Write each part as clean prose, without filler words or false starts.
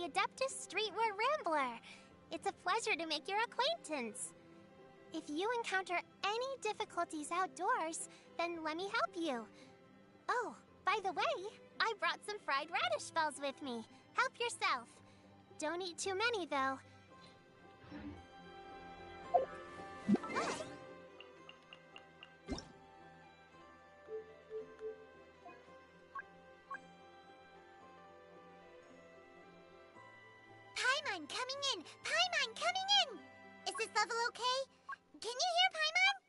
the Adeptus Streetwear Rambler. It's a pleasure to make your acquaintance. If you encounter any difficulties outdoors, then let me help you. Oh, by the way, I brought some fried radish balls with me. Help yourself. Don't eat too many, though. Paimon coming in! Paimon coming in! Is this level okay? Can you hear Paimon?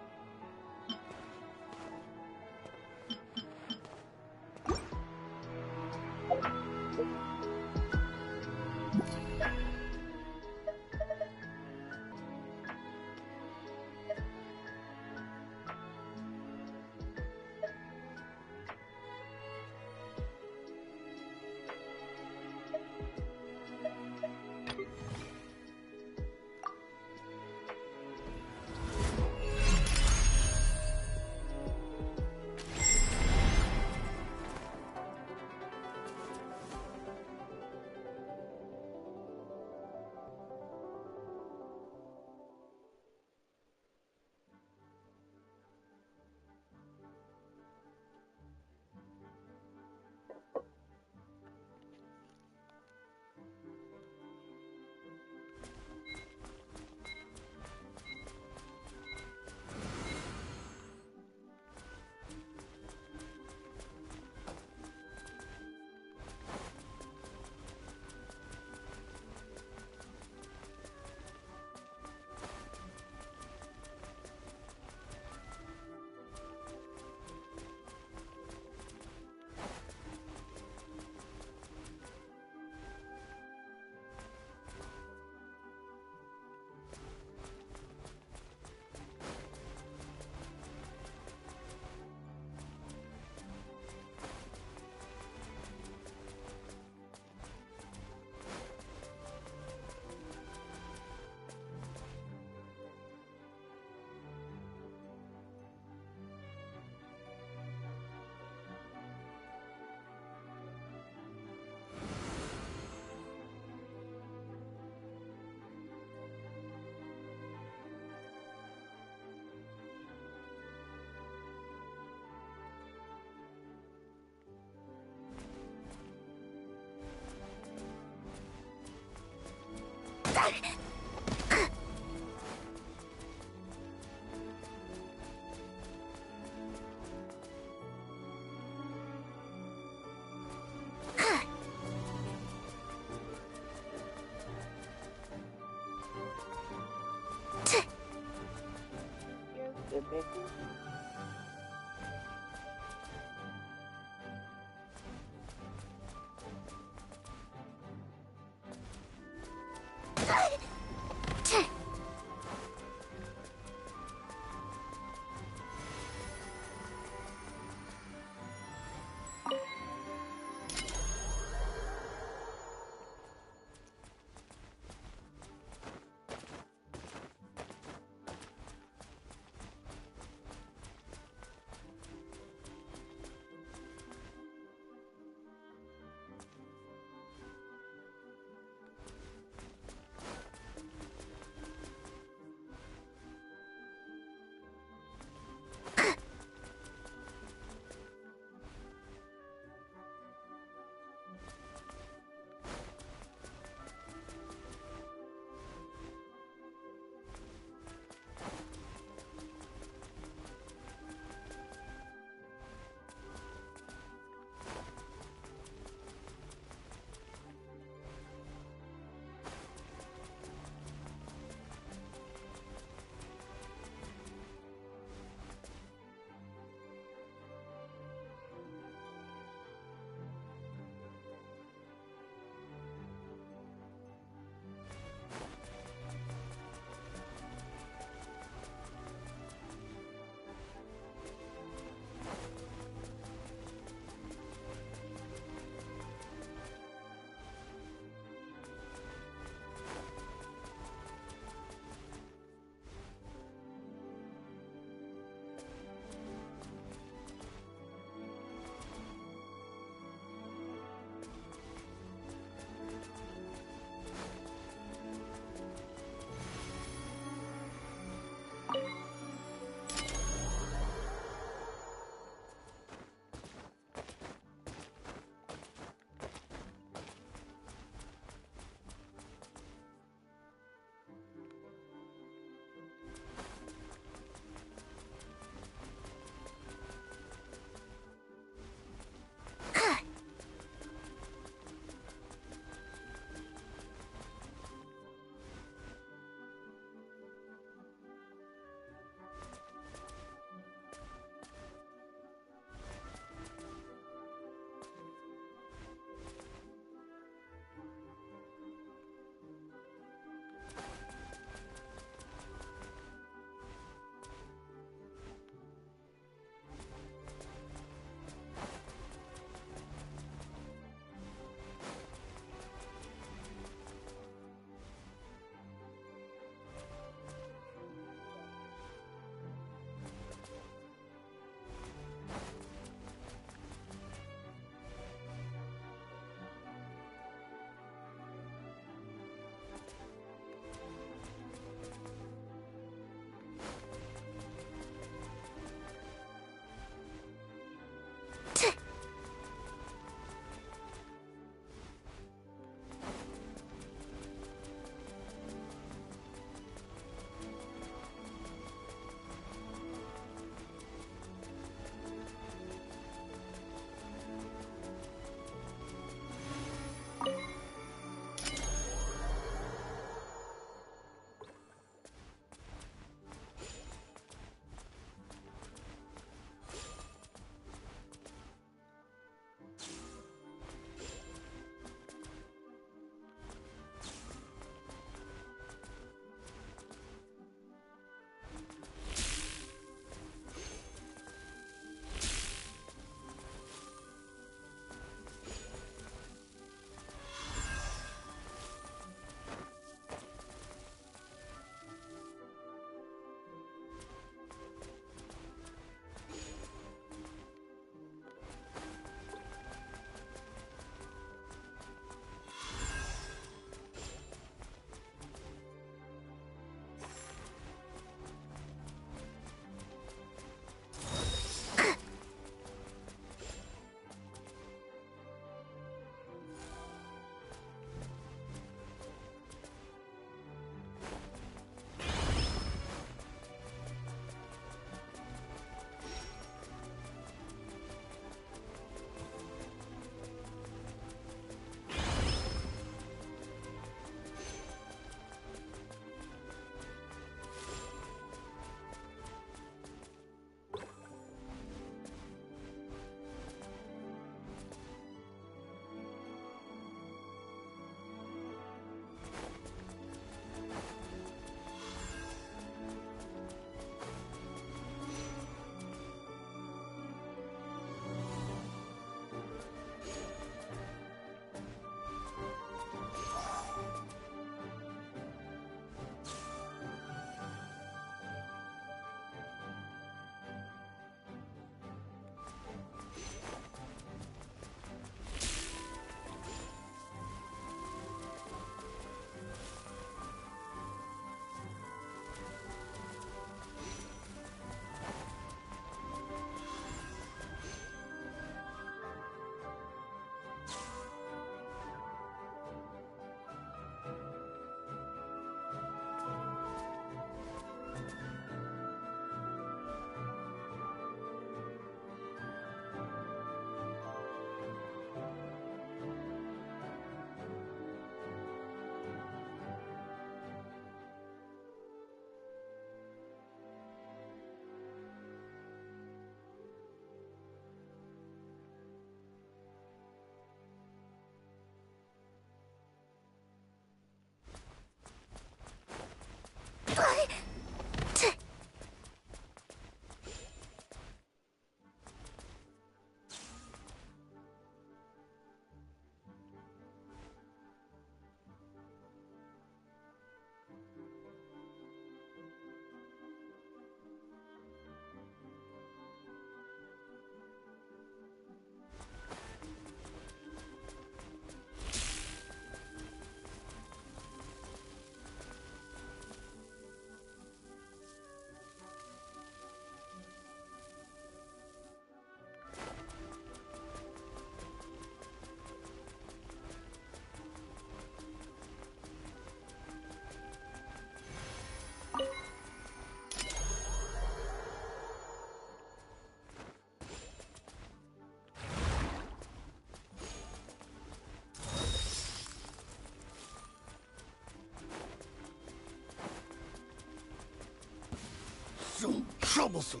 troublesome.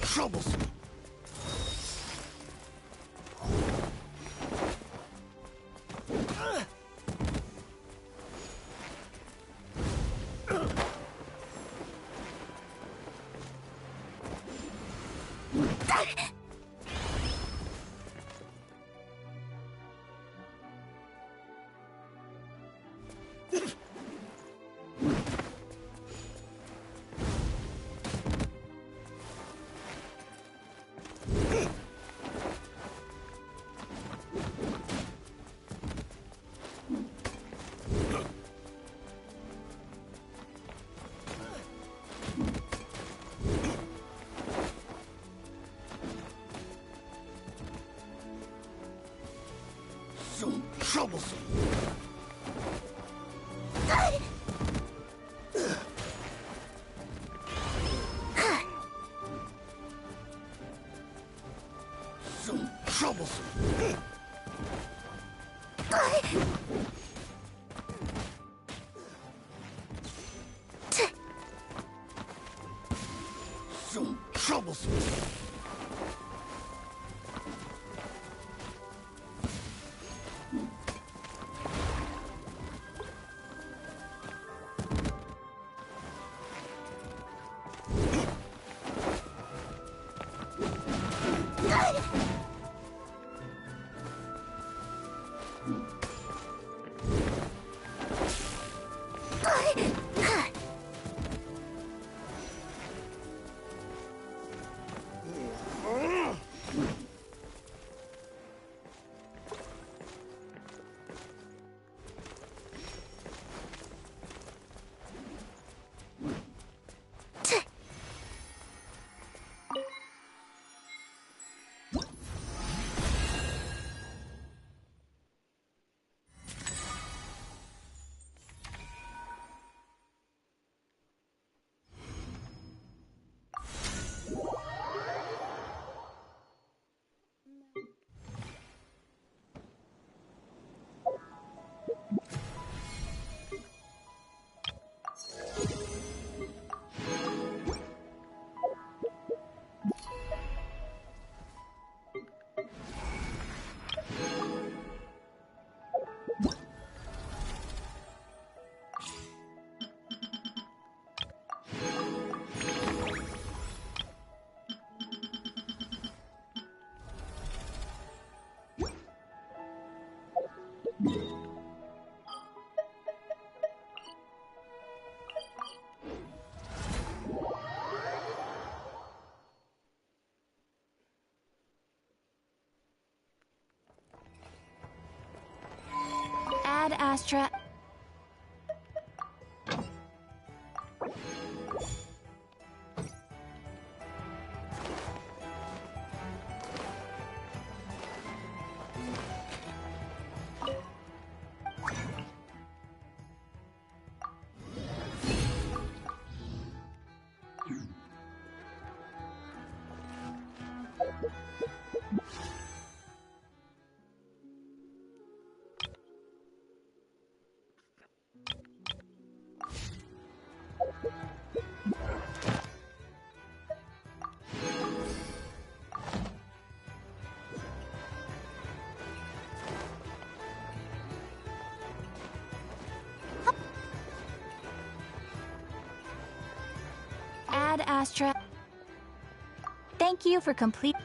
Troublesome. Troublesome. So troublesome. So troublesome. Ad Astra. Ad Astra. Thank you for complete.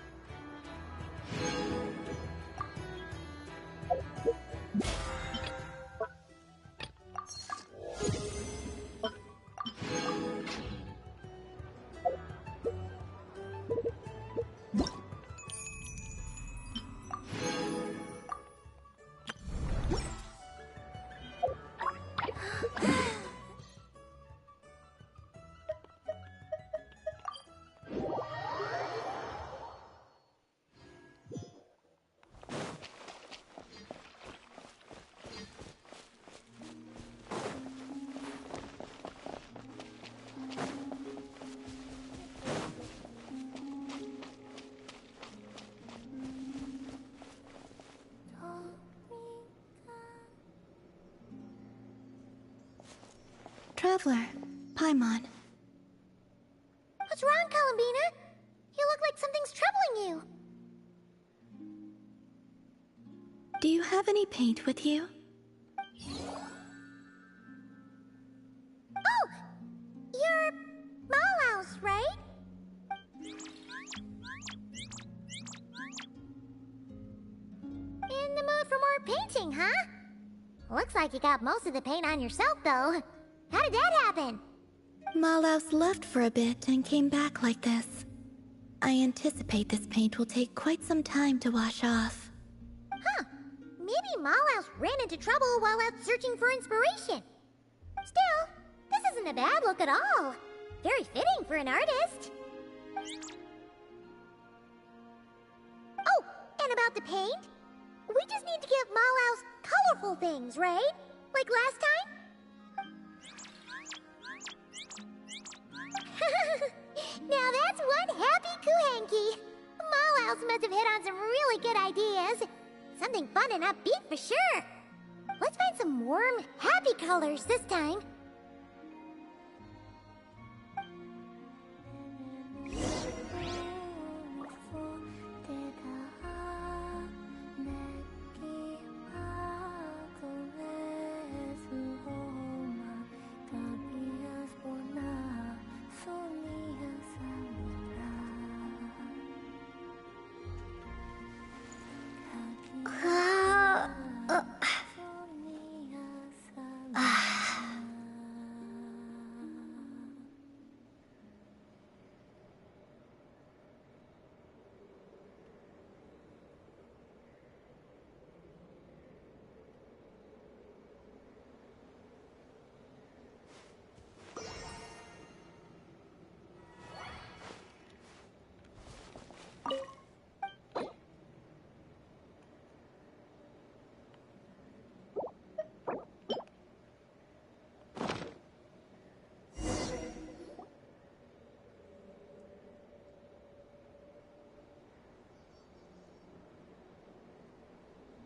Traveler, Paimon. What's wrong, Columbina? You look like something's troubling you. Do you have any paint with you? Oh! You're Malaus, right? In the mood for more painting, huh? Looks like you got most of the paint on yourself, though. How did that happen? Malaus left for a bit and came back like this. I anticipate this paint will take quite some time to wash off. Huh. Maybe Malaus ran into trouble while out searching for inspiration. Still, this isn't a bad look at all. Very fitting for an artist. Oh, and about the paint? We just need to give Malaus colorful things, right? Like last time? Now that's one happy Kuhenki. Malaus must have hit on some really good ideas. Something fun and upbeat for sure. Let's find some warm, happy colors this time.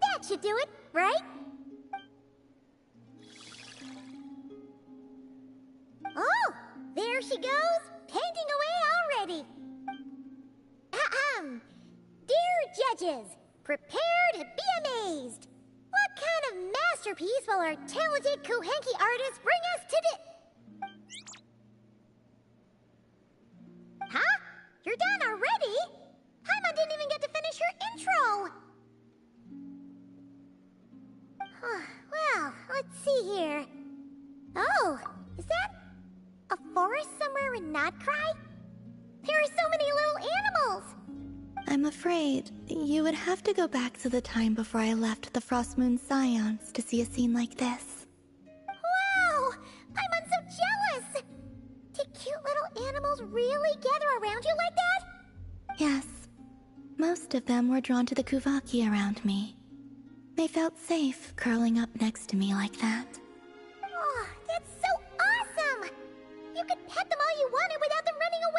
That should do it, right? Oh, there she goes, painting away already. Ahem. Dear judges, prepare to be amazed. What kind of masterpiece will our talented Kuhenki artist bring us today? Huh? You're done already? Paimon didn't even get to finish her intro. Well, let's see here. Oh, is that a forest somewhere in Notcry? There are so many little animals! I'm afraid you would have to go back to the time before I left the Frost Moon Scions to see a scene like this. Wow! Paimon's so jealous! Did cute little animals really gather around you like that? Yes. Most of them were drawn to the Kuvaki around me. They felt safe curling up next to me like that. Oh, that's so awesome! You could pet them all you wanted without them running away!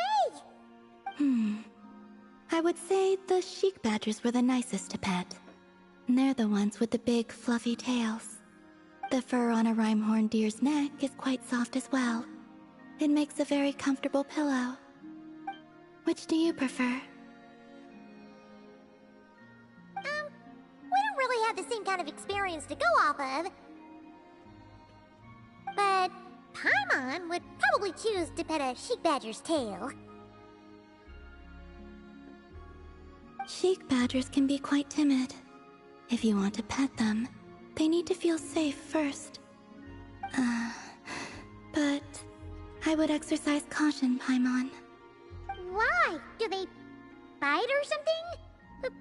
I would say the sheik badgers were the nicest to pet. They're the ones with the big, fluffy tails. The fur on a rhyme-horned deer's neck is quite soft as well. It makes a very comfortable pillow. Which do you prefer? We don't really have the same kind of experience to go off of. But Paimon would probably choose to pet a sheik badger's tail. Sheik badgers can be quite timid. If you want to pet them, they need to feel safe first. But I would exercise caution, Paimon. Why? Do they bite or something?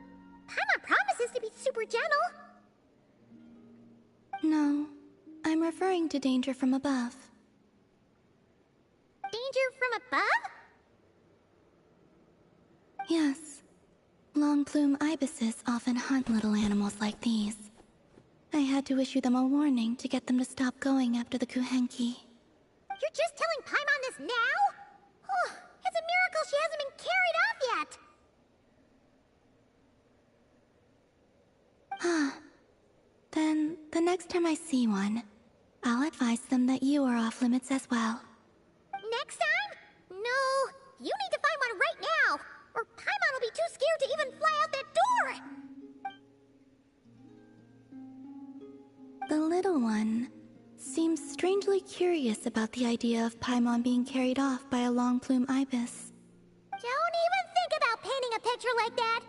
Paimon promises to be super gentle. No, I'm referring to danger from above. Danger from above? Yes. Long-plume ibises often hunt little animals like these. I had to issue them a warning to get them to stop going after the Kuhenki. You're just telling Paimon this now? Oh, it's a miracle she hasn't been carried off yet. Then, the next time I see one, I'll advise them that you are off limits limits as well. Next time? No, you need to find one right now, or Paimon will be too scared to even fly out that door! The little one seems strangely curious about the idea of Paimon being carried off by a long plume ibis. Don't even think about painting a picture like that!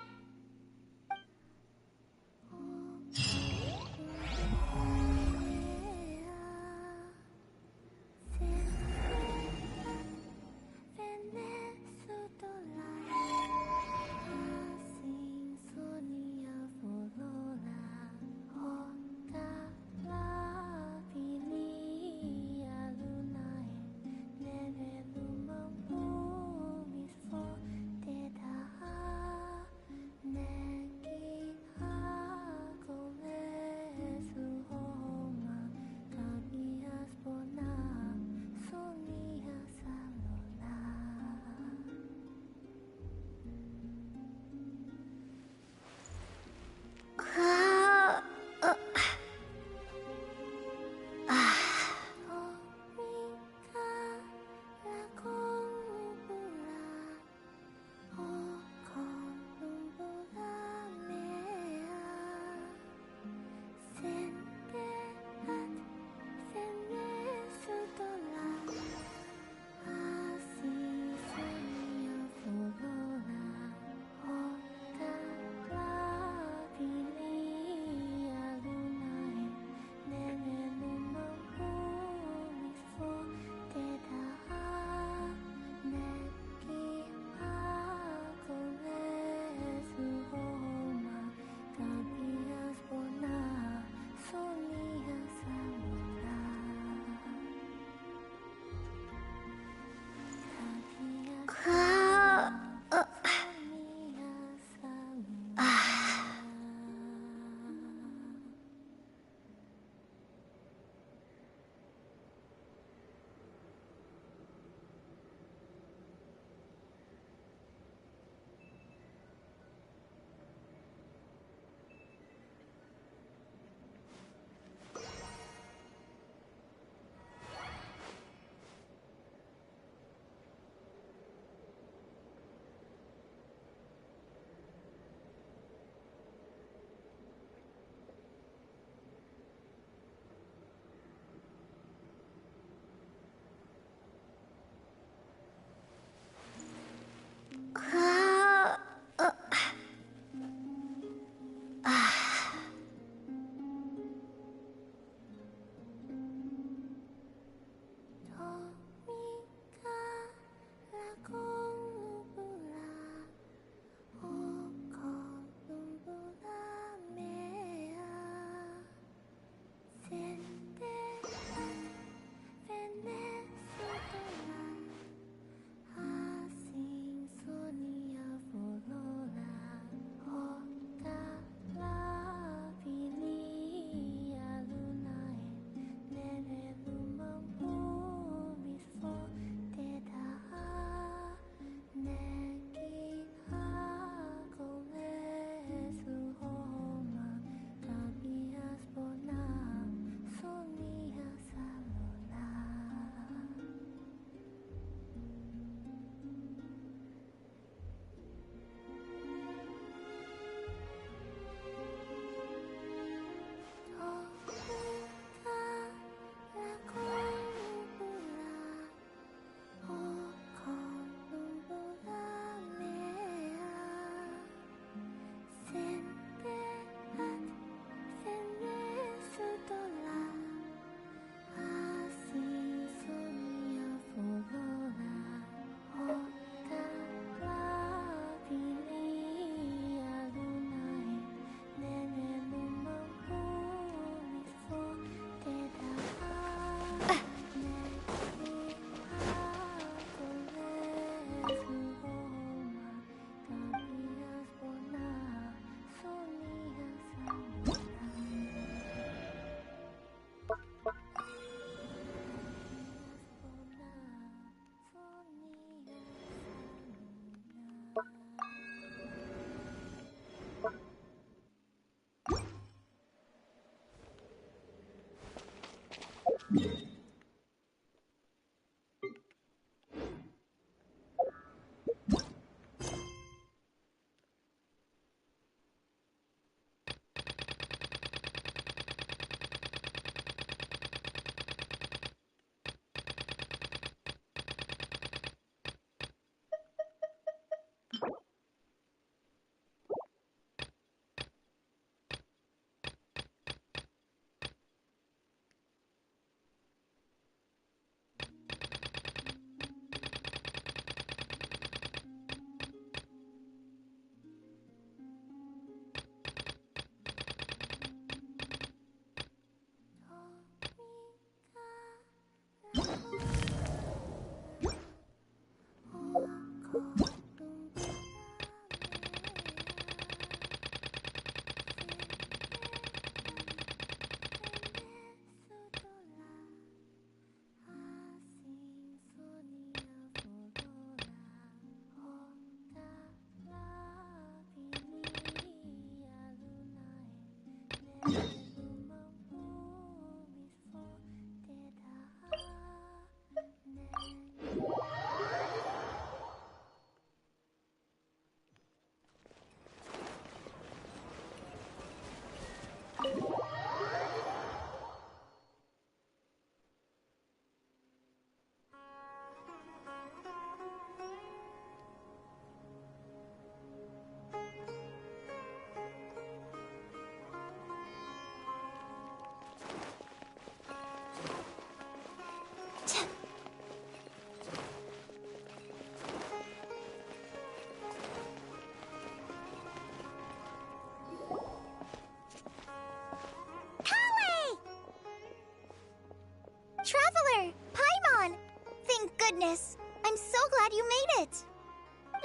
goodness! I'm so glad you made it!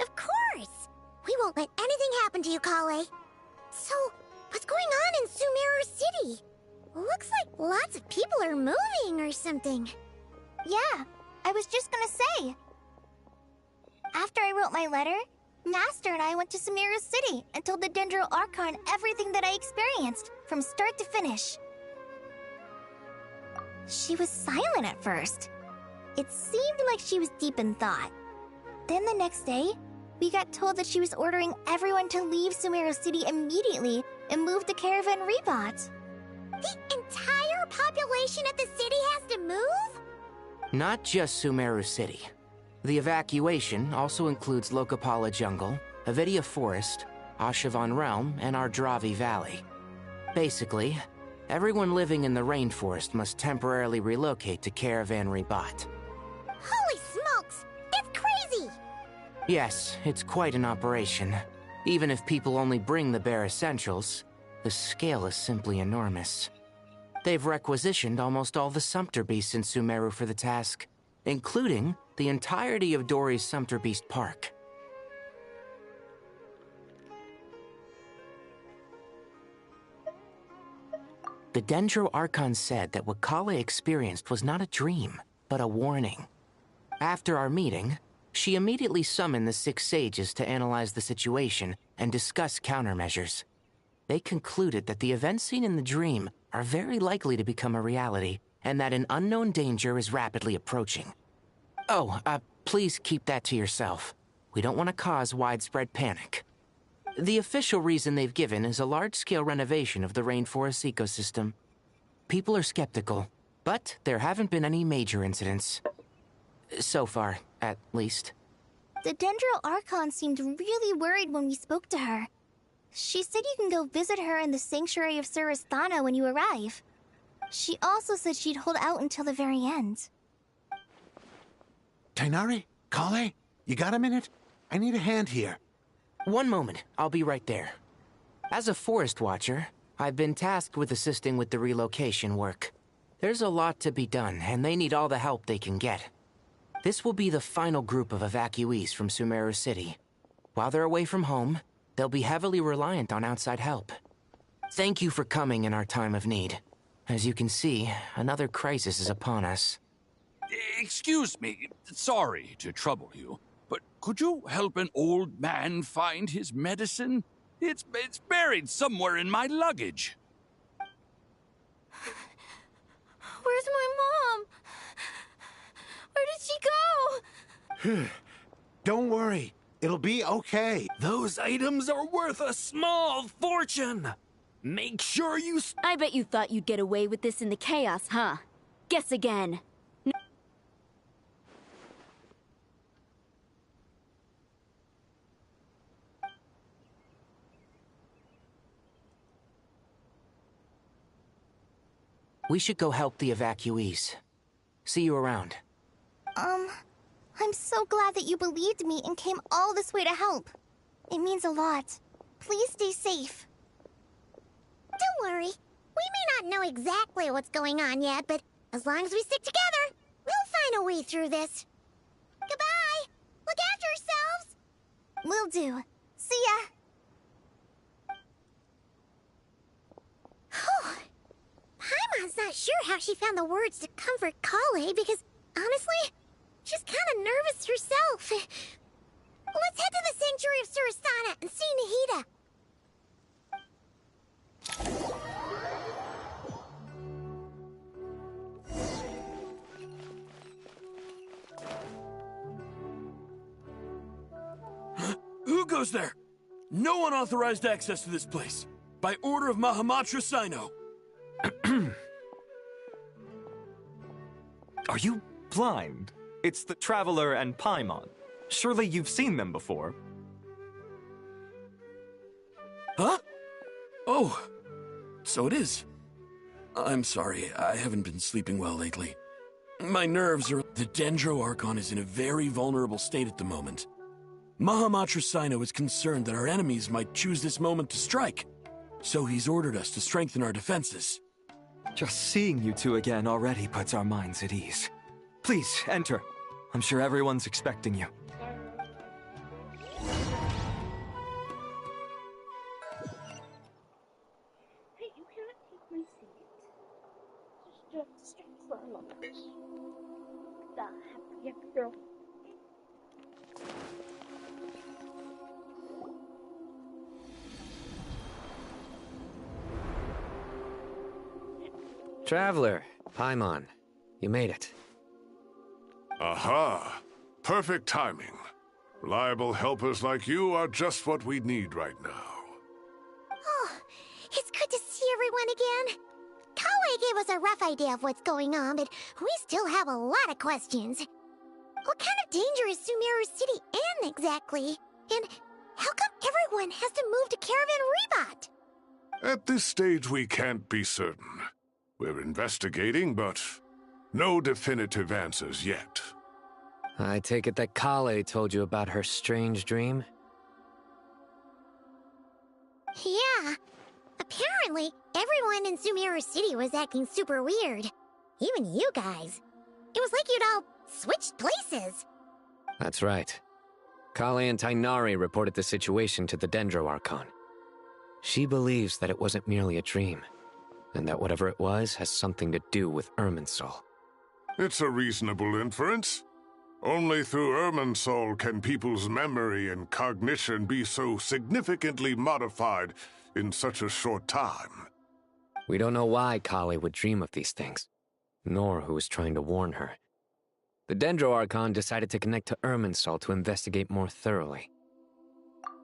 Of course! We won't let anything happen to you, Kale. So, what's going on in Sumeru City? Looks like lots of people are moving or something. Yeah, I was just gonna say. After I wrote my letter, Master and I went to Sumeru City and told the Dendro Archon everything that I experienced, from start to finish. She was silent at first. It seemed like she was deep in thought. Then the next day, we got told that she was ordering everyone to leave Sumeru City immediately and move to Caravan Rebot. The entire population of the city has to move? Not just Sumeru City. The evacuation also includes Lokapala Jungle, Avidia Forest, Ashavan Realm, and Ardravi Valley. Basically, everyone living in the rainforest must temporarily relocate to Caravan Rebot. Holy smokes! That's crazy! Yes, it's quite an operation. Even if people only bring the bare essentials, the scale is simply enormous. They've requisitioned almost all the Sumpter Beasts in Sumeru for the task, including the entirety of Dori's Sumpter Beast Park. The Dendro Archon said that what Kale experienced was not a dream, but a warning. After our meeting, she immediately summoned the 6 sages to analyze the situation and discuss countermeasures. They concluded that the events seen in the dream are very likely to become a reality, and that an unknown danger is rapidly approaching. Oh, please keep that to yourself. We don't want to cause widespread panic. The official reason they've given is a large-scale renovation of the rainforest ecosystem. People are skeptical, but there haven't been any major incidents. So far, at least. The Dendro Archon seemed really worried when we spoke to her. She said you can go visit her in the Sanctuary of Surasthana when you arrive. She also said she'd hold out until the very end. Tainari? Kale? You got a minute? I need a hand here. One moment, I'll be right there. As a forest watcher, I've been tasked with assisting with the relocation work. There's a lot to be done, and they need all the help they can get. This will be the final group of evacuees from Sumeru City. While they're away from home, they'll be heavily reliant on outside help. Thank you for coming in our time of need. As you can see, another crisis is upon us. Excuse me, sorry to trouble you, but could you help an old man find his medicine? It's buried somewhere in my luggage. Where's my mom? Where did she go? Don't worry. It'll be okay. Those items are worth a small fortune. Make sure you... I bet you thought you'd get away with this in the chaos, huh? Guess again. We should go help the evacuees. See you around. I'm so glad that you believed me and came all this way to help. It means a lot. Please stay safe. Don't worry. We may not know exactly what's going on yet, but as long as we stick together, we'll find a way through this. Goodbye! Look after yourselves! Will do. See ya! Paimon's not sure how she found the words to comfort Kale because, honestly, she's kind of nervous herself. Let's head to the Sanctuary of Surasthana and see Nahida. Who goes there? No unauthorized access to this place. By order of Mahamatra Sino. Are you blind? It's the Traveler and Paimon. Surely you've seen them before. Huh? Oh, so it is. I'm sorry, I haven't been sleeping well lately. My nerves are... The Dendro Archon is in a very vulnerable state at the moment. Mahamatra Sino is concerned that our enemies might choose this moment to strike. So he's ordered us to strengthen our defenses. Just seeing you two again already puts our minds at ease. Please, enter. I'm sure everyone's expecting you. Hey, you cannot take my seat. Just stop for a moment. Happy girl. Traveler, Paimon, you made it. Aha! Perfect timing. Reliable helpers like you are just what we need right now. Oh, it's good to see everyone again. Kawaii gave us a rough idea of what's going on, but we still have a lot of questions. What kind of danger is Sumeru City in exactly? And how come everyone has to move to Caravan Rebot? At this stage, we can't be certain. We're investigating, but no definitive answers yet. I take it that Kale told you about her strange dream? Yeah. Apparently, everyone in Sumeru City was acting super weird. Even you guys. It was like you'd all switched places. That's right. Kale and Tainari reported the situation to the Dendro Archon. She believes that it wasn't merely a dream, and that whatever it was has something to do with Irminsul. It's a reasonable inference. Only through Irminsul can people's memory and cognition be so significantly modified in such a short time. We don't know why Kale would dream of these things, nor who was trying to warn her. The Dendro Archon decided to connect to Irminsul to investigate more thoroughly.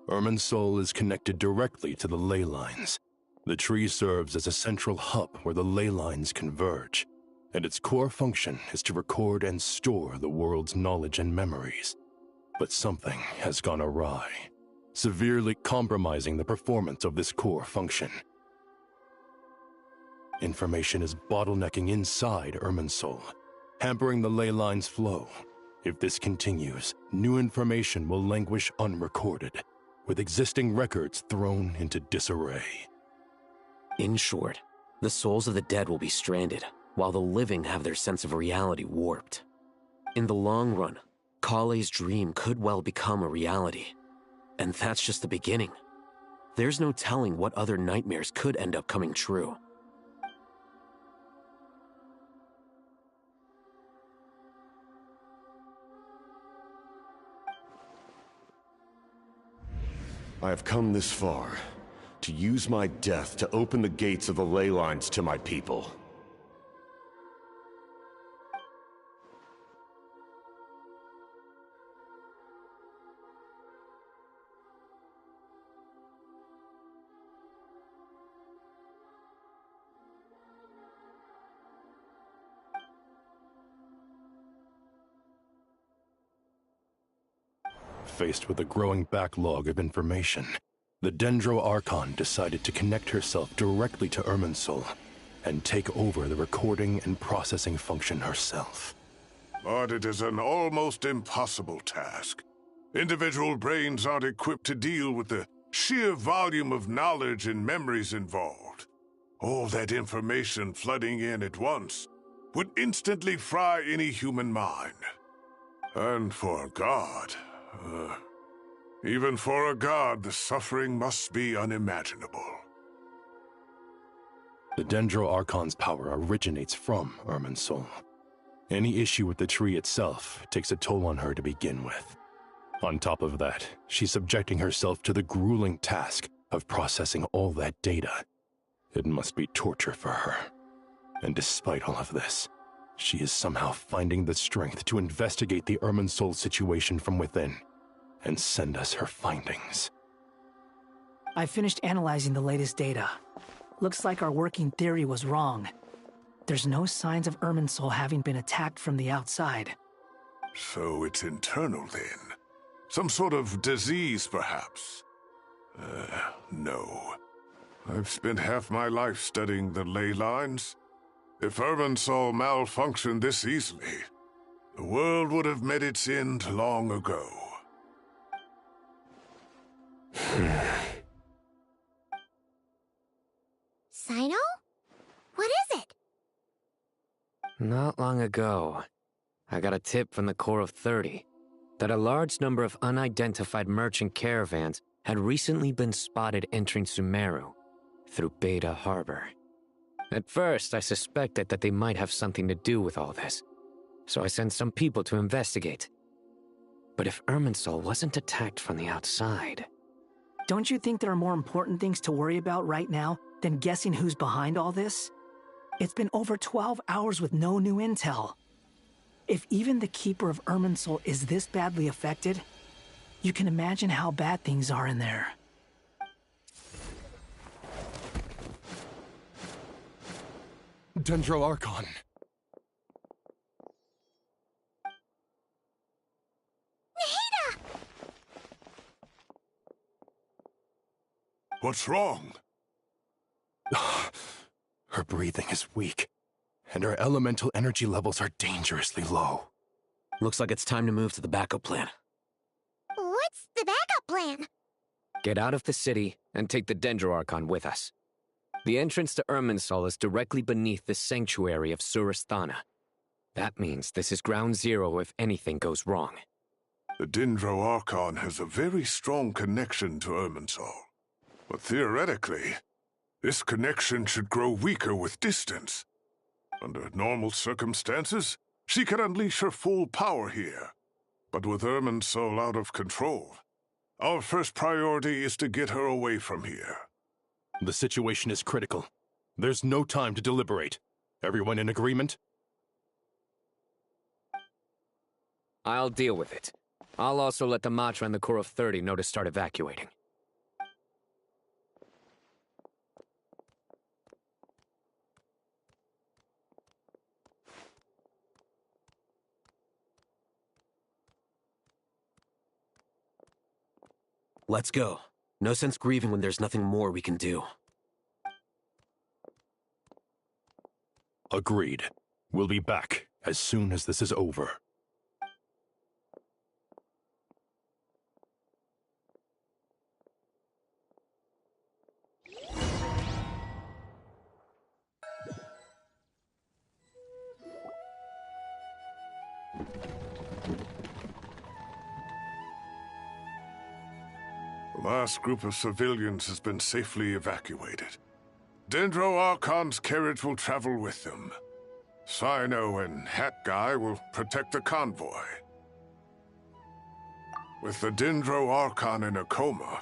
Irminsul is connected directly to the ley lines. The tree serves as a central hub where the ley lines converge, and its core function is to record and store the world's knowledge and memories. But something has gone awry, severely compromising the performance of this core function. Information is bottlenecking inside Irminsul, hampering the ley line's flow. If this continues, new information will languish unrecorded, with existing records thrown into disarray. In short, the souls of the dead will be stranded, while the living have their sense of reality warped. In the long run, Kale's dream could well become a reality. And that's just the beginning. There's no telling what other nightmares could end up coming true. I have come this far, to use my death to open the gates of the ley lines to my people. Faced with a growing backlog of information, the Dendro Archon decided to connect herself directly to Irminsul and take over the recording and processing function herself. But it is an almost impossible task. Individual brains aren't equipped to deal with the sheer volume of knowledge and memories involved. All that information flooding in at once would instantly fry any human mind. And for a god, even for a god, the suffering must be unimaginable. The Dendro Archon's power originates from Irminsul. Any issue with the tree itself takes a toll on her to begin with. On top of that, she's subjecting herself to the grueling task of processing all that data. It must be torture for her. And despite all of this, she is somehow finding the strength to investigate the Irminsul situation from within and send us her findings. I finished analyzing the latest data. Looks like our working theory was wrong. There's no signs of Irminsul having been attacked from the outside. So it's internal then? Some sort of disease, perhaps? No. I've spent half my life studying the ley lines. If Irminsul malfunctioned this easily, the world would have met its end long ago. Sino? What is it? Not long ago, I got a tip from the Corps of 30 that a large number of unidentified merchant caravans had recently been spotted entering Sumeru through Beta Harbor. At first, I suspected that they might have something to do with all this, so I sent some people to investigate. But if Irminsul wasn't attacked from the outside... Don't you think there are more important things to worry about right now than guessing who's behind all this? It's been over 12 hours with no new intel. If even the Keeper of Irminsul is this badly affected, you can imagine how bad things are in there. Dendro Archon. Nahida! What's wrong? Her breathing is weak, and her elemental energy levels are dangerously low. Looks like it's time to move to the backup plan. What's the backup plan? Get out of the city and take the Dendro Archon with us. The entrance to Irminsul is directly beneath the sanctuary of Surasthana. That means this is ground zero if anything goes wrong. The Dendro Archon has a very strong connection to Irminsul. But theoretically, this connection should grow weaker with distance. Under normal circumstances, she can unleash her full power here. But with Irminsul out of control, our first priority is to get her away from here. The situation is critical. There's no time to deliberate. Everyone in agreement? I'll deal with it. I'll also let the Matra and the Corps of 30 know to start evacuating. Let's go. No sense grieving when there's nothing more we can do. Agreed. We'll be back as soon as this is over. The last group of civilians has been safely evacuated. Dendro Archon's carriage will travel with them. Sino and Hat Guy will protect the convoy. With the Dendro Archon in a coma,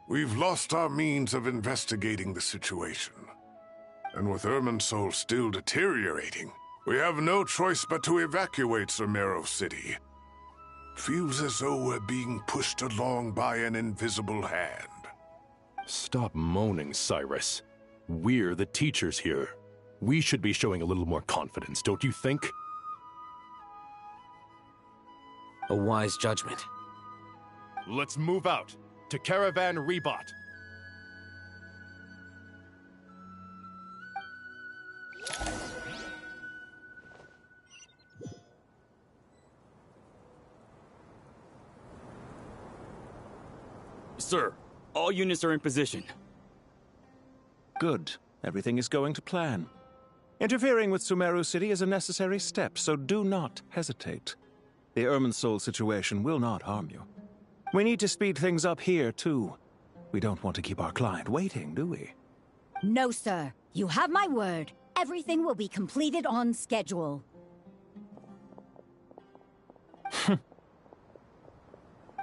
we've lost our means of investigating the situation. And with Irminsul still deteriorating, we have no choice but to evacuate Sumeru City. Feels as though we're being pushed along by an invisible hand. Stop moaning, Cyrus. We're the teachers here. We should be showing a little more confidence, don't you think? A wise judgment. Let's move out to Caravan Rebot. Sir, all units are in position. Good. Everything is going to plan. Interfering with Sumeru City is a necessary step, so do not hesitate. The Irminsul situation will not harm you. We need to speed things up here, too. We don't want to keep our client waiting, do we? No, sir. You have my word. Everything will be completed on schedule.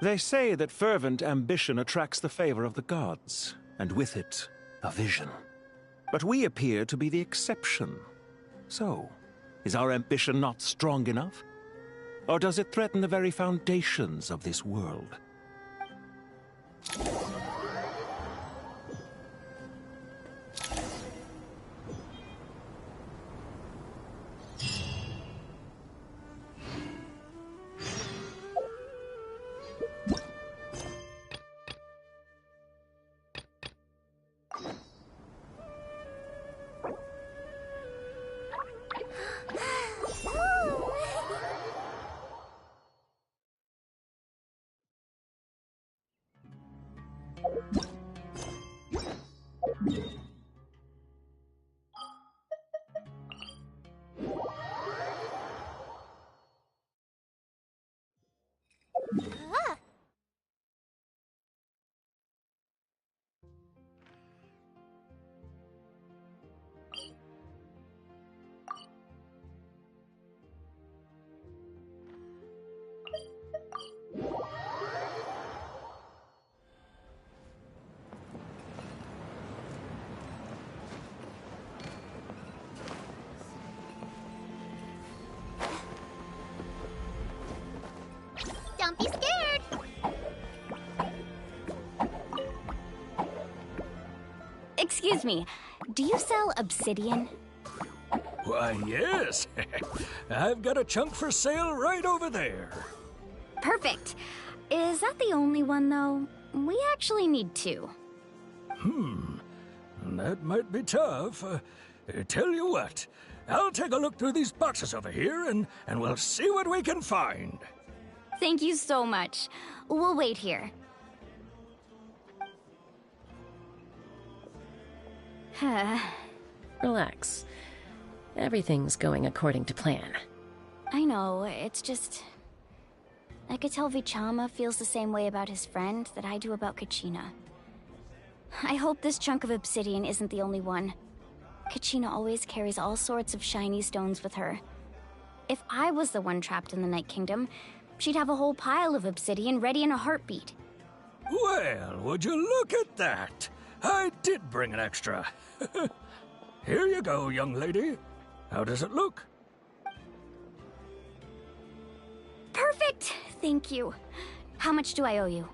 They say that fervent ambition attracts the favor of the gods, and with it, a vision. But we appear to be the exception. So, is our ambition not strong enough? Or does it threaten the very foundations of this world? Ah. Don't be scared! Excuse me, do you sell obsidian? Why, yes. I've got a chunk for sale right over there. Perfect. Is that the only one, though? We actually need two. That might be tough. Tell you what, I'll take a look through these boxes over here, and we'll see what we can find. Thank you so much. We'll wait here. Relax. Everything's going according to plan. I know, it's just... I could tell Vichama feels the same way about his friend that I do about Kachina. I hope this chunk of obsidian isn't the only one. Kachina always carries all sorts of shiny stones with her. If I was the one trapped in the Night Kingdom, she'd have a whole pile of obsidian ready in a heartbeat. Well, would you look at that? I did bring an extra. Here you go, young lady. How does it look? Perfect! Thank you. How much do I owe you?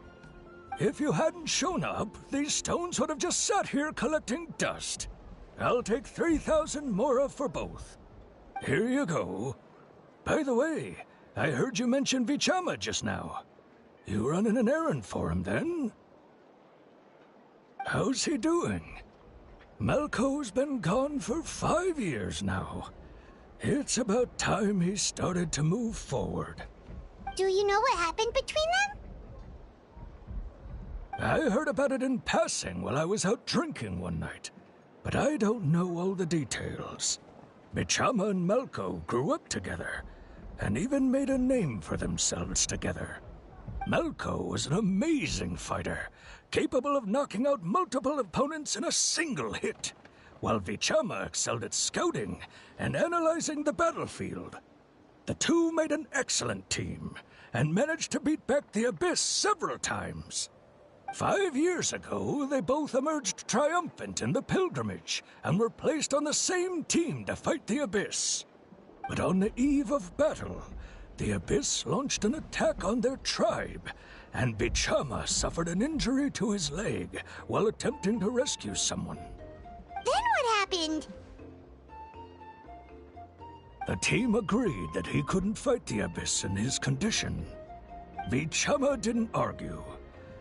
If you hadn't shown up, these stones would have just sat here collecting dust. I'll take 3,000 mora for both. Here you go. By the way, I heard you mention Vichama just now. You running an errand for him, then? How's he doing? Malco's been gone for 5 years now. It's about time he started to move forward. Do you know what happened between them? I heard about it in passing while I was out drinking one night, but I don't know all the details. Vichama and Malco grew up together, and even made a name for themselves together. Malco was an amazing fighter, capable of knocking out multiple opponents in a single hit, while Vichama excelled at scouting and analyzing the battlefield. The two made an excellent team, and managed to beat back the Abyss several times. 5 years ago, they both emerged triumphant in the pilgrimage, and were placed on the same team to fight the Abyss. But on the eve of battle, the Abyss launched an attack on their tribe, and Vichama suffered an injury to his leg while attempting to rescue someone. Then what happened? The team agreed that he couldn't fight the Abyss in his condition. Vichama didn't argue.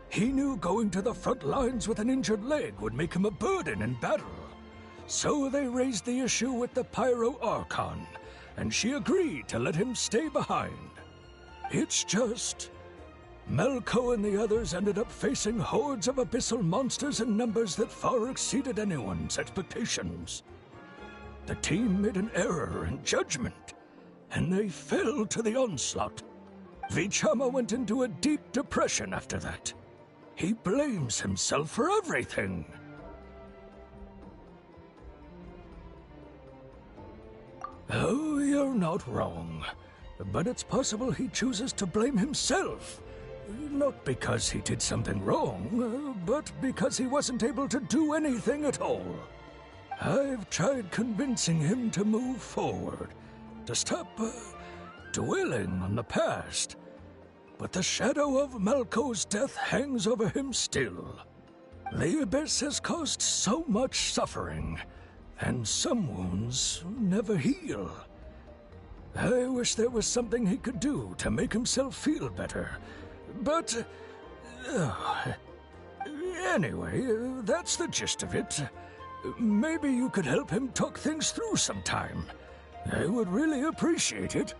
He knew going to the front lines with an injured leg would make him a burden in battle. So they raised the issue with the Pyro Archon, and she agreed to let him stay behind. It's just... Malco and the others ended up facing hordes of abyssal monsters in numbers that far exceeded anyone's expectations. The team made an error in judgment, and they fell to the onslaught. Vichama went into a deep depression after that. He blames himself for everything. Oh, you're not wrong. But it's possible he chooses to blame himself. Not because he did something wrong, but because he wasn't able to do anything at all. I've tried convincing him to move forward, to stop dwelling on the past. But the shadow of Malco's death hangs over him still. The Abyss has caused so much suffering, and some wounds never heal. I wish there was something he could do to make himself feel better, but... anyway, that's the gist of it. Maybe you could help him talk things through sometime. I would really appreciate it.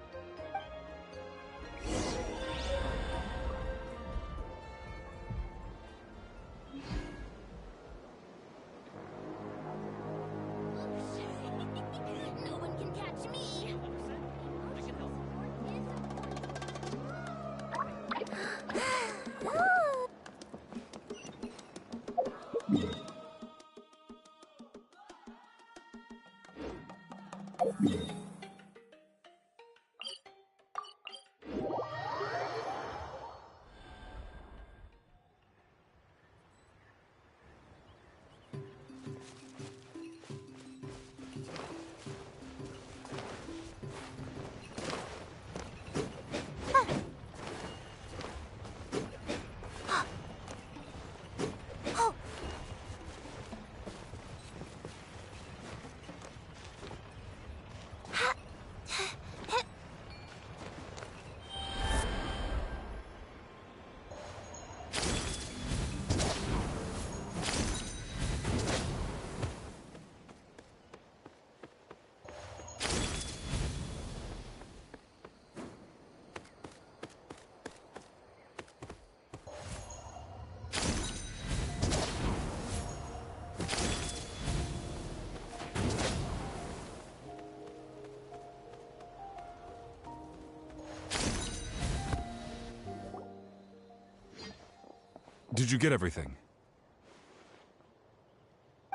Did you get everything?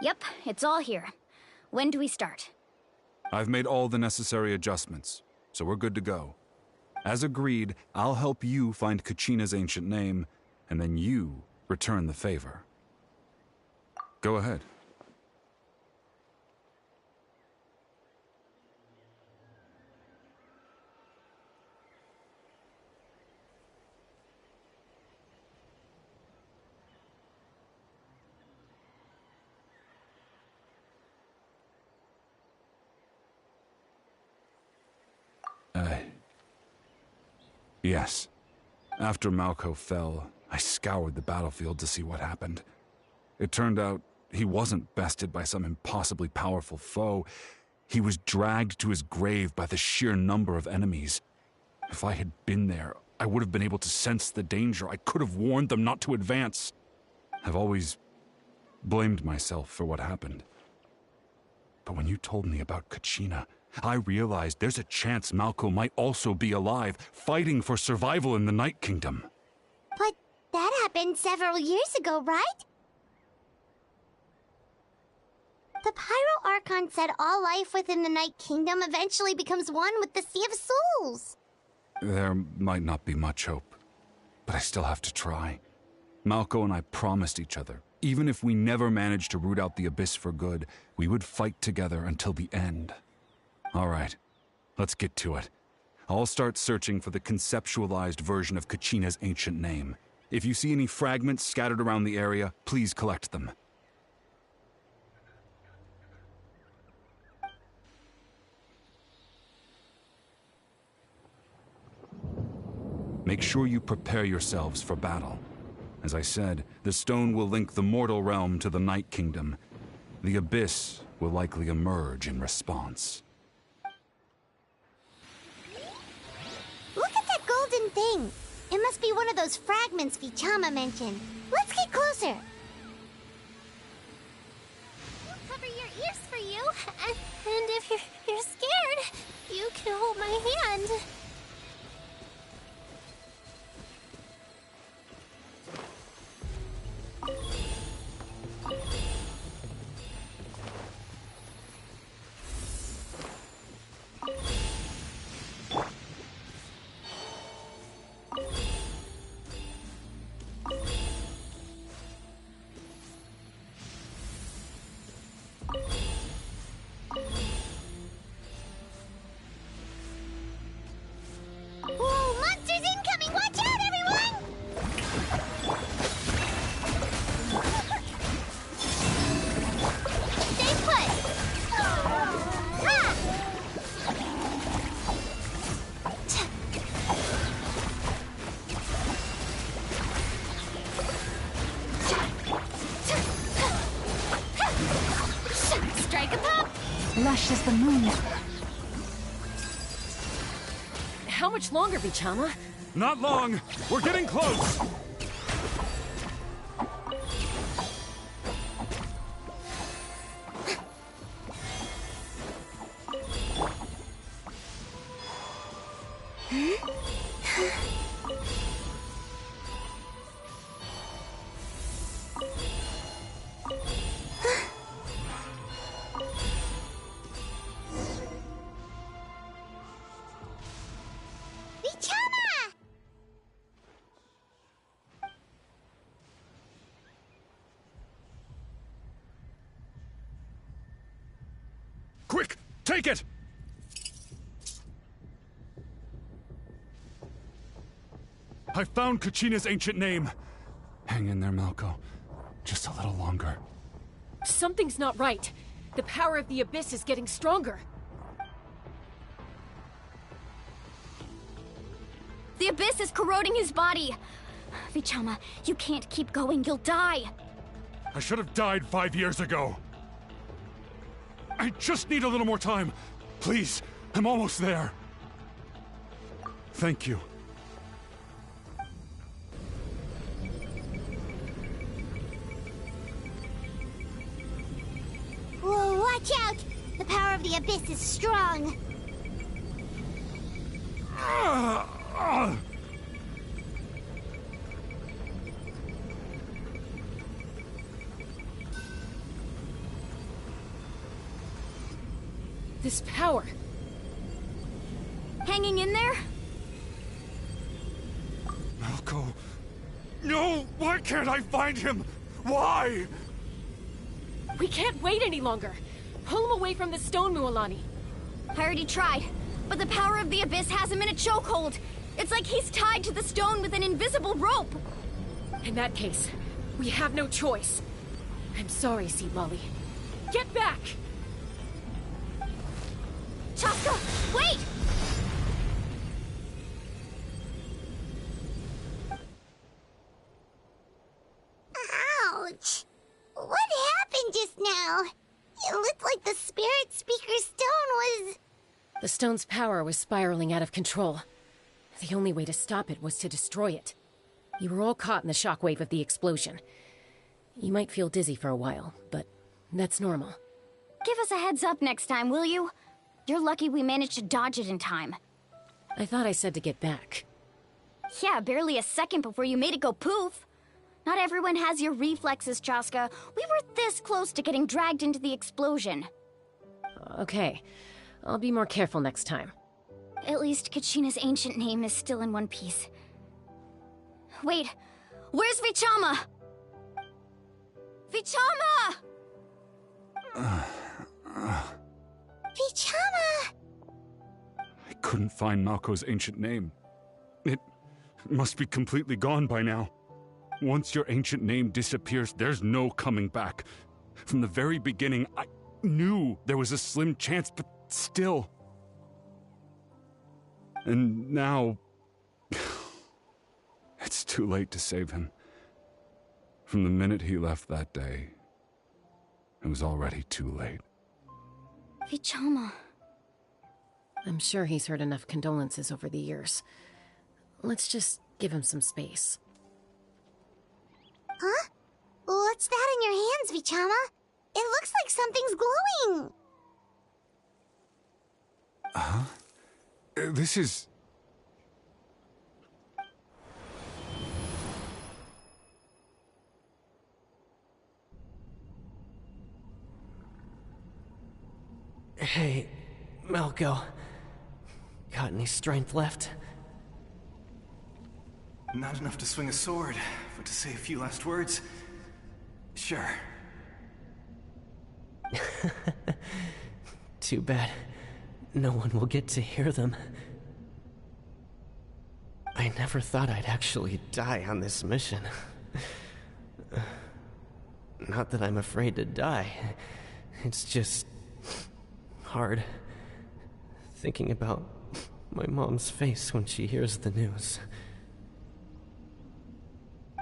Yep, it's all here. When do we start? I've made all the necessary adjustments, so we're good to go. As agreed, I'll help you find Kachina's ancient name, and then you return the favor. Go ahead. Yes. After Malco fell, I scoured the battlefield to see what happened. It turned out he wasn't bested by some impossibly powerful foe. He was dragged to his grave by the sheer number of enemies. If I had been there, I would have been able to sense the danger. I could have warned them not to advance. I've always blamed myself for what happened. But when you told me about Kachina, I realized there's a chance Malco might also be alive, fighting for survival in the Night Kingdom. But that happened several years ago, right? The Pyro Archon said all life within the Night Kingdom eventually becomes one with the Sea of Souls. There might not be much hope, but I still have to try. Malco and I promised each other, even if we never managed to root out the Abyss for good, we would fight together until the end. All right, let's get to it. I'll start searching for the conceptualized version of Kachina's ancient name. If you see any fragments scattered around the area, please collect them. Make sure you prepare yourselves for battle. As I said, the stone will link the mortal realm to the Night Kingdom. The Abyss will likely emerge in response. Look at that golden thing. It must be one of those fragments Vichama mentioned. Let's get closer. I'll cover your ears for you. And if you're scared, you can hold my hand. Whoa, monsters incoming! Watch out, everyone! Stay put! Ha! Strike a pop! Lush as the moon. How much longer, Vichama? Not long! We're getting close! Vichama! Quick! Take it! I found Kachina's ancient name. Hang in there, Malco. Just a little longer. Something's not right. The power of the Abyss is getting stronger. The Abyss is corroding his body. Vichama, you can't keep going. You'll die. I should have died 5 years ago. I just need a little more time. Please, I'm almost there. Thank you. Whoa, watch out! The power of the Abyss is strong. This power. Hanging in there? Malco. No! Why can't I find him? Why? We can't wait any longer. Pull him away from the stone, Mualani. I already tried, but the power of the Abyss has him in a chokehold. It's like he's tied to the stone with an invisible rope. In that case, we have no choice. I'm sorry, Seed Lolly. Get back! Chaska, wait! Ouch! What happened just now? It looked like the Spirit Speaker stone was... The stone's power was spiraling out of control. The only way to stop it was to destroy it. You were all caught in the shockwave of the explosion. You might feel dizzy for a while, but that's normal. Give us a heads up next time, will you? You're lucky we managed to dodge it in time. I thought I said to get back. Yeah, barely a second before you made it go poof. Not everyone has your reflexes, Chaska. We were this close to getting dragged into the explosion. Okay, I'll be more careful next time. At least Kachina's ancient name is still in one piece. Wait, where's Vichama? Vichama! Vichama! I couldn't find Malco's ancient name. It must be completely gone by now. Once your ancient name disappears, there's no coming back. From the very beginning, I knew there was a slim chance, but still. And now... it's too late to save him. From the minute he left that day, it was already too late. Vichama. I'm sure he's heard enough condolences over the years. Let's just give him some space. Huh? What's that in your hands, Vichama? It looks like something's glowing! Huh? This is... Hey, Malco. Got any strength left? Not enough to swing a sword, but to say a few last words? Sure. Too bad. No one will get to hear them. I never thought I'd actually die on this mission. Not that I'm afraid to die. It's just... hard. Thinking about my mom's face when she hears the news.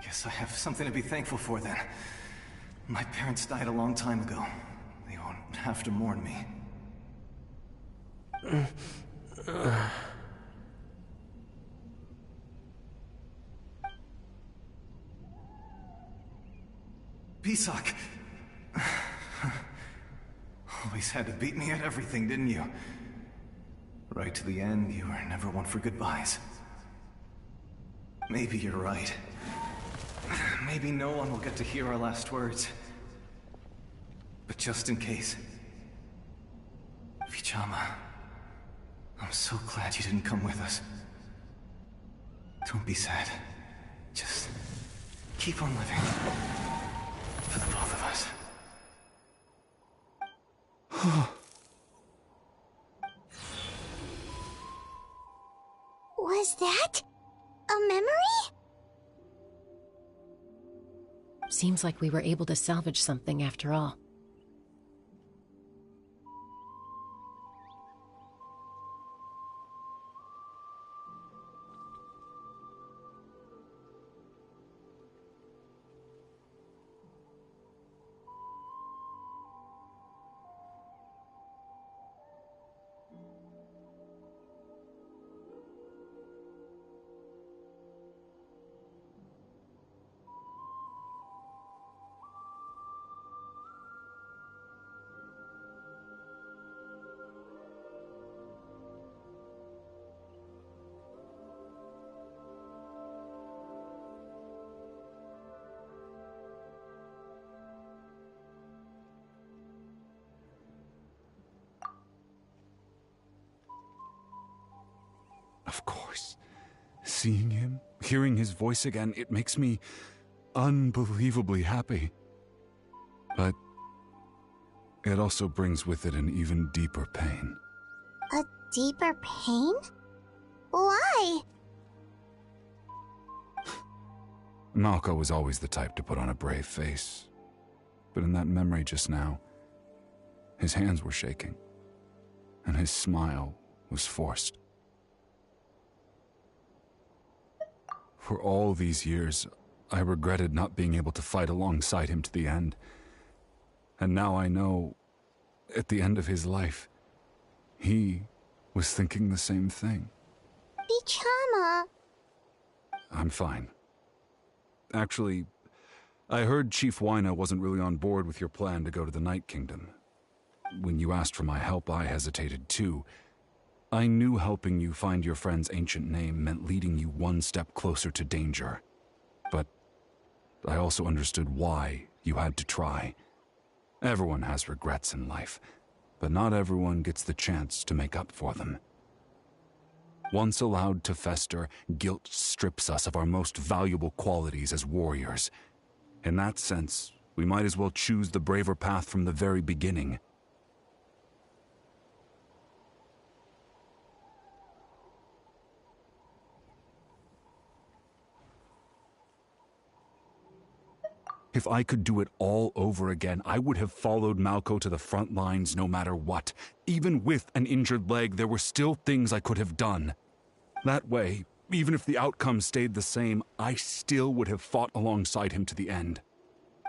Guess I have something to be thankful for then. My parents died a long time ago. They won't have to mourn me. Pisak! Always had to beat me at everything, didn't you? Right to the end, you were never one for goodbyes. Maybe you're right. Maybe no one will get to hear our last words. But just in case... Vichama... I'm so glad you didn't come with us. Don't be sad. Just... keep on living. For the both of us. Was that... a memory? Seems like we were able to salvage something after all. seeing him, hearing his voice again, it makes me unbelievably happy. But it also brings with it an even deeper pain. A deeper pain? Why? Malco was always the type to put on a brave face. But in that memory just now, his hands were shaking, and his smile was forced. For all these years, I regretted not being able to fight alongside him to the end. And now I know, at the end of his life, he was thinking the same thing. Vichama. I'm fine. Actually, I heard Chief Wyna wasn't really on board with your plan to go to the Night Kingdom. When you asked for my help, I hesitated too. I knew helping you find your friend's ancient name meant leading you one step closer to danger. But I also understood why you had to try. Everyone has regrets in life, but not everyone gets the chance to make up for them. Once allowed to fester, guilt strips us of our most valuable qualities as warriors. In that sense, we might as well choose the braver path from the very beginning. If I could do it all over again, I would have followed Malco to the front lines no matter what. Even with an injured leg, there were still things I could have done. That way, even if the outcome stayed the same, I still would have fought alongside him to the end.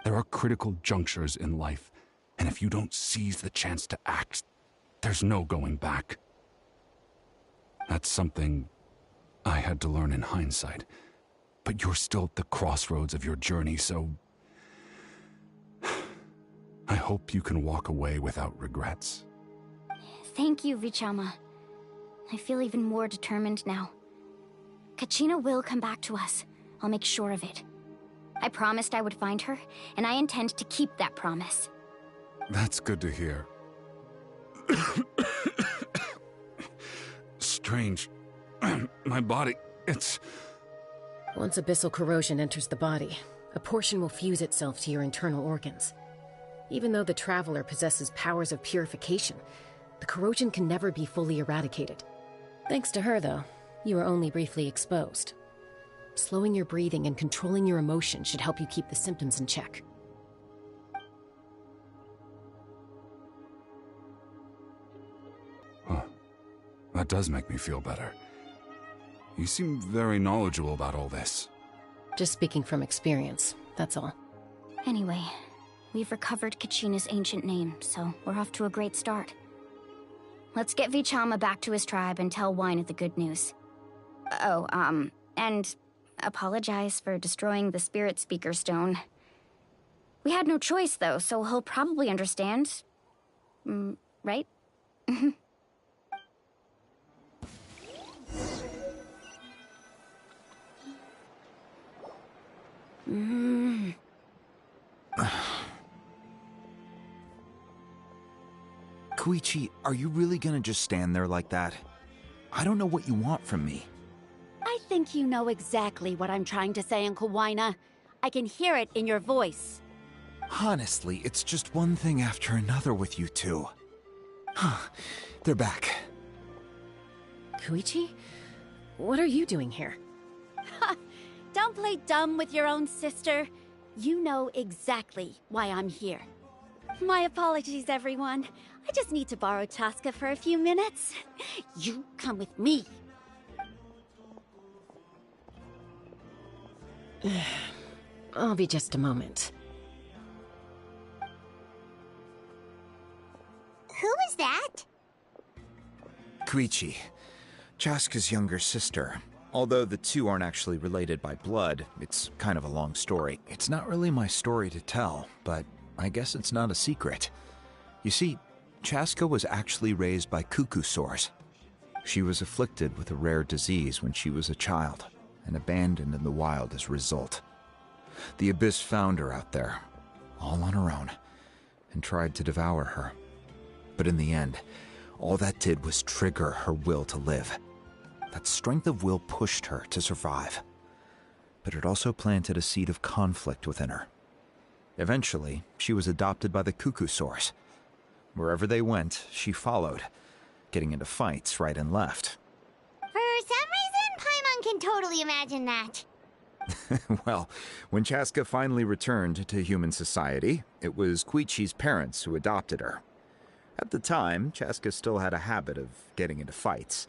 There are critical junctures in life, and if you don't seize the chance to act, there's no going back. That's something I had to learn in hindsight. But you're still at the crossroads of your journey, so I hope you can walk away without regrets. Thank you, Vichama. I feel even more determined now. Kachina will come back to us. I'll make sure of it. I promised I would find her, and I intend to keep that promise. That's good to hear. Strange. My body, it's... Once abyssal corrosion enters the body, a portion will fuse itself to your internal organs. Even though the Traveler possesses powers of purification, the corrosion can never be fully eradicated. Thanks to her, though, you are only briefly exposed. Slowing your breathing and controlling your emotions should help you keep the symptoms in check. Huh. That does make me feel better. You seem very knowledgeable about all this. Just speaking from experience, that's all. Anyway, we've recovered Kachina's ancient name, so we're off to a great start. Let's get Vichama back to his tribe and tell Wyna the good news. Oh, and apologize for destroying the Spirit Speaker Stone. We had no choice, though, so he'll probably understand. Right? Koichi, are you really gonna just stand there like that? I don't know what you want from me. I think you know exactly what I'm trying to say, Uncle Wyna. I can hear it in your voice. Honestly, it's just one thing after another with you two. They're back. Koichi? What are you doing here? Don't play dumb with your own sister. You know exactly why I'm here. My apologies, everyone. I just need to borrow Tosca for a few minutes. You come with me. I'll be just a moment. Who is that? Koichi, Chaska's younger sister. Although the two aren't actually related by blood, it's kind of a long story. It's not really my story to tell, but I guess it's not a secret. You see, Chaska was actually raised by cuckoo sores. She was afflicted with a rare disease when she was a child, and abandoned in the wild as a result. The Abyss found her out there, all on her own, and tried to devour her. But in the end, all that did was trigger her will to live. that strength of will pushed her to survive. But it also planted a seed of conflict within her. Eventually, she was adopted by the Cuckoo Source. Wherever they went, she followed, getting into fights right and left. For some reason, Paimon can totally imagine that. Well, when Chaska finally returned to human society, it was Koichi's parents who adopted her. At the time, Chaska still had a habit of getting into fights,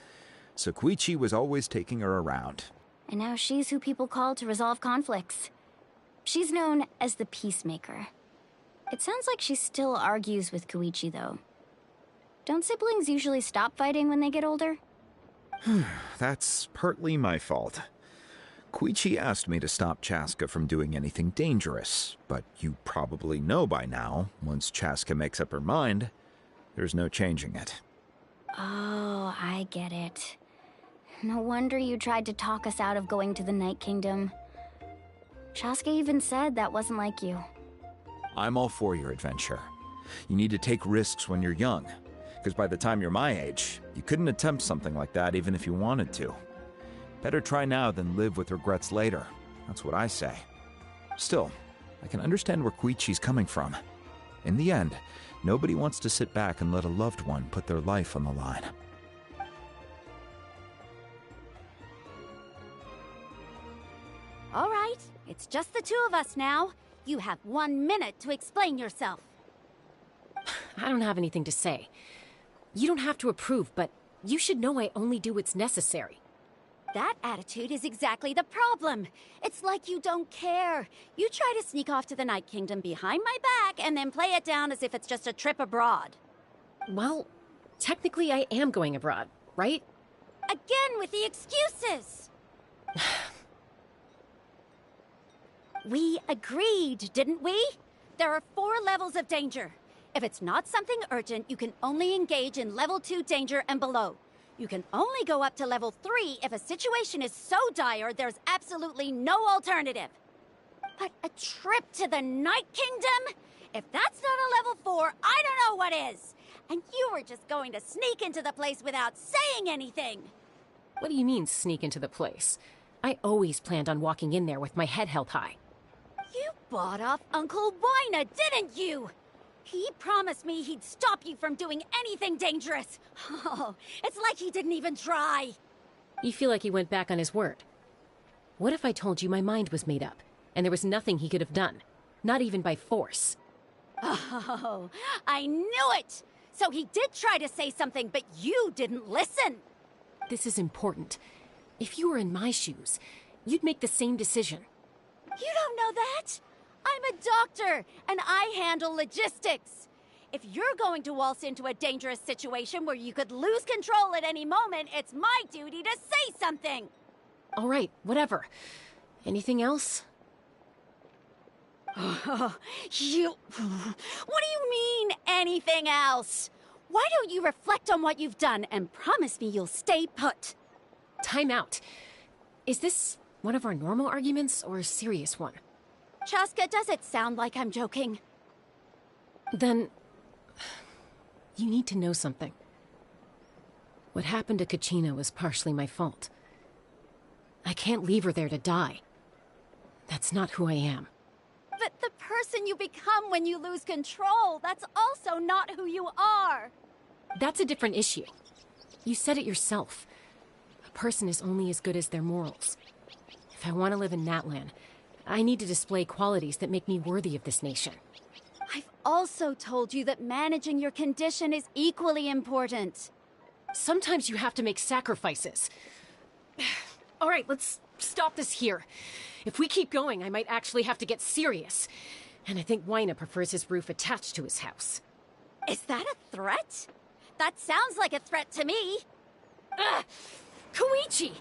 so Koichi was always taking her around. And now she's who people call to resolve conflicts. She's known as the Peacemaker. It sounds like she still argues with Koichi, though. Don't siblings usually stop fighting when they get older? That's partly my fault. Koichi asked me to stop Chaska from doing anything dangerous, but you probably know by now, once Chaska makes up her mind, there's no changing it. Oh, I get it. No wonder you tried to talk us out of going to the Night Kingdom. Chaska even said that wasn't like you. I'm all for your adventure. You need to take risks when you're young, because by the time you're my age, you couldn't attempt something like that even if you wanted to. Better try now than live with regrets later. That's what I say. Still, I can understand where Koichi's coming from. In the end, nobody wants to sit back and let a loved one put their life on the line. All right, it's just the two of us now. You have 1 minute to explain yourself. I don't have anything to say. You don't have to approve, but you should know I only do what's necessary. That attitude is exactly the problem. It's like you don't care. You try to sneak off to the Night Kingdom behind my back and then play it down as if it's just a trip abroad. Well, technically I am going abroad, right? Again with the excuses! We agreed, didn't we? There are 4 levels of danger. If it's not something urgent, you can only engage in level 2 danger and below. You can only go up to level 3 if a situation is so dire there's absolutely no alternative. But a trip to the Night Kingdom? If that's not a level 4, I don't know what is. And you were just going to sneak into the place without saying anything. What do you mean, sneak into the place? I always planned on walking in there with my head held high. You bought off Uncle Wina, didn't you? He promised me he'd stop you from doing anything dangerous. Oh, it's like he didn't even try. You feel like he went back on his word. What if I told you my mind was made up, and there was nothing he could have done? Not even by force. Oh, I knew it! So he did try to say something, but you didn't listen. This is important. If you were in my shoes, you'd make the same decision. You don't know that? I'm a doctor, and I handle logistics. If you're going to waltz into a dangerous situation where you could lose control at any moment, it's my duty to say something. All right, whatever. Anything else? What do you mean, anything else? Why don't you reflect on what you've done and promise me you'll stay put? Time out. Is this one of our normal arguments or a serious one? Chaska, does it sound like I'm joking? Then, you need to know something. What happened to Kachina was partially my fault. I can't leave her there to die. That's not who I am. But the person you become when you lose control, that's also not who you are. That's a different issue. You said it yourself. A person is only as good as their morals. If I want to live in Natlan, I need to display qualities that make me worthy of this nation. I've also told you that managing your condition is equally important. Sometimes you have to make sacrifices. All right, let's stop this here. If we keep going, I might actually have to get serious. And I think Wina prefers his roof attached to his house. Is that a threat? That sounds like a threat to me. Koichi!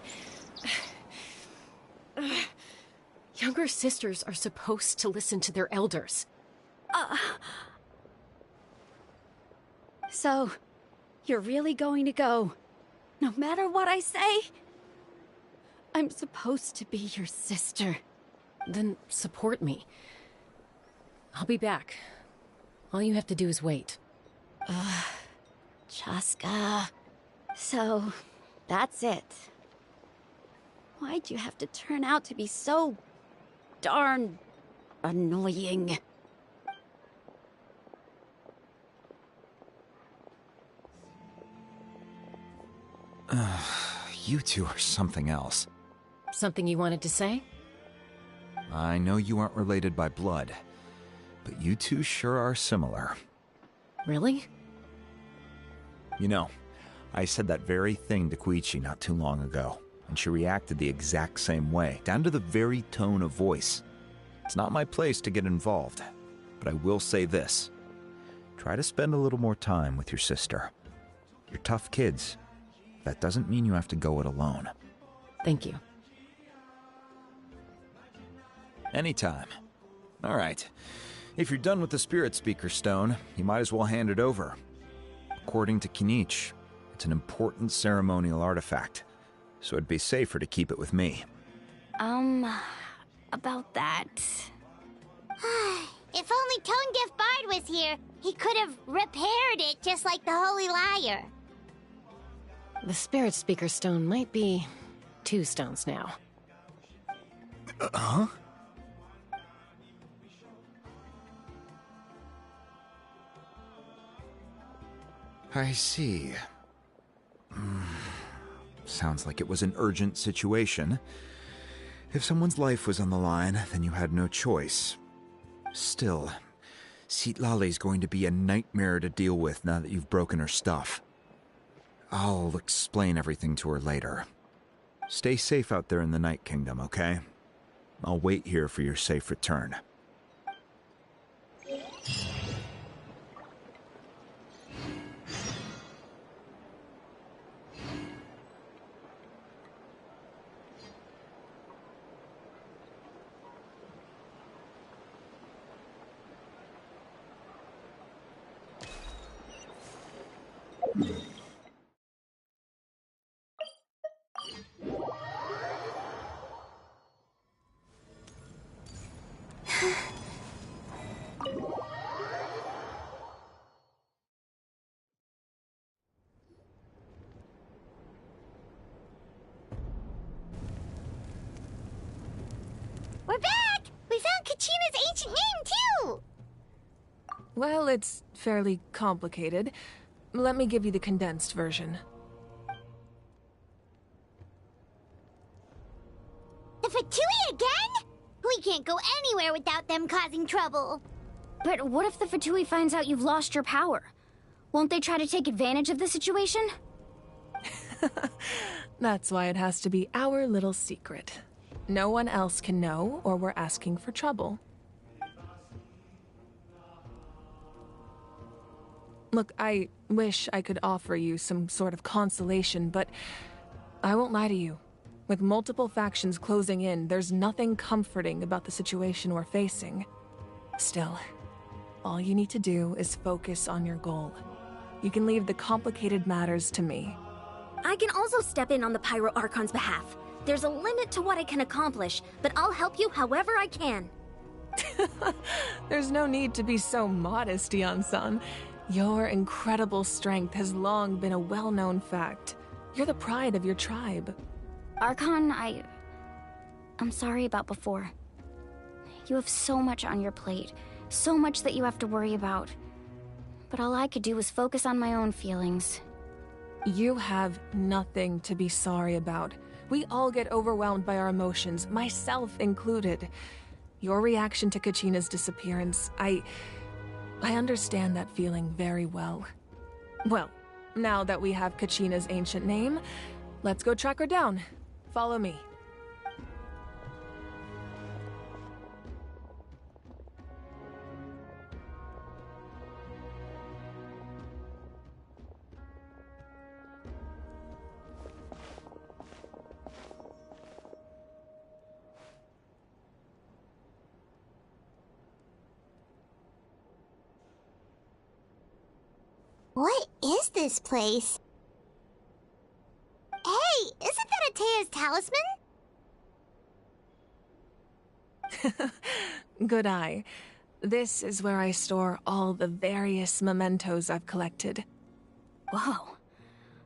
Younger sisters are supposed to listen to their elders. So, you're really going to go, no matter what I say? I'm supposed to be your sister. Then support me. I'll be back. All you have to do is wait. Chaska. So, that's it. Why'd you have to turn out to be so darn annoying? You two are something else. Something you wanted to say? I know you aren't related by blood, but you two sure are similar. Really? You know, I said that very thing to Koichi not too long ago, and she reacted the exact same way, down to the very tone of voice. It's not my place to get involved, but I will say this. Try to spend a little more time with your sister. You're tough kids. That doesn't mean you have to go it alone. Thank you. Anytime. All right. If you're done with the Spirit Speaker Stone, you might as well hand it over. According to Kinich, it's an important ceremonial artifact, so it'd be safer to keep it with me. About that. If only Tone-Deaf Bard was here, he could have repaired it just like the Holy Liar. The Spirit Speaker Stone might be 2 stones now. Huh? I see. Sounds like it was an urgent situation. If someone's life was on the line, then you had no choice. Still, Citlali's going to be a nightmare to deal with now that you've broken her stuff. I'll explain everything to her later. Stay safe out there in the Night Kingdom, okay? I'll wait here for your safe return. We're back! We found Kachina's ancient name, too! Well, it's fairly complicated. Let me give you the condensed version. The Fatui again? We can't go anywhere without them causing trouble. But what if the Fatui finds out you've lost your power? Won't they try to take advantage of the situation? That's why it has to be our little secret. No one else can know, or we're asking for trouble. Look, I wish I could offer you some sort of consolation, but I won't lie to you. With multiple factions closing in, there's nothing comforting about the situation we're facing. Still, all you need to do is focus on your goal. You can leave the complicated matters to me. I can also step in on the Pyro Archon's behalf. There's a limit to what I can accomplish, but I'll help you however I can. There's no need to be so modest, Dion-san. Your incredible strength has long been a well-known fact. You're the pride of your tribe. Archon, I'm sorry about before. You have so much on your plate, so much that you have to worry about. But all I could do was focus on my own feelings. You have nothing to be sorry about. We all get overwhelmed by our emotions, myself included. Your reaction to Kachina's disappearance, I understand that feeling very well. Well, now that we have Kachina's ancient name, let's go track her down. Follow me. What is this place? Hey, isn't that Atea's talisman? Good eye. This is where I store all the various mementos I've collected. Whoa.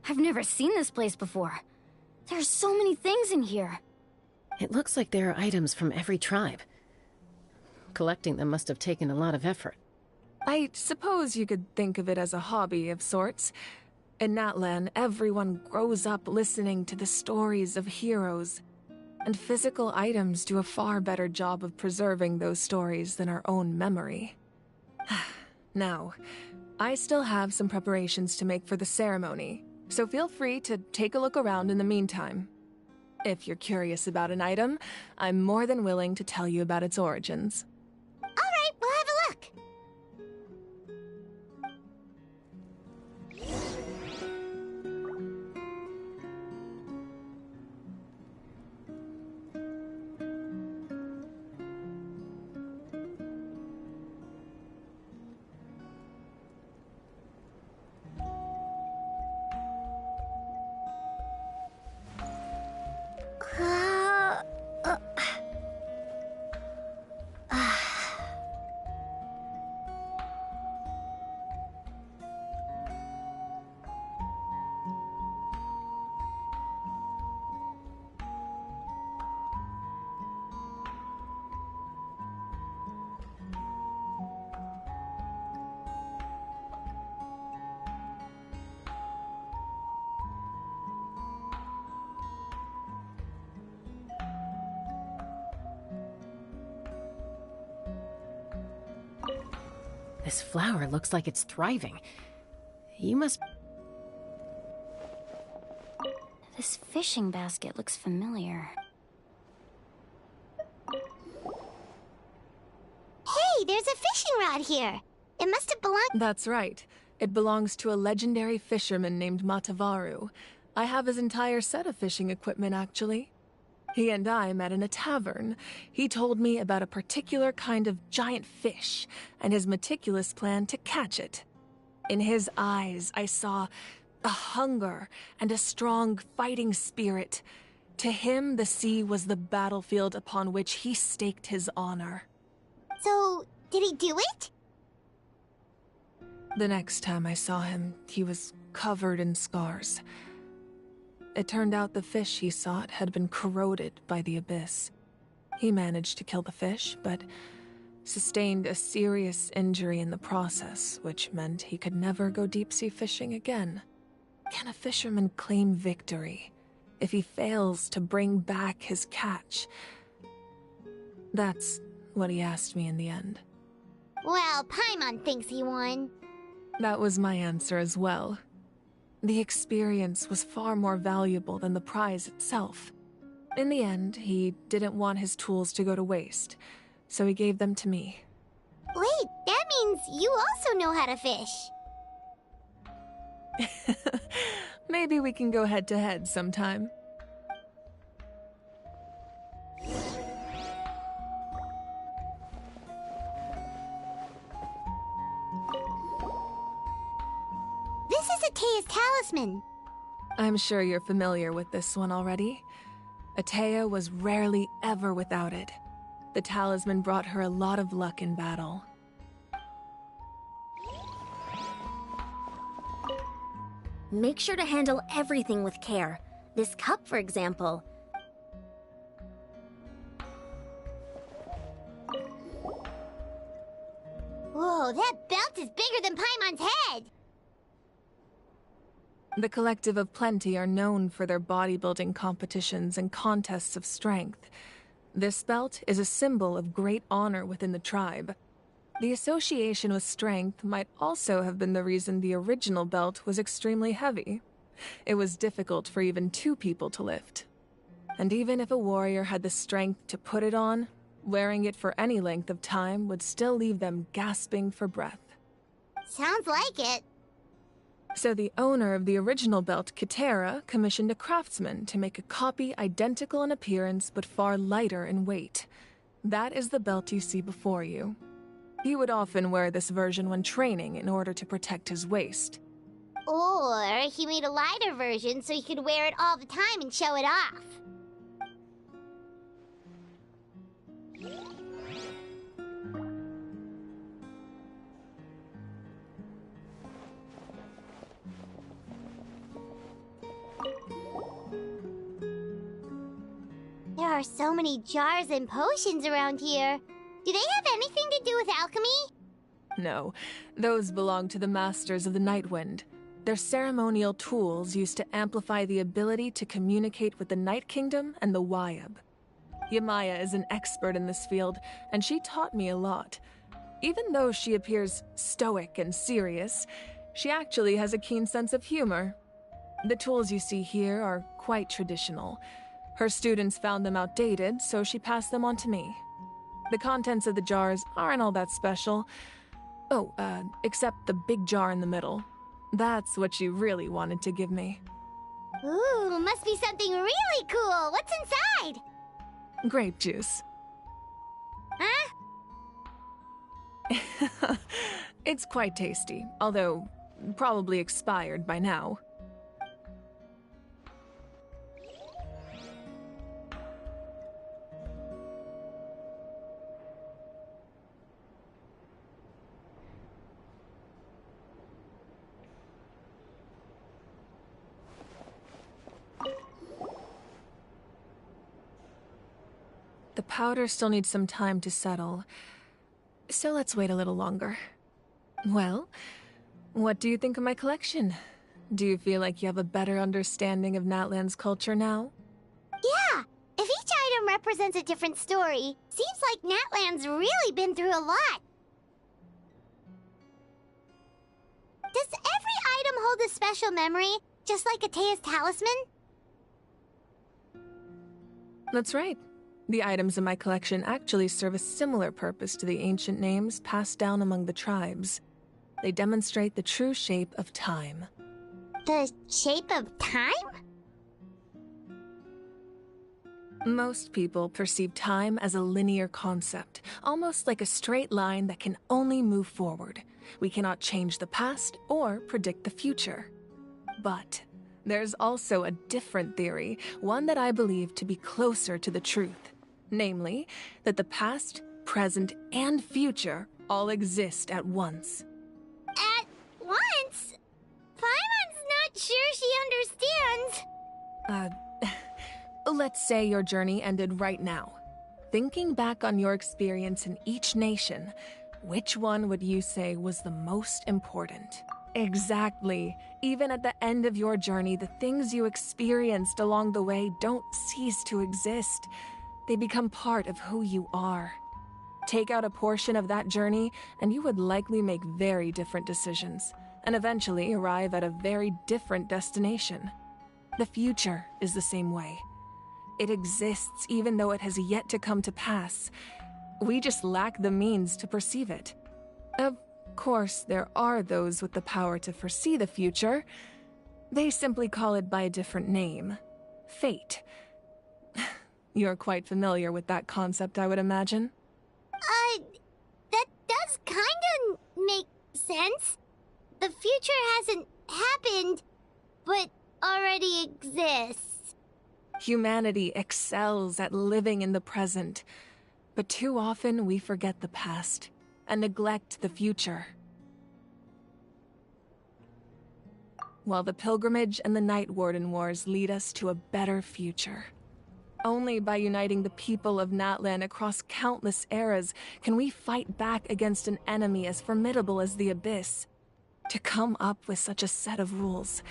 I've never seen this place before. There's so many things in here. It looks like there are items from every tribe. Collecting them must have taken a lot of effort. I suppose you could think of it as a hobby of sorts. In Natlan, everyone grows up listening to the stories of heroes, and physical items do a far better job of preserving those stories than our own memory. Now, I still have some preparations to make for the ceremony, so feel free to take a look around in the meantime. If you're curious about an item, I'm more than willing to tell you about its origins. All right, we'll have a look. This flower looks like it's thriving. You must... This fishing basket looks familiar. Hey, there's a fishing rod here. It must have belonged... That's right. It belongs to a legendary fisherman named Matavaru. I have his entire set of fishing equipment, actually. He and I met in a tavern. He told me about a particular kind of giant fish and his meticulous plan to catch it. In his eyes, I saw a hunger and a strong fighting spirit. To him, the sea was the battlefield upon which he staked his honor. So, did he do it? The next time I saw him, he was covered in scars. It turned out the fish he sought had been corroded by the abyss. He managed to kill the fish, but sustained a serious injury in the process, which meant he could never go deep-sea fishing again. Can a fisherman claim victory if he fails to bring back his catch? That's what he asked me in the end. Well, Paimon thinks he won. That was my answer as well. The experience was far more valuable than the prize itself. In the end, he didn't want his tools to go to waste, so he gave them to me. Wait, that means you also know how to fish. Maybe we can go head-to-head sometime. This is Atea's talisman. I'm sure you're familiar with this one already. Atea was rarely ever without it. The talisman brought her a lot of luck in battle. Make sure to handle everything with care. This cup, for example. Whoa, that belt is bigger than Paimon's head! The Collective of Plenty are known for their bodybuilding competitions and contests of strength. This belt is a symbol of great honor within the tribe. The association with strength might also have been the reason the original belt was extremely heavy. It was difficult for even two people to lift. And even if a warrior had the strength to put it on, wearing it for any length of time would still leave them gasping for breath. Sounds like it. So the owner of the original belt, Kitera, commissioned a craftsman to make a copy identical in appearance but far lighter in weight. That is the belt you see before you. He would often wear this version when training in order to protect his waist. Or he made a lighter version so he could wear it all the time and show it off. There are are so many jars and potions around here. Do they have anything to do with alchemy? No, those belong to the Masters of the Nightwind. They're ceremonial tools used to amplify the ability to communicate with the Night Kingdom and the Wyab. Yamaya is an expert in this field, and she taught me a lot. Even though she appears stoic and serious, she actually has a keen sense of humor. The tools you see here are quite traditional. Her students found them outdated, so she passed them on to me. The contents of the jars aren't all that special. Oh, except the big jar in the middle. That's what she really wanted to give me. Ooh, must be something really cool. What's inside? Grape juice. Huh? It's quite tasty, although probably expired by now. The powder still needs some time to settle, so let's wait a little longer. Well, what do you think of my collection? Do you feel like you have a better understanding of Natlan's culture now? Yeah! If each item represents a different story, seems like Natlan's really been through a lot. Does every item hold a special memory, just like Atea's talisman? That's right. The items in my collection actually serve a similar purpose to the ancient names passed down among the tribes. They demonstrate the true shape of time. The shape of time? Most people perceive time as a linear concept, almost like a straight line that can only move forward. We cannot change the past or predict the future. But there's also a different theory, one that I believe to be closer to the truth. Namely, that the past, present, and future all exist at once. At once? Paimon's not sure she understands. Let's say your journey ended right now. Thinking back on your experience in each nation, which one would you say was the most important? Exactly. Even at the end of your journey, the things you experienced along the way don't cease to exist. They become part of who you are. Take out a portion of that journey, and you would likely make very different decisions, and eventually arrive at a very different destination. The future is the same way. It exists even though it has yet to come to pass. We just lack the means to perceive it. Of course, there are those with the power to foresee the future. They simply call it by a different name. Fate. You're quite familiar with that concept, I would imagine. That does kinda make sense. The future hasn't happened, but already exists. Humanity excels at living in the present, but too often we forget the past and neglect the future. While the pilgrimage and the Night Warden Wars lead us to a better future. Only by uniting the people of Natlan across countless eras can we fight back against an enemy as formidable as the Abyss. To come up with such a set of rules,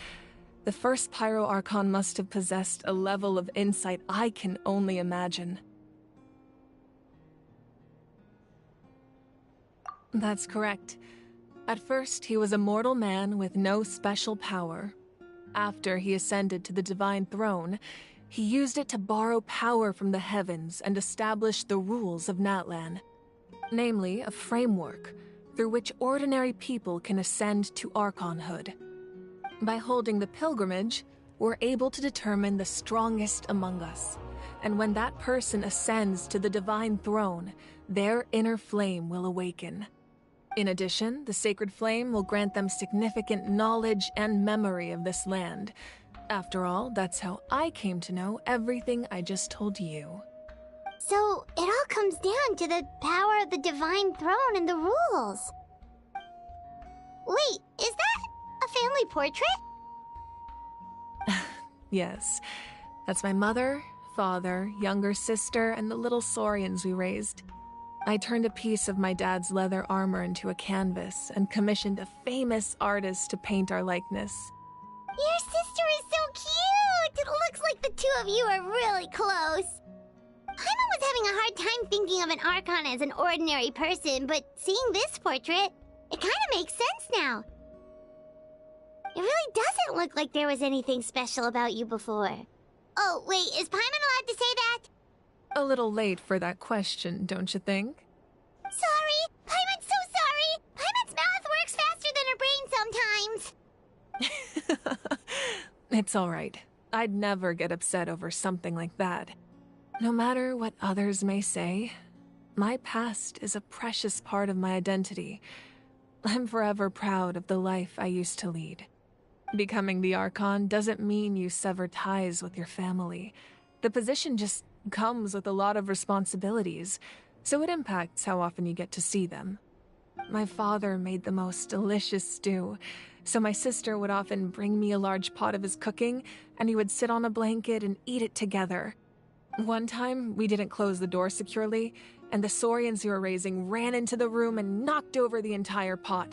the first Pyro Archon must have possessed a level of insight I can only imagine. That's correct. At first, he was a mortal man with no special power. After he ascended to the Divine Throne, he used it to borrow power from the heavens and establish the rules of Natlan. Namely, a framework through which ordinary people can ascend to Archonhood. By holding the pilgrimage, we're able to determine the strongest among us. And when that person ascends to the Divine Throne, their inner flame will awaken. In addition, the sacred flame will grant them significant knowledge and memory of this land. After all, that's how I came to know everything I just told you. So, it all comes down to the power of the Divine Throne and the rules. Wait, is that a family portrait? Yes, that's my mother, father, younger sister, and the little saurians we raised. I turned a piece of my dad's leather armor into a canvas and commissioned a famous artist to paint our likeness. Your sister is so cute! It looks like the two of you are really close. Paimon was having a hard time thinking of an Archon as an ordinary person, but seeing this portrait, it kind of makes sense now. It really doesn't look like there was anything special about you before. Oh, wait, is Paimon allowed to say that? A little late for that question, don't you think? Sorry! Paimon's so sorry! Paimon's mouth works faster than her brain sometimes! It's all right. I'd never get upset over something like that. No matter what others may say, my past is a precious part of my identity. I'm forever proud of the life I used to lead. Becoming the Archon doesn't mean you sever ties with your family. The position just comes with a lot of responsibilities, so it impacts how often you get to see them. My father made the most delicious stew, so my sister would often bring me a large pot of his cooking, and we would sit on a blanket and eat it together. One time, we didn't close the door securely, and the saurians we were raising ran into the room and knocked over the entire pot.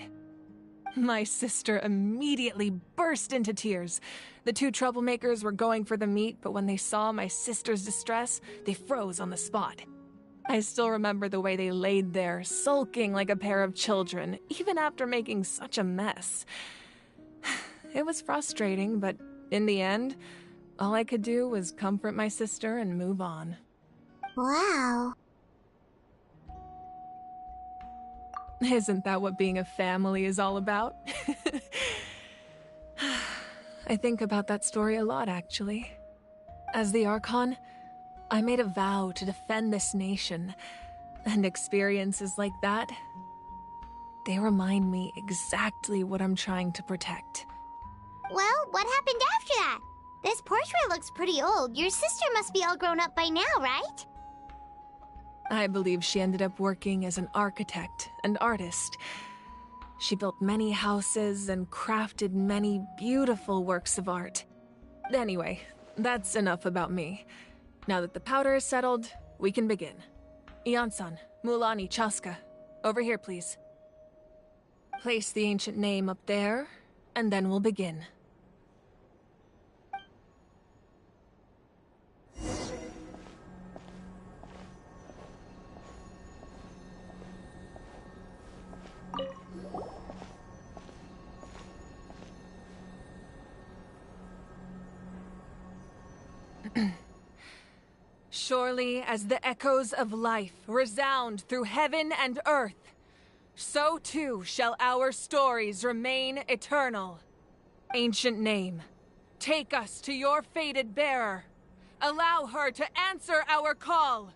My sister immediately burst into tears. The two troublemakers were going for the meat, but when they saw my sister's distress, they froze on the spot. I still remember the way they laid there, sulking like a pair of children, even after making such a mess. It was frustrating, but in the end, all I could do was comfort my sister and move on. Wow. Isn't that what being a family is all about? I think about that story a lot, actually. As the Archon, I made a vow to defend this nation, and experiences like that, they remind me exactly what I'm trying to protect. Well, what happened after that? This portrait looks pretty old. Your sister must be all grown up by now, right? I believe she ended up working as an architect and artist. She built many houses and crafted many beautiful works of art. Anyway, that's enough about me. Now that the powder is settled, we can begin. Ian-san, Mulani, Chaska, over here, please. Place the ancient name up there, and then we'll begin. Surely as the echoes of life resound through heaven and earth, so too shall our stories remain eternal. Ancient name, take us to your fated bearer. Allow her to answer our call.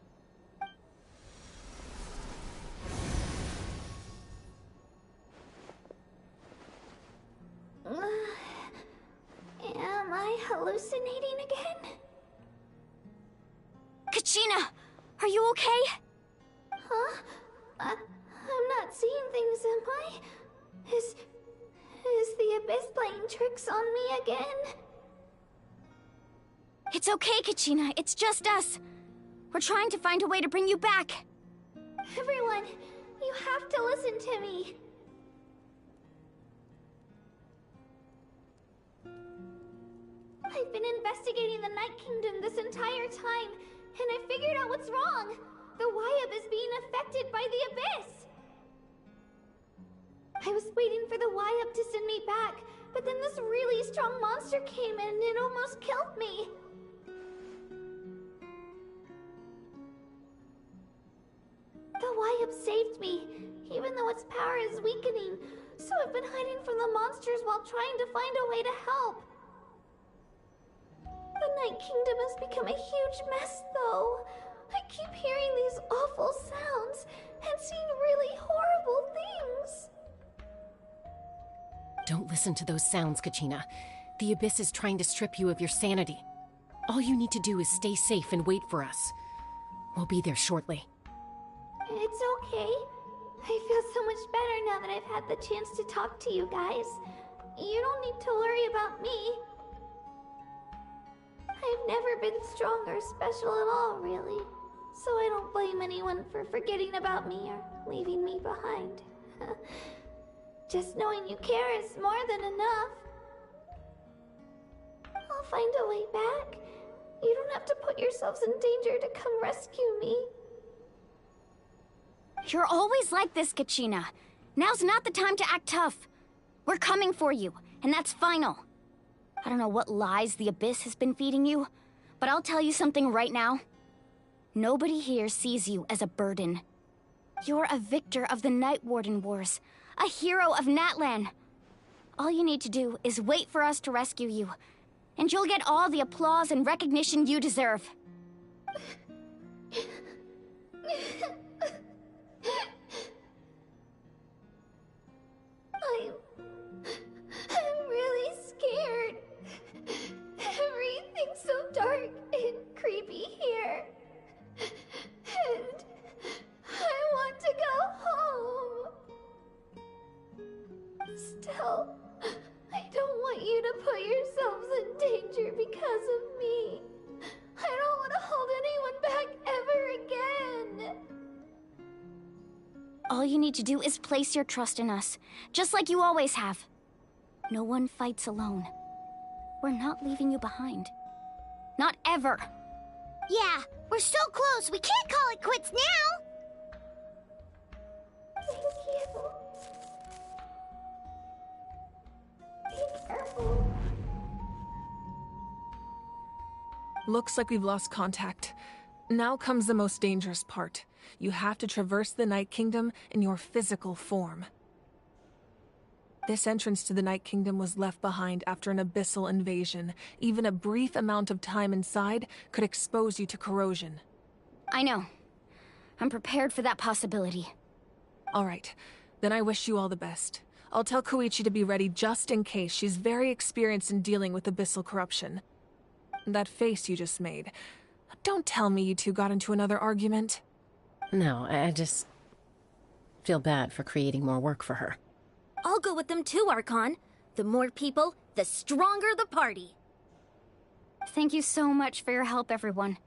Am I hallucinating again? Kachina, are you okay? Huh? I'm not seeing things, am I? Is the Abyss playing tricks on me again? It's okay, Kachina. It's just us. We're trying to find a way to bring you back. Everyone, you have to listen to me. I've been investigating the Night Kingdom this entire time, and I figured out what's wrong. The Wyab is being affected by the Abyss. I was waiting for the Wyab to send me back, but then this really strong monster came in and it almost killed me. The Wyab saved me, even though its power is weakening, so I've been hiding from the monsters while trying to find a way to help. The Night Kingdom has become a huge mess, though. I keep hearing these awful sounds and seeing really horrible things. Don't listen to those sounds, Kachina. The Abyss is trying to strip you of your sanity. All you need to do is stay safe and wait for us. We'll be there shortly. It's okay. I feel so much better now that I've had the chance to talk to you guys. You don't need to worry about me. I've never been strong or special at all, really. So I don't blame anyone for forgetting about me or leaving me behind. Just knowing you care is more than enough. I'll find a way back. You don't have to put yourselves in danger to come rescue me. You're always like this, Kachina. Now's not the time to act tough. We're coming for you, and that's final. I don't know what lies the Abyss has been feeding you, but I'll tell you something right now. Nobody here sees you as a burden. You're a victor of the Night Warden Wars, a hero of Natlan. All you need to do is wait for us to rescue you, and you'll get all the applause and recognition you deserve. I'm really scared. Everything's so dark and creepy here. And I want to go home. Still, I don't want you to put yourselves in danger because of me. I don't want to hold anyone back ever again. All you need to do is place your trust in us, just like you always have. No one fights alone. We're not leaving you behind. Not ever. Yeah, we're so close. We can't call it quits now. Thank you. Be careful. Looks like we've lost contact. Now comes the most dangerous part. You have to traverse the Night Kingdom in your physical form. This entrance to the Night Kingdom was left behind after an abyssal invasion. Even a brief amount of time inside could expose you to corrosion. I know. I'm prepared for that possibility. All right. Then I wish you all the best. I'll tell Koichi to be ready just in case. She's very experienced in dealing with abyssal corruption. That face you just made. Don't tell me you two got into another argument. No, I just feel bad for creating more work for her. I'll go with them too, Archon. The more people, the stronger the party. Thank you so much for your help, everyone.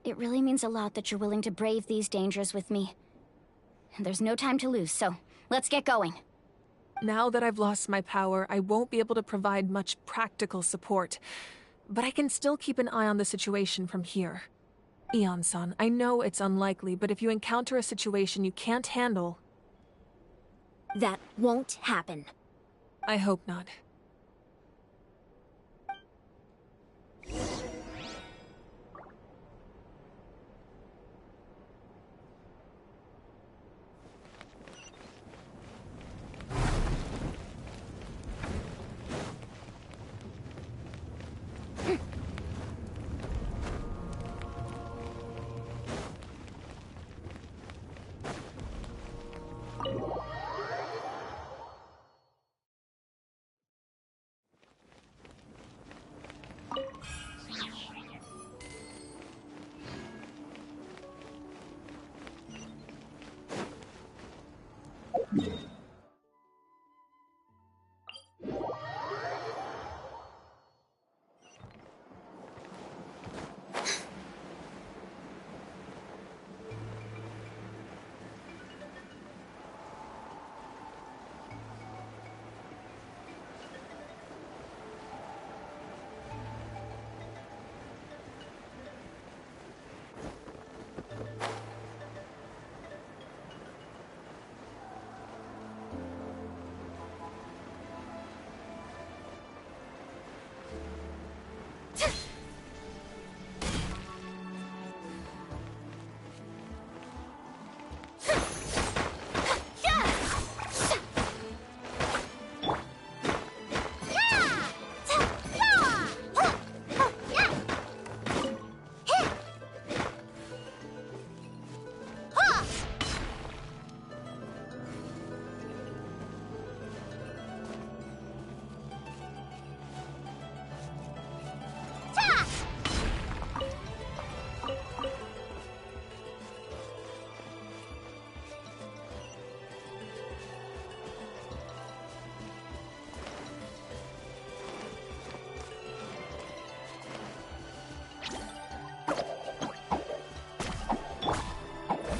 It really means a lot that you're willing to brave these dangers with me. There's no time to lose, so let's get going. Now that I've lost my power, I won't be able to provide much practical support. But I can still keep an eye on the situation from here. Eon-san, I know it's unlikely, but if you encounter a situation you can't handle... That won't happen. I hope not.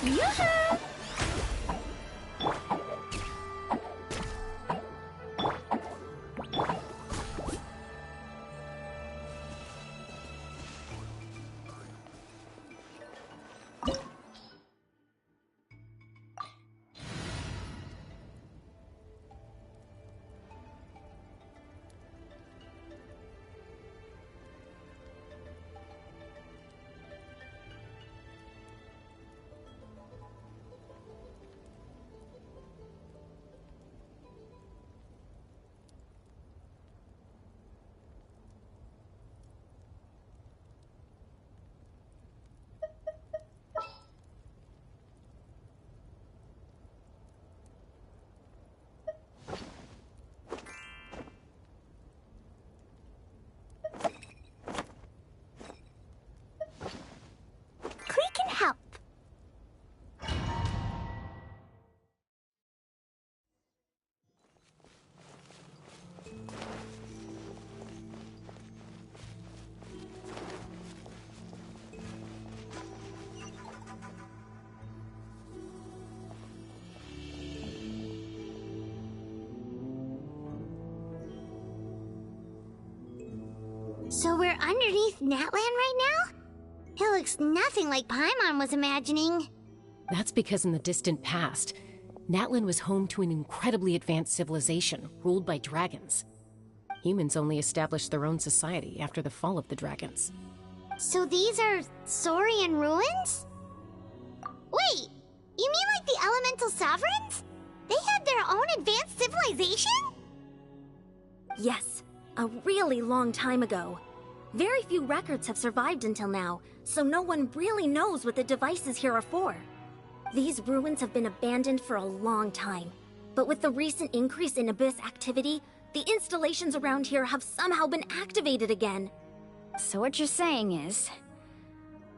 Yoo-hoo! Can help. So we're underneath Natlan right now? It looks nothing like Paimon was imagining. That's because in the distant past, Natlan was home to an incredibly advanced civilization ruled by dragons. Humans only established their own society after the fall of the dragons. So these are Saurian ruins? Wait, you mean like the elemental sovereigns? They had their own advanced civilization? Yes, a really long time ago. Very few records have survived until now, so no one really knows what the devices here are for. These ruins have been abandoned for a long time, but with the recent increase in Abyss activity, the installations around here have somehow been activated again. So what you're saying is,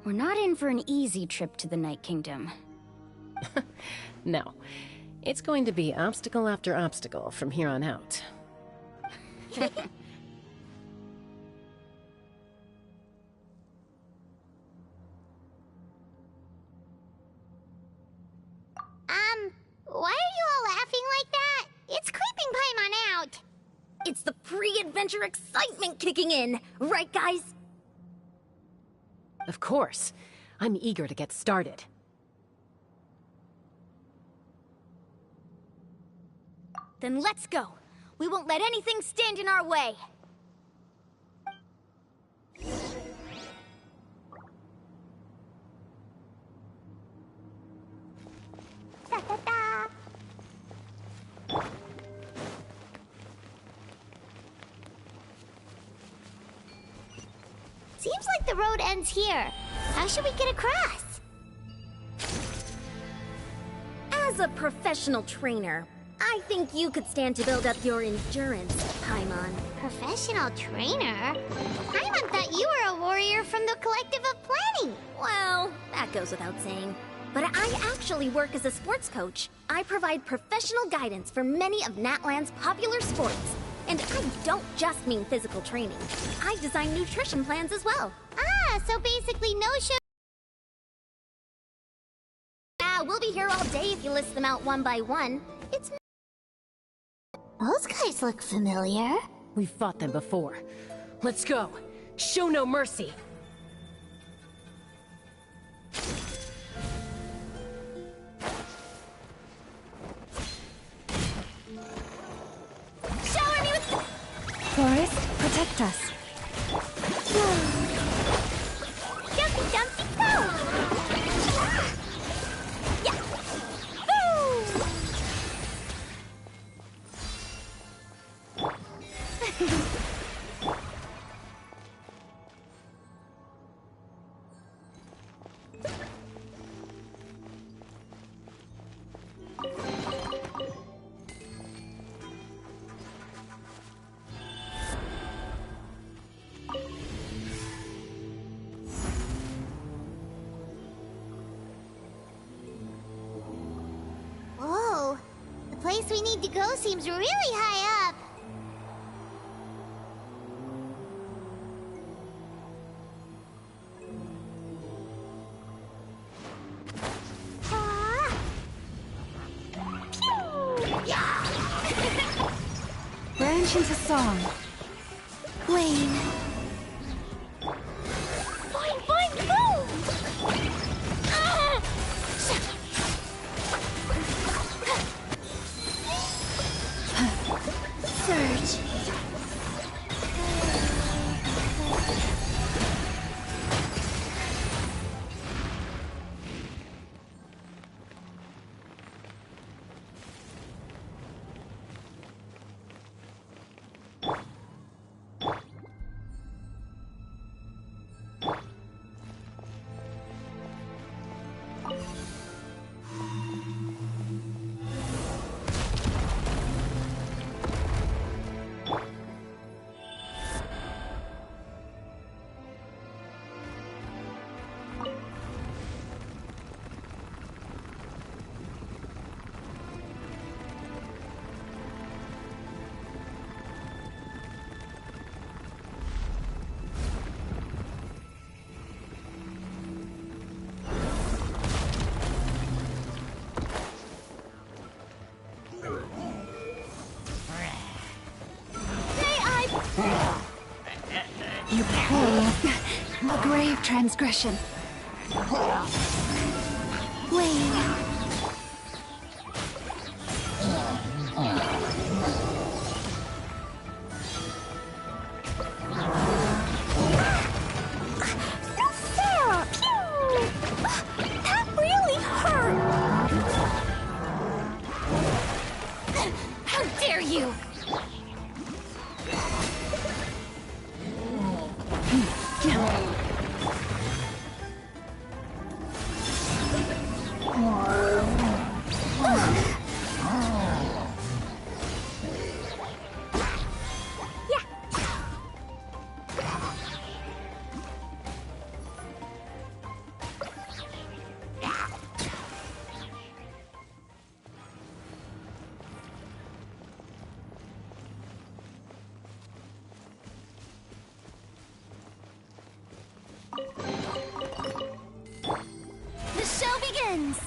we're not in for an easy trip to the Night Kingdom. No, it's going to be obstacle after obstacle from here on out. Why are you all laughing like that? It's creeping Paimon out. It's the pre-adventure excitement kicking in, right guys? Of course. I'm eager to get started. Then let's go. We won't let anything stand in our way. Da-da-da. Seems like the road ends here. How should we get across? As a professional trainer, I think you could stand to build up your endurance, Paimon. Professional trainer? Paimon thought you were a warrior from the Collective of Planning. Well, that goes without saying. But I actually work as a sports coach. I provide professional guidance for many of Natlan's popular sports. And I don't just mean physical training. I design nutrition plans as well. Ah, so basically no sugar. We'll be here all day if you list them out one by one. It's... Those guys look familiar. We've fought them before. Let's go. Show no mercy. Shower me with... Forest, protect us. Jumpy, jumpy, go! Yeah! Woo! Whoa! The place we need to go seems really high up. Genshin's a song. Lane. Fine, fine, move! Ah! Surge. You pull a grave transgression. Lane. Sarah, pew! That really hurt! How dare you! The show begins!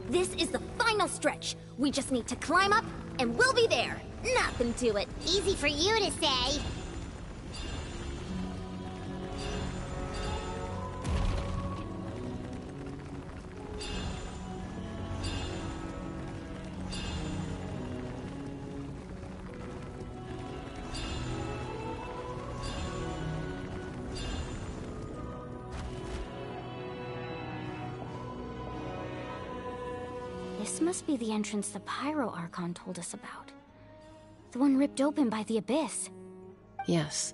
This is the final stretch. We just need to climb up, and we'll be there. Nothing to it. Easy for you to say. This must be the entrance the Pyro Archon told us about. The one ripped open by the Abyss. Yes.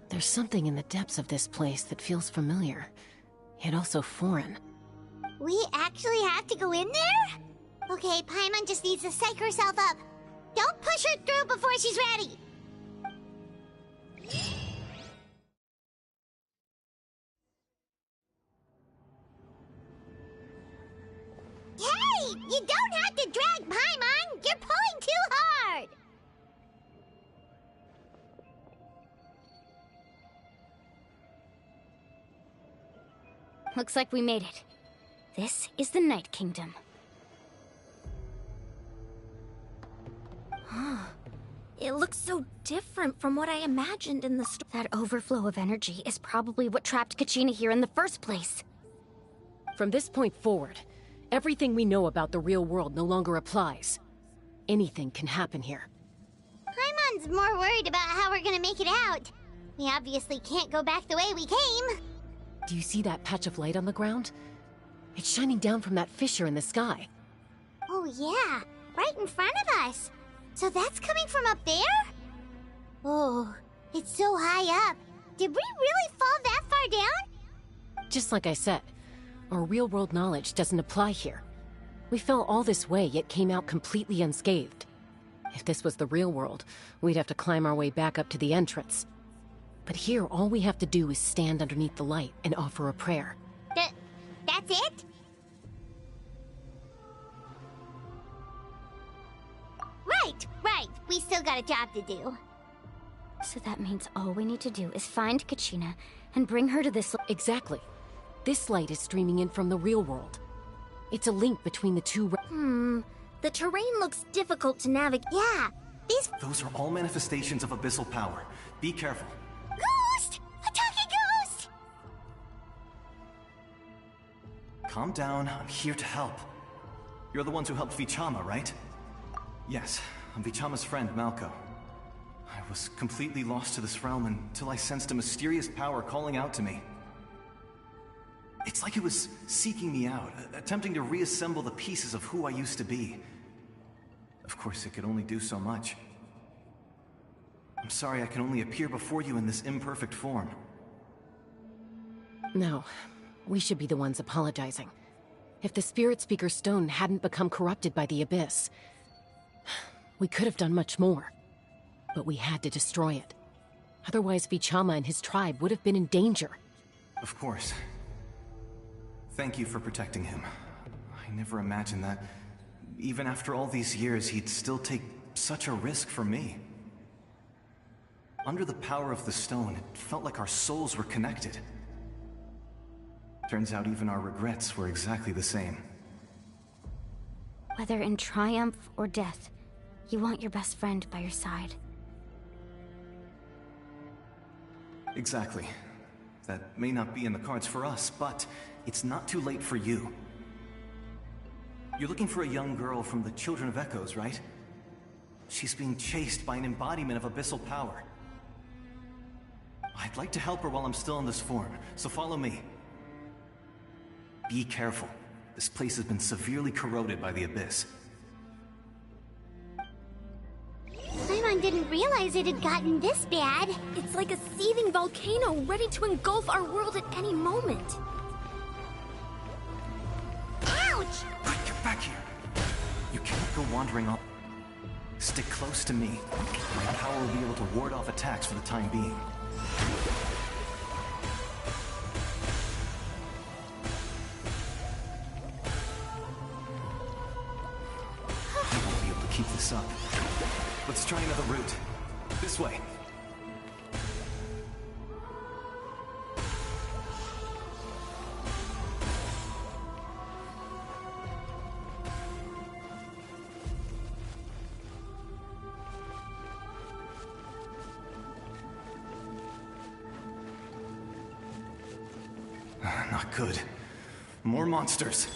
There's something in the depths of this place that feels familiar, yet also foreign. We actually have to go in there? Okay, Paimon just needs to psych herself up. Don't push her through before she's ready. Hey! You don't have to drag Paimon! You're pulling too hard! Looks like we made it. This is the Night Kingdom. It looks so different from what I imagined in the story. That overflow of energy is probably what trapped Kachina here in the first place. From this point forward, everything we know about the real world no longer applies. Anything can happen here. Paimon's more worried about how we're gonna make it out. We obviously can't go back the way we came. Do you see that patch of light on the ground? It's shining down from that fissure in the sky. Oh yeah, right in front of us. So that's coming from up there? Oh, it's so high up. Did we really fall that far down? Just like I said, our real-world knowledge doesn't apply here. We fell all this way, yet came out completely unscathed. If this was the real world, we'd have to climb our way back up to the entrance. But here, all we have to do is stand underneath the light and offer a prayer. That's That's it? Right. We still got a job to do. So that means all we need to do is find Kachina and bring her to this... Exactly. This light is streaming in from the real world. It's a link between the two... The terrain looks difficult to navigate. Yeah, these... Those are all manifestations of abyssal power. Be careful. Ghost! A talking ghost! Calm down, I'm here to help. You're the ones who helped Vichama, right? Yes, I'm Vichama's friend, Malko. I was completely lost to this realm until I sensed a mysterious power calling out to me. It's like it was seeking me out, attempting to reassemble the pieces of who I used to be. Of course, it could only do so much. I'm sorry I can only appear before you in this imperfect form. No, we should be the ones apologizing. If the Spirit Speaker Stone hadn't become corrupted by the Abyss, we could have done much more. But we had to destroy it. Otherwise, Vichama and his tribe would have been in danger. Of course. Thank you for protecting him. I never imagined that, even after all these years, he'd still take such a risk for me. Under the power of the stone, it felt like our souls were connected. Turns out even our regrets were exactly the same. Whether in triumph or death, you want your best friend by your side. Exactly. That may not be in the cards for us, but it's not too late for you. You're looking for a young girl from the Children of Echoes, right? She's being chased by an embodiment of abyssal power. I'd like to help her while I'm still in this form, so follow me. Be careful. This place has been severely corroded by the Abyss. Paimon didn't realize it had gotten this bad. It's like a seething volcano ready to engulf our world at any moment. Ouch! Quick, get back here! You can't go wandering off. Stick close to me. My power will be able to ward off attacks for the time being. I won't be able to keep this up. Let's try another route. This way. Not good. More monsters.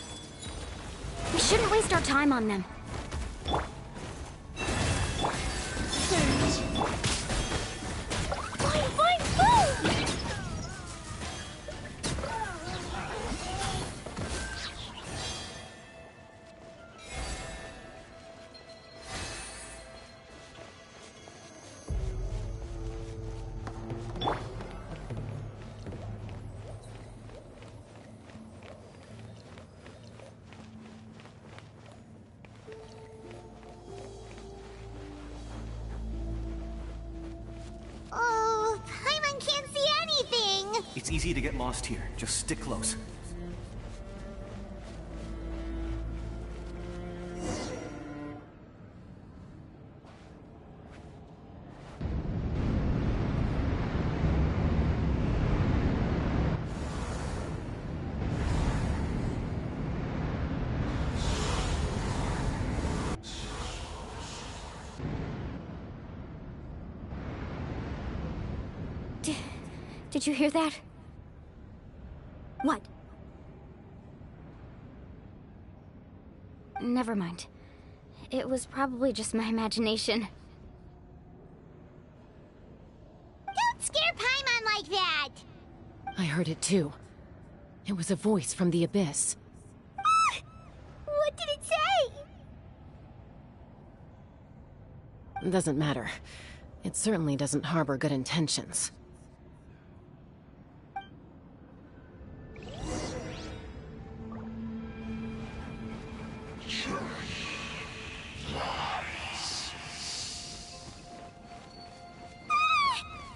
We shouldn't waste our time on them. Oh, Paimon can't see anything! It's easy to get lost here. Just stick close. Did you hear that? What? Never mind. It was probably just my imagination. Don't scare Paimon like that! I heard it too. It was a voice from the Abyss. What did it say? It doesn't matter. It certainly doesn't harbor good intentions.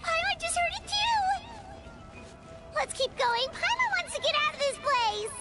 Paimon just heard it too! Let's keep going. Paimon wants to get out of this place!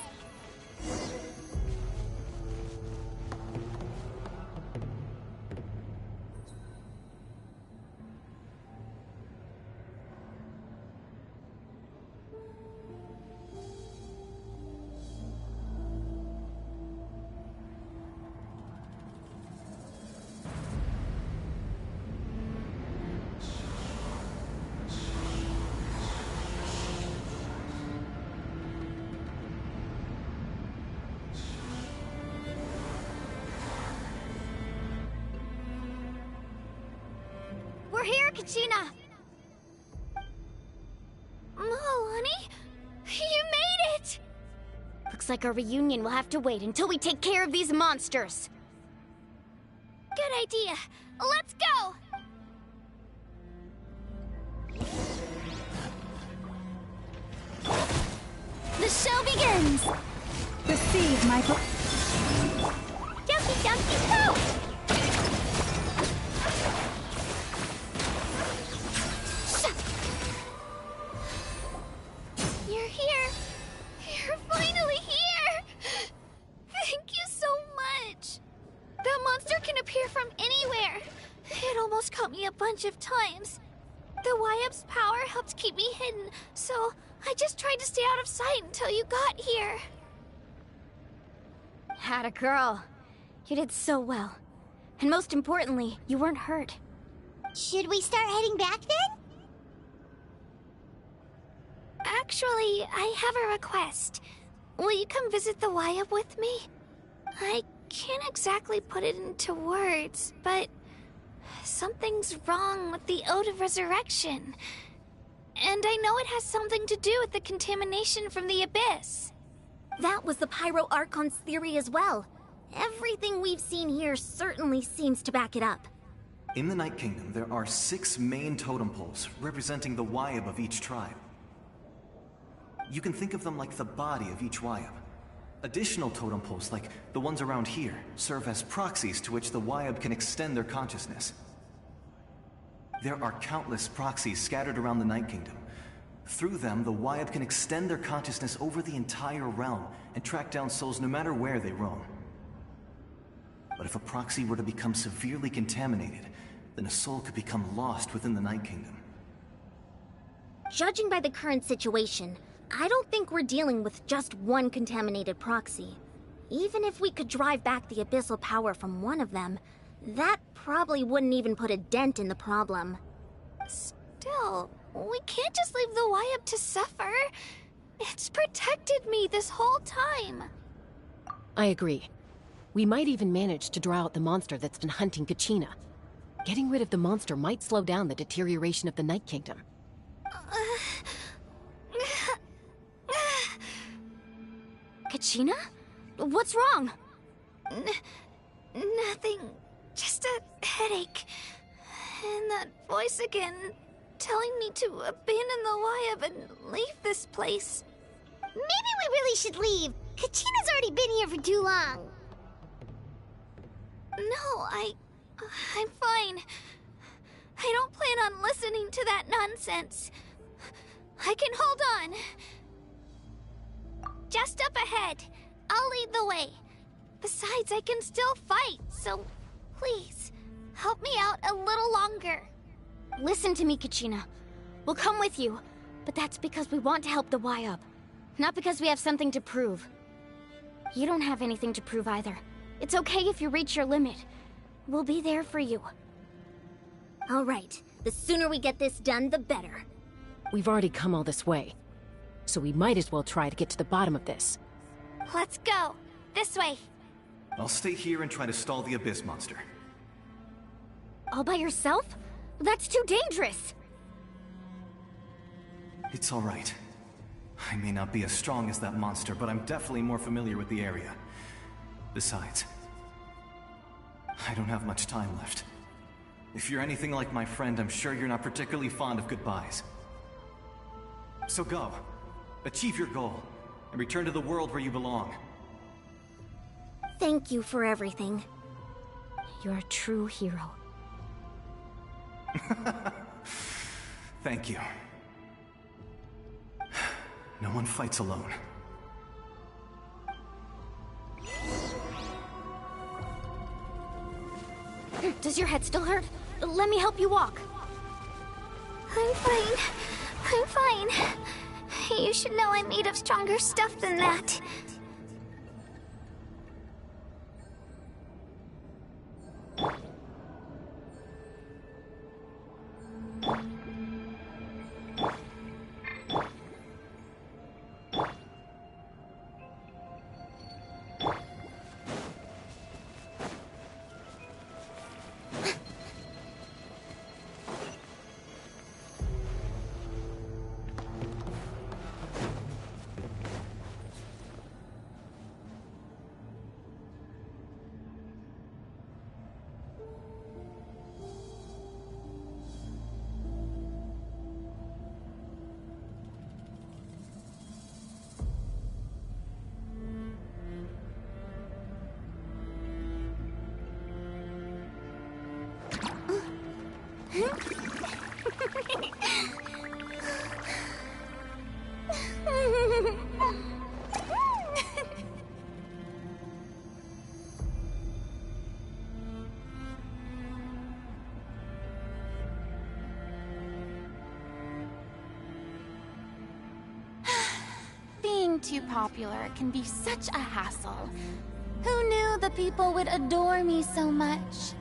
Kachina! Honey, you made it! Looks like our reunion will have to wait until we take care of these monsters. Good idea. Let's go! The show begins! Receive my... Donkey, donkey, go! You're here. You're finally here. Thank you so much. That monster can appear from anywhere. It almost caught me a bunch of times. The Wyab's power helped keep me hidden, so I just tried to stay out of sight until you got here. Had a girl. You did so well. And most importantly, you weren't hurt. Should we start heading back then? Actually, I have a request. Will you come visit the Wyab with me? I can't exactly put it into words, but something's wrong with the Ode of Resurrection. And I know it has something to do with the contamination from the Abyss. That was the Pyro Archon's theory as well. Everything we've seen here certainly seems to back it up. In the Night Kingdom, there are 6 main totem poles representing the Wyab of each tribe. You can think of them like the body of each Wyab. Additional totem poles, like the ones around here, serve as proxies to which the Wyab can extend their consciousness. There are countless proxies scattered around the Night Kingdom. Through them, the Wyab can extend their consciousness over the entire realm and track down souls no matter where they roam. But if a proxy were to become severely contaminated, then a soul could become lost within the Night Kingdom. Judging by the current situation, I don't think we're dealing with just one contaminated proxy. Even if we could drive back the abyssal power from one of them, that probably wouldn't even put a dent in the problem. Still, we can't just leave the Wyab to suffer. It's protected me this whole time. I agree. We might even manage to draw out the monster that's been hunting Kachina. Getting rid of the monster might slow down the deterioration of the Night Kingdom. Kachina? What's wrong? Nothing. Just a headache. And that voice again, telling me to abandon the Wyab and leave this place. Maybe we really should leave. Kachina's already been here for too long. No, I'm fine. I don't plan on listening to that nonsense. I can hold on. Just up ahead. I'll lead the way. Besides, I can still fight, so please, help me out a little longer. Listen to me, Kachina. We'll come with you, but that's because we want to help the Wyab, not because we have something to prove. You don't have anything to prove either. It's okay if you reach your limit. We'll be there for you. All right. The sooner we get this done, the better. We've already come all this way, so we might as well try to get to the bottom of this. Let's go. This way. I'll stay here and try to stall the Abyss monster. All by yourself? That's too dangerous. It's all right. I may not be as strong as that monster, but I'm definitely more familiar with the area. Besides, I don't have much time left. If you're anything like my friend, I'm sure you're not particularly fond of goodbyes. So go. Achieve your goal, and return to the world where you belong. Thank you for everything. You're a true hero. Thank you. No one fights alone. Does your head still hurt? Let me help you walk. I'm fine. I'm fine. You should know I'm made of stronger stuff than that. too popular can be such a hassle. Who knew the people would adore me so much?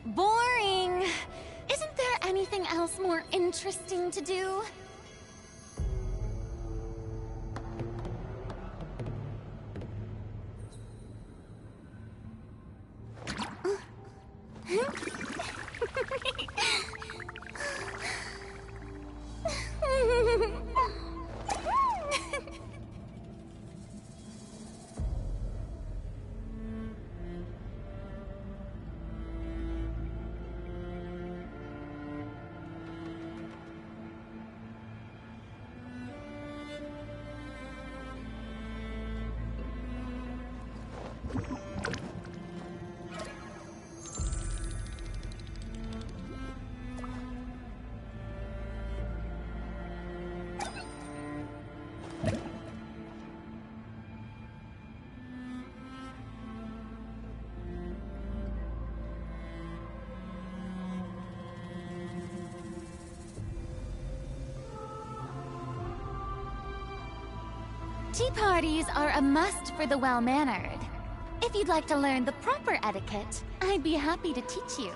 Boring! Isn't there anything else more interesting to do? Tea parties are a must for the well-mannered. If you'd like to learn the proper etiquette, I'd be happy to teach you.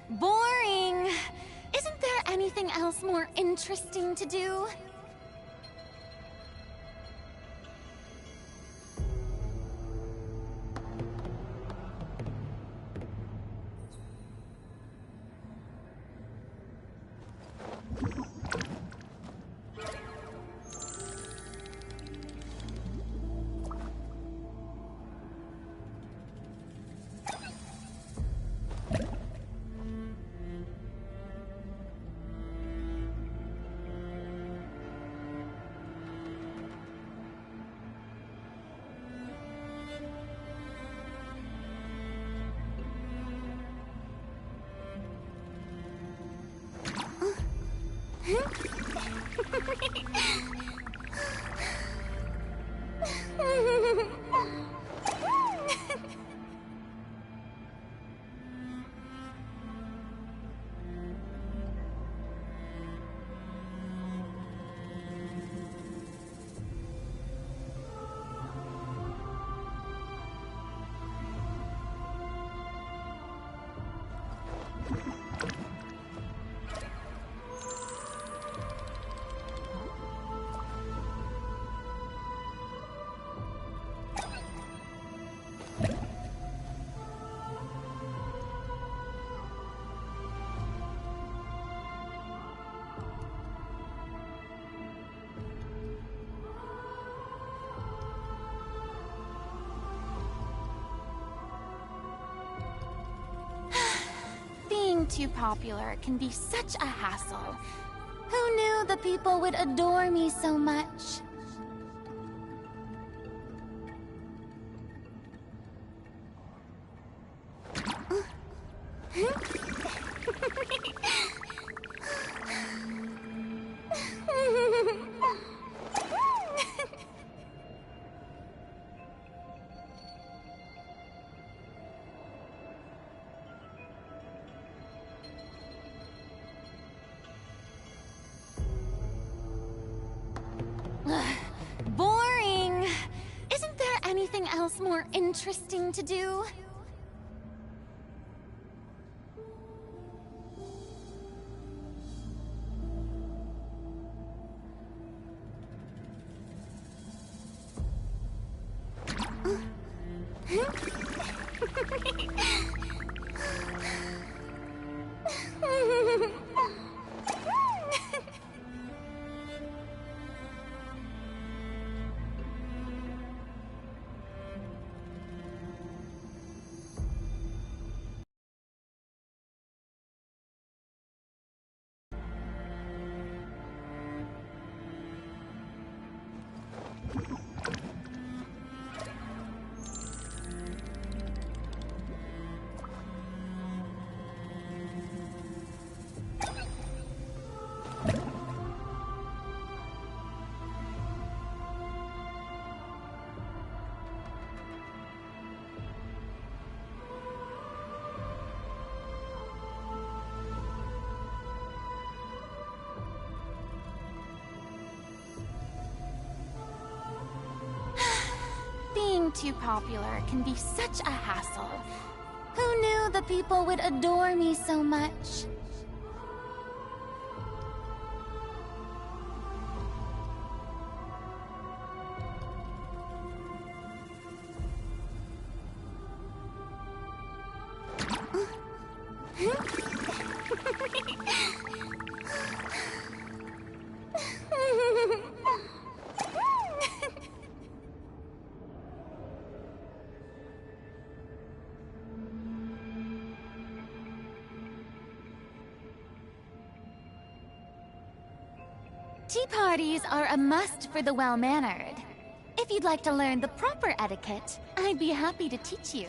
Boring! Isn't there anything else more interesting to do? Being too popular can be such a hassle. Who knew the people would adore me so much? Boring. Isn't there anything else more interesting to do? Being too popular can be such a hassle. Who knew the people would adore me so much? Tea parties are a must for the well-mannered. If you'd like to learn the proper etiquette, I'd be happy to teach you.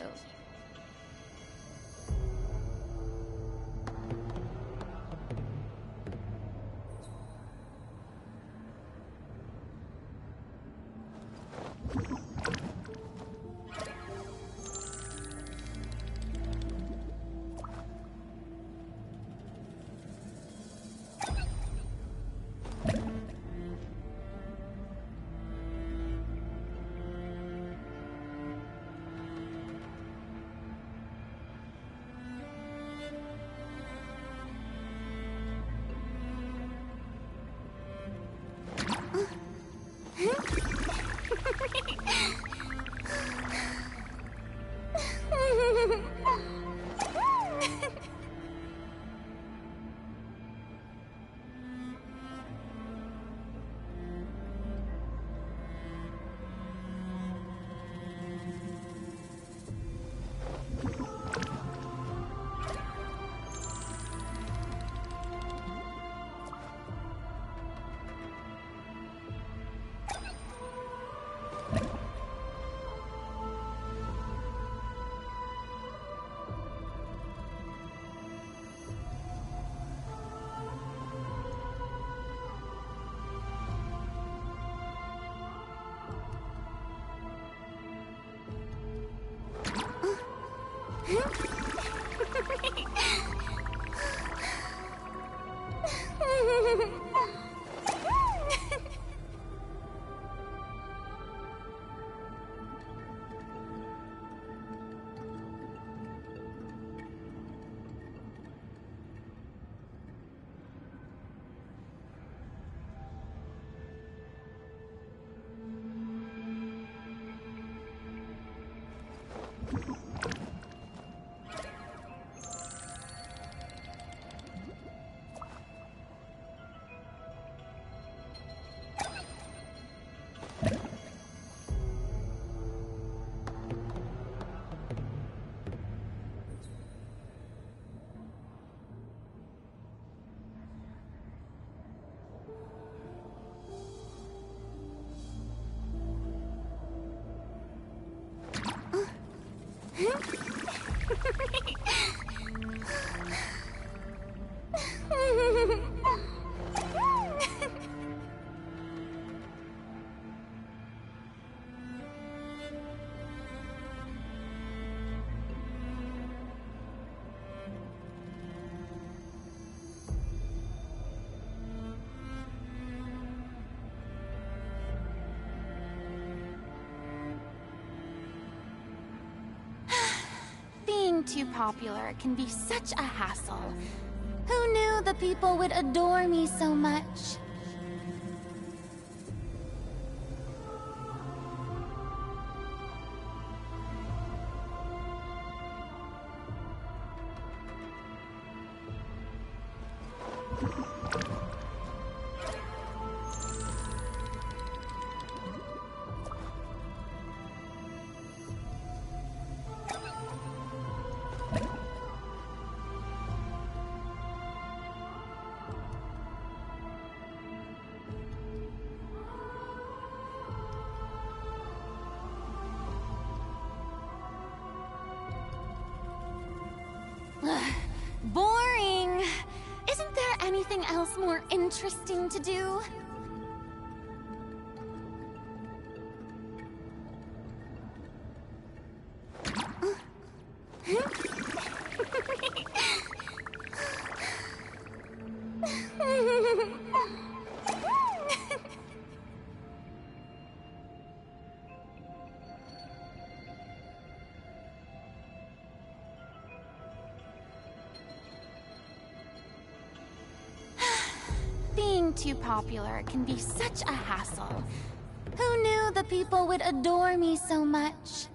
Being too popular can be such a hassle. Who knew the people would adore me so much? Boring! Isn't there anything else more interesting to do? Being too popular can be such a hassle. Who knew the people would adore me so much?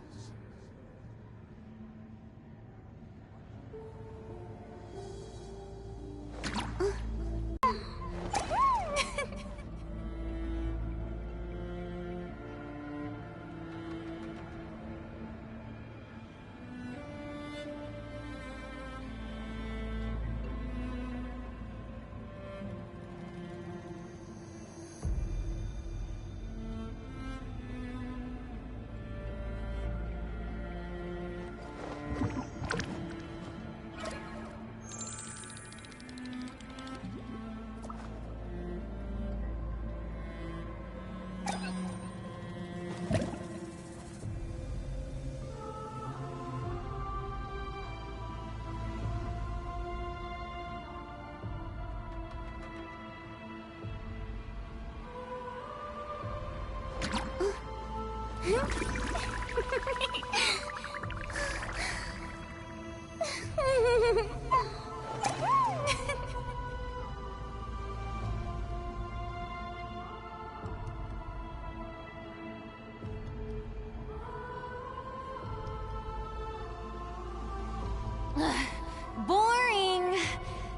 Boring!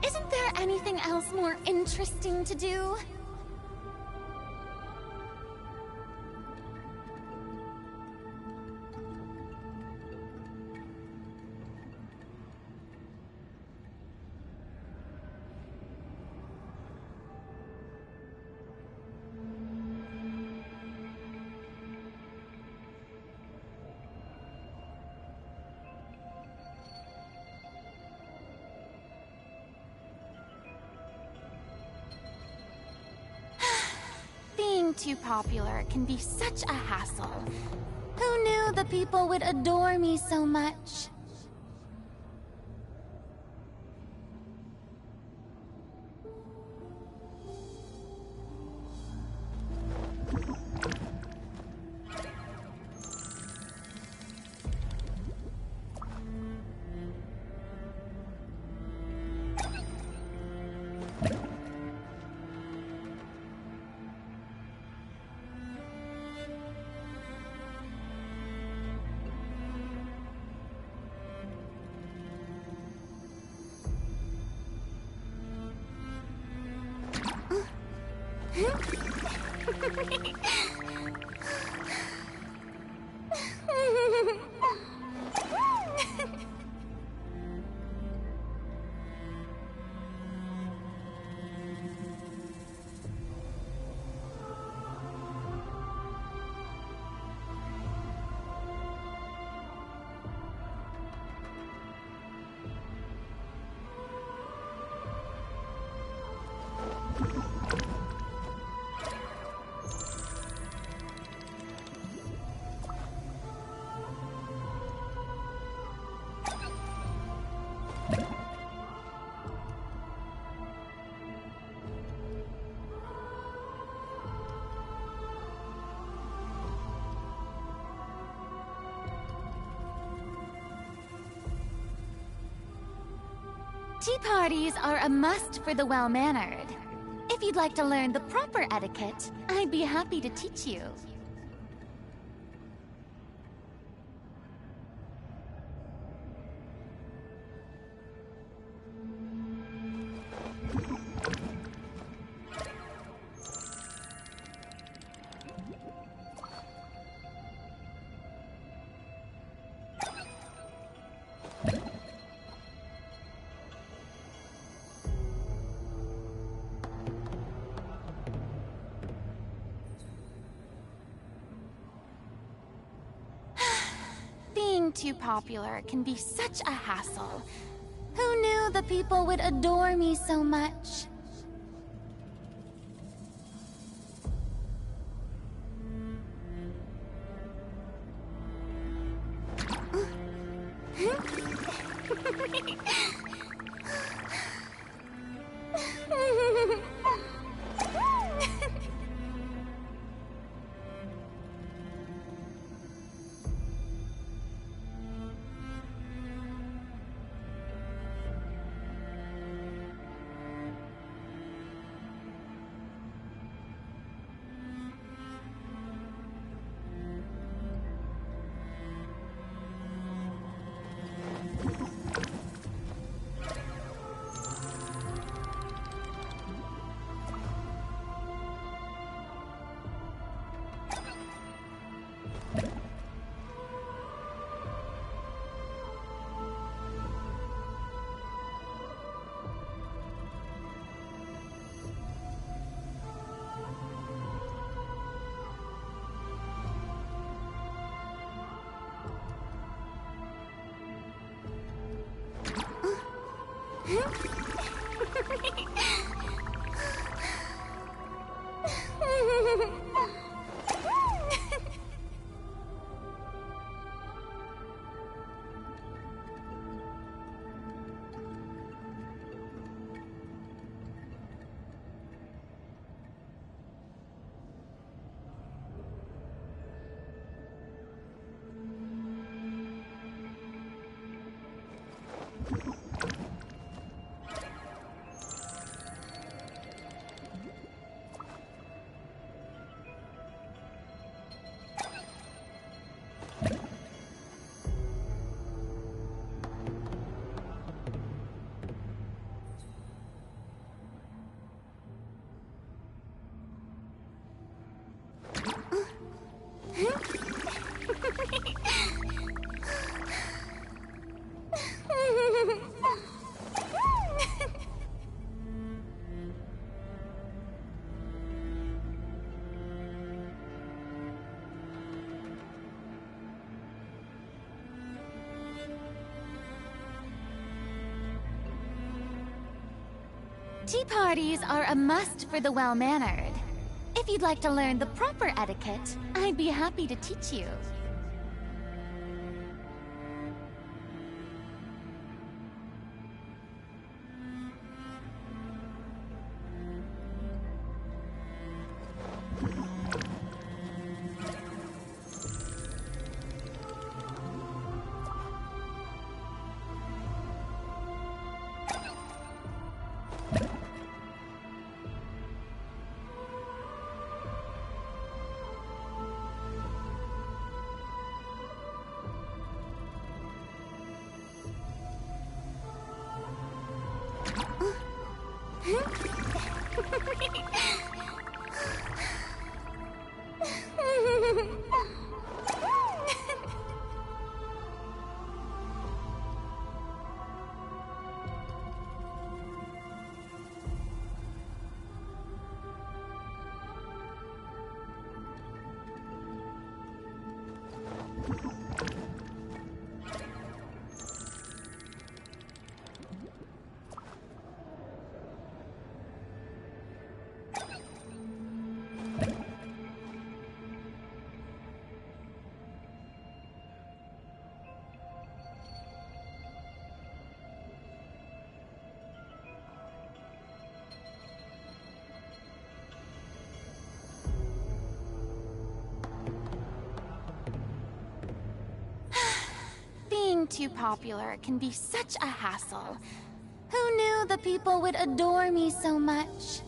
Isn't there anything else more interesting to do? Being too popular can be such a hassle. Who knew the people would adore me so much? Tea parties are a must for the well-mannered. If you'd like to learn the proper etiquette, I'd be happy to teach you. Being too popular can be such a hassle. Who knew the people would adore me so much? Tea parties are a must for the well-mannered. If you'd like to learn the proper etiquette, I'd be happy to teach you. Being too popular can be such a hassle. Who knew the people would adore me so much?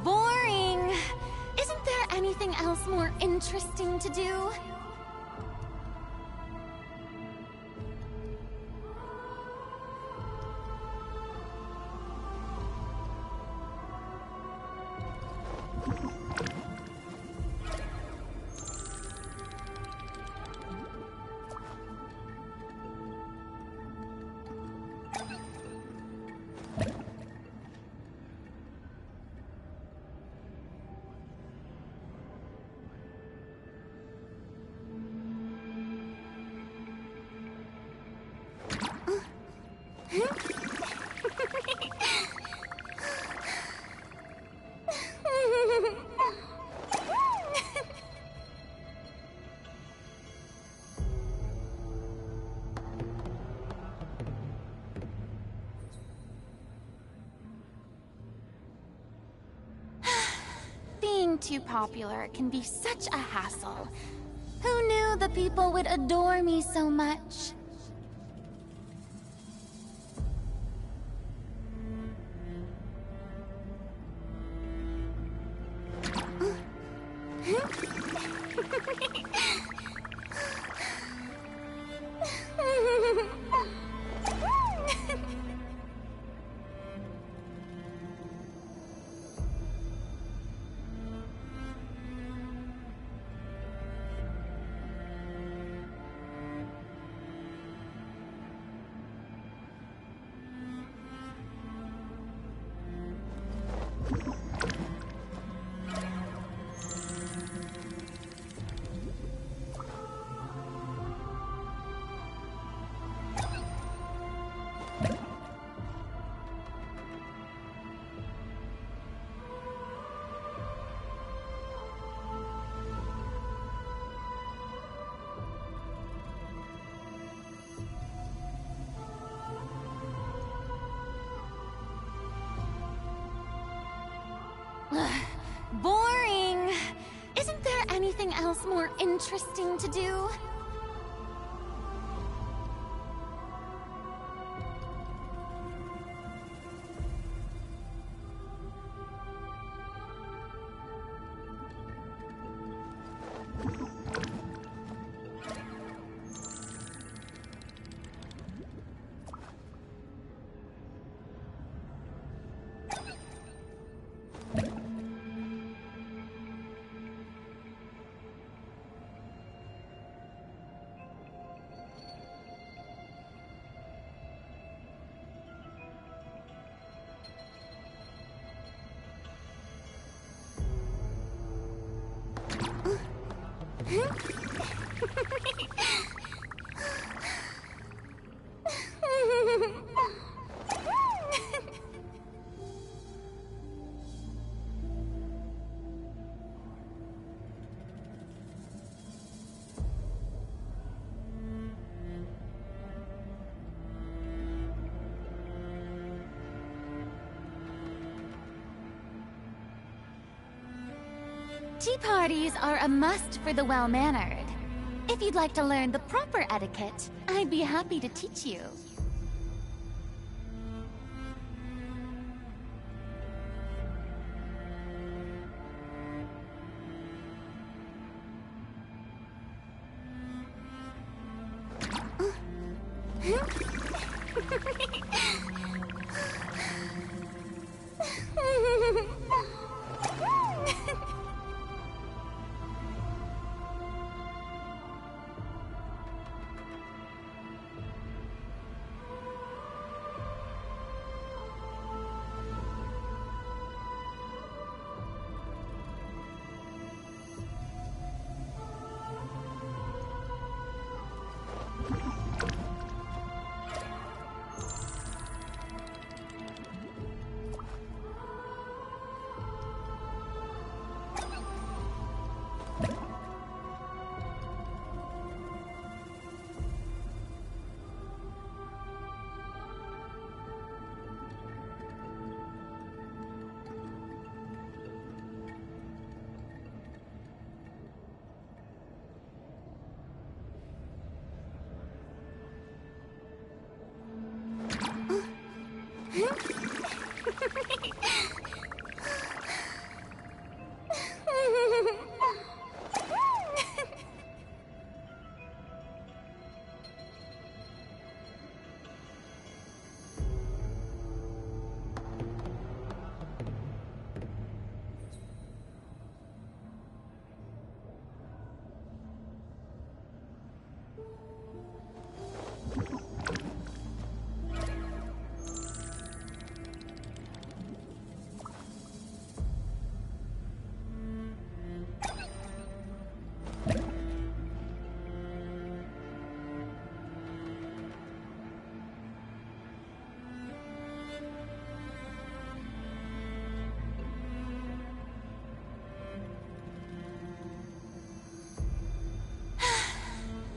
Boring! Isn't there anything else more interesting to do? Being too popular can be such a hassle. Who knew the people would adore me so much? Boring! Isn't there anything else more interesting to do? Tea parties are a must for the well-mannered. If you'd like to learn the proper etiquette, I'd be happy to teach you.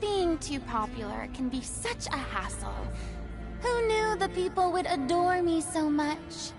Being too popular can be such a hassle. Who knew the people would adore me so much?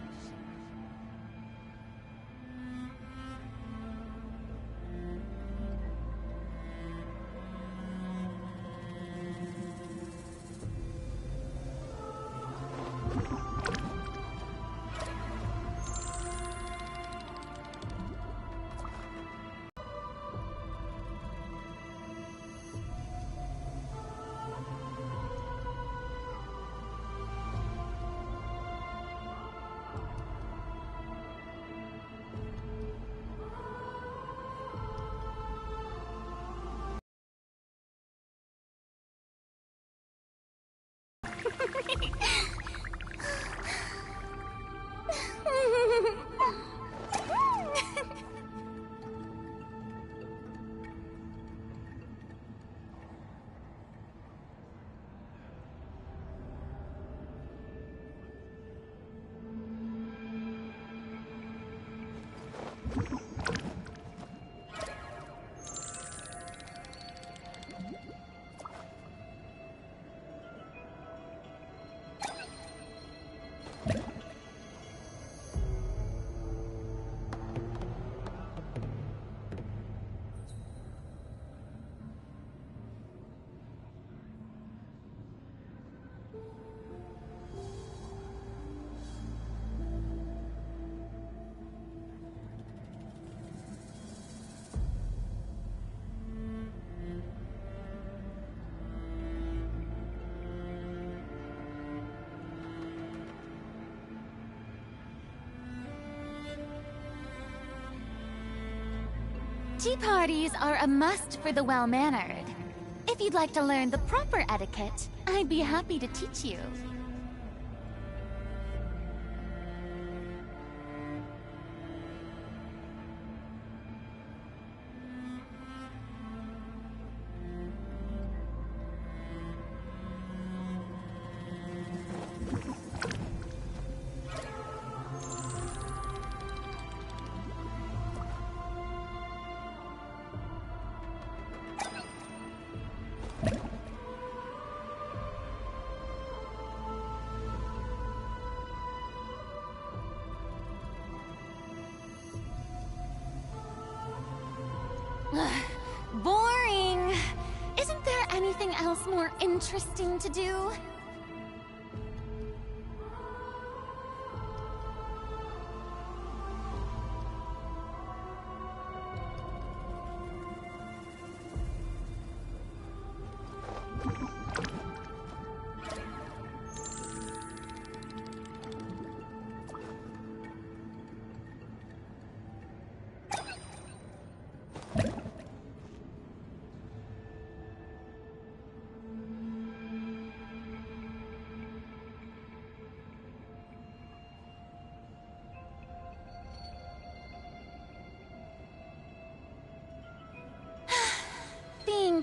Tea parties are a must for the well-mannered. If you'd like to learn the proper etiquette, I'd be happy to teach you. Boring. Isn't there anything else more interesting to do?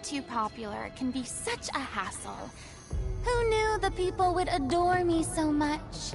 too popular can be such a hassle. Who knew the people would adore me so much?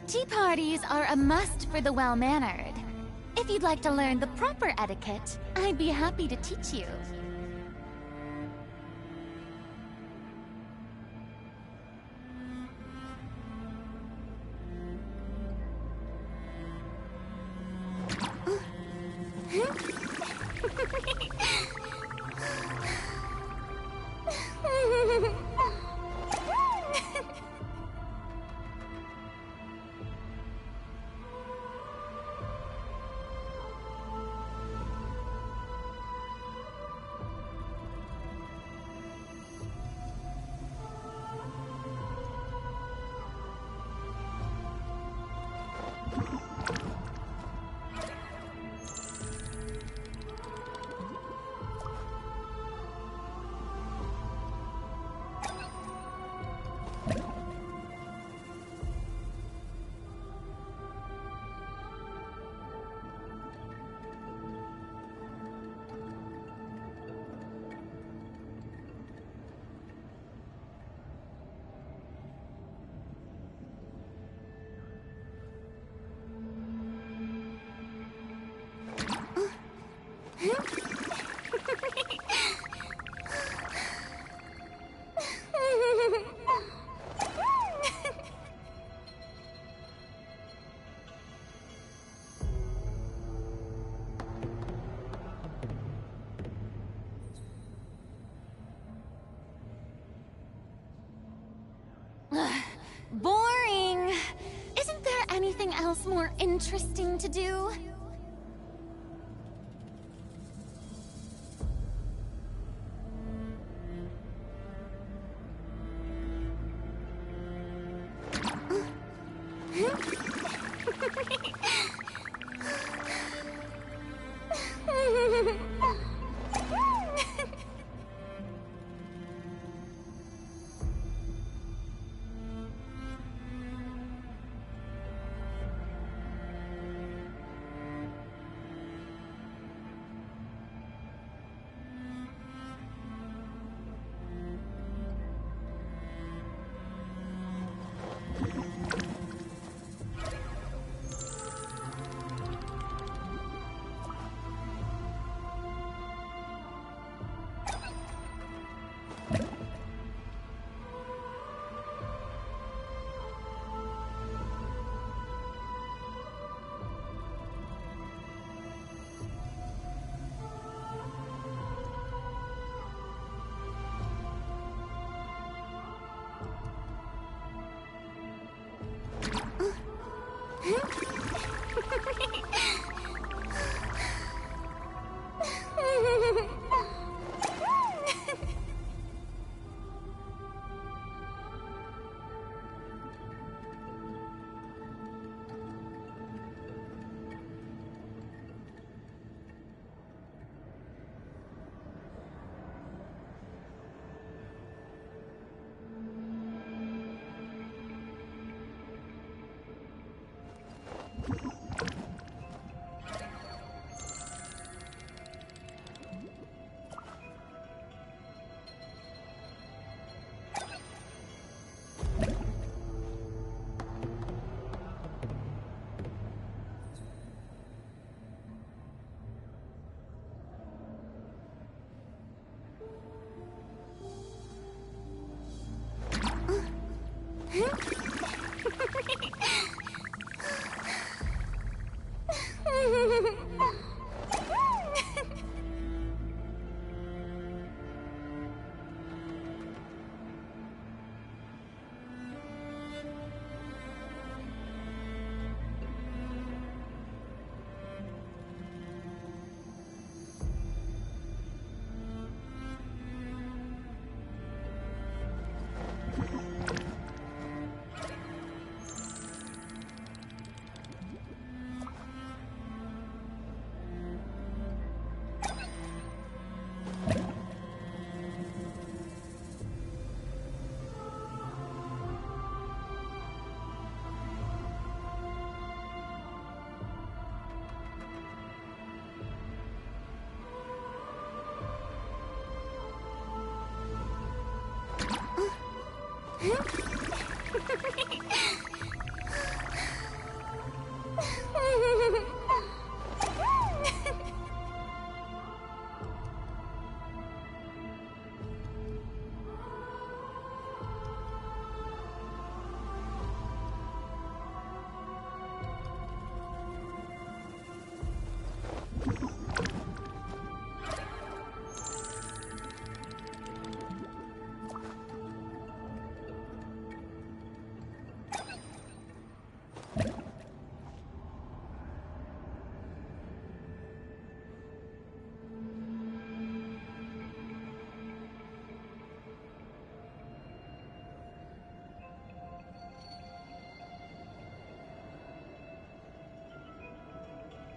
Tea parties are a must for the well-mannered. If you'd like to learn the proper etiquette, I'd be happy to teach you. Boring! Isn't there anything else more interesting to do?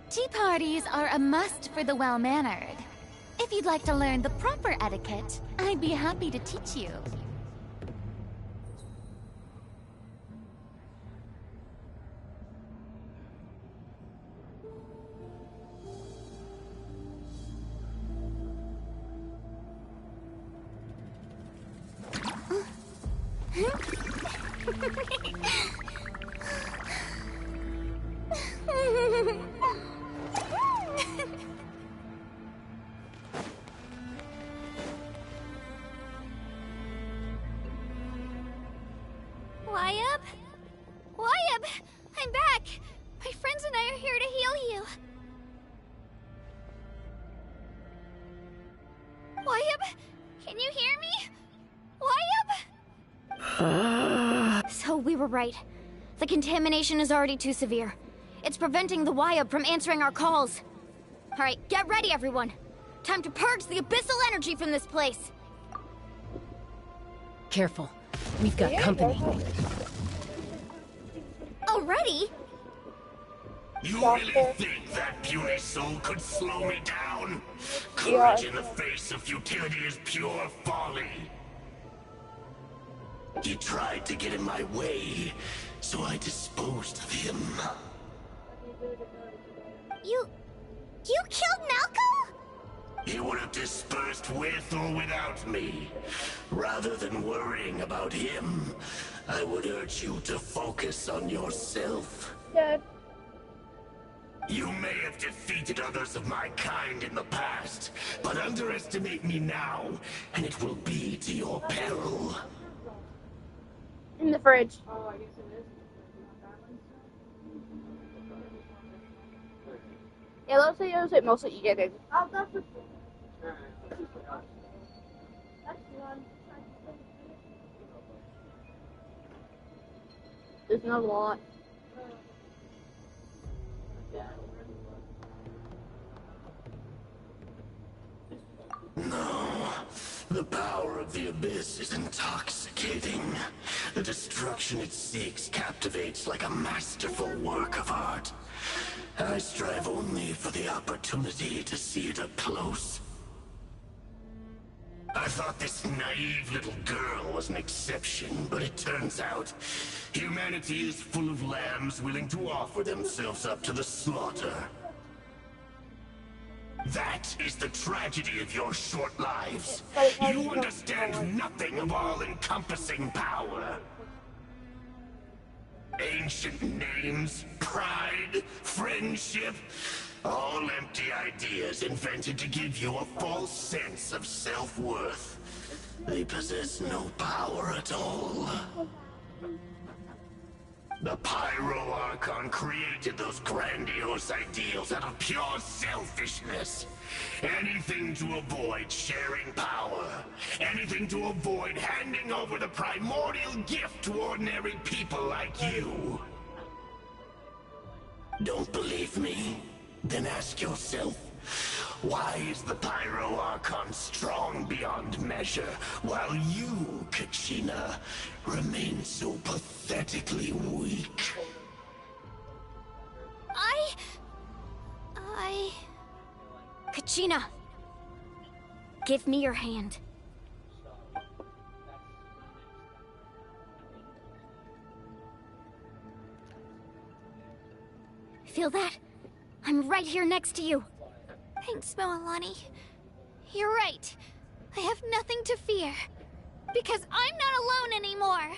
Tea parties are a must for the well-mannered. If you'd like to learn the proper etiquette, I'd be happy to teach you. Wyabb? Wyabb! I'm back! My friends and I are here to heal you. Wyabb? Can you hear me? Wyabb? So we were right. The contamination is already too severe. It's preventing the Wyabb from answering our calls. Alright, get ready everyone. Time to purge the abyssal energy from this place. Careful. We've got company. Already? You really think that puny soul could slow me down? Courage in the face of futility is pure folly. He tried to get in my way, so I disposed of him. You killed Malco? He would have dispersed with or without me. Rather than worrying about him, I would urge you to focus on yourself. Dad. You may have defeated others of my kind in the past, but underestimate me now, and it will be to your peril. In the fridge. Yeah, let's say it most that you get in. There's not a lot. No, the power of the Abyss is intoxicating. The destruction it seeks captivates like a masterful work of art. I strive only for the opportunity to see it up close. I thought this naive little girl was an exception, but it turns out humanity is full of lambs willing to offer themselves up to the slaughter. That is the tragedy of your short lives. You understand nothing of all-encompassing power. Ancient names, pride, friendship, all empty ideas invented to give you a false sense of self-worth. They possess no power at all. The Pyro Archon created those grandiose ideals out of pure selfishness. Anything to avoid sharing power. Anything to avoid handing over the primordial gift to ordinary people like you. Don't believe me? Then ask yourself, why is the Pyro Archon strong beyond measure, while you, Kachina, remain so pathetically weak? Kachina! Give me your hand. Feel that? I'm right here next to you. Thanks, Moalani. You're right. I have nothing to fear. Because I'm not alone anymore.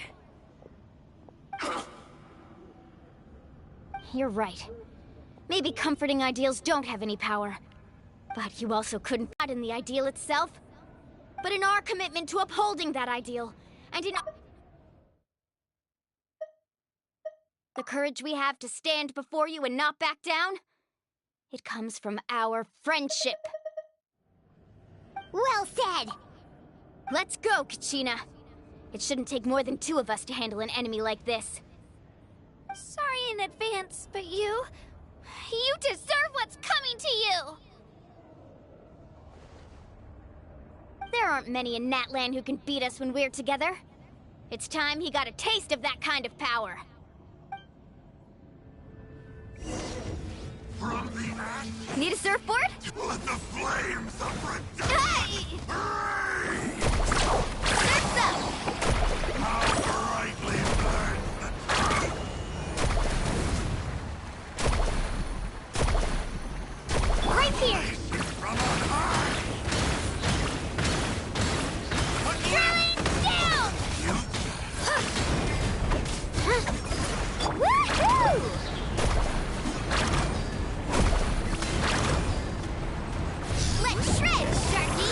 You're right. Maybe comforting ideals don't have any power. But you also couldn't not in the ideal itself, but in our commitment to upholding that ideal, and in the courage we have to stand before you and not back down. It comes from our friendship. Well said! Let's go, Kachina. It shouldn't take more than 2 of us to handle an enemy like this. Sorry in advance, but you deserve what's coming to you! There aren't many in Natlan who can beat us when we're together. It's time he got a taste of that kind of power. From the ash, Need a surfboard? let the flames of redemption Hey! rage! Surf's up! How brightly burn Right here! from on high! Drilling down! Woohoo! Let's shred, Sharky!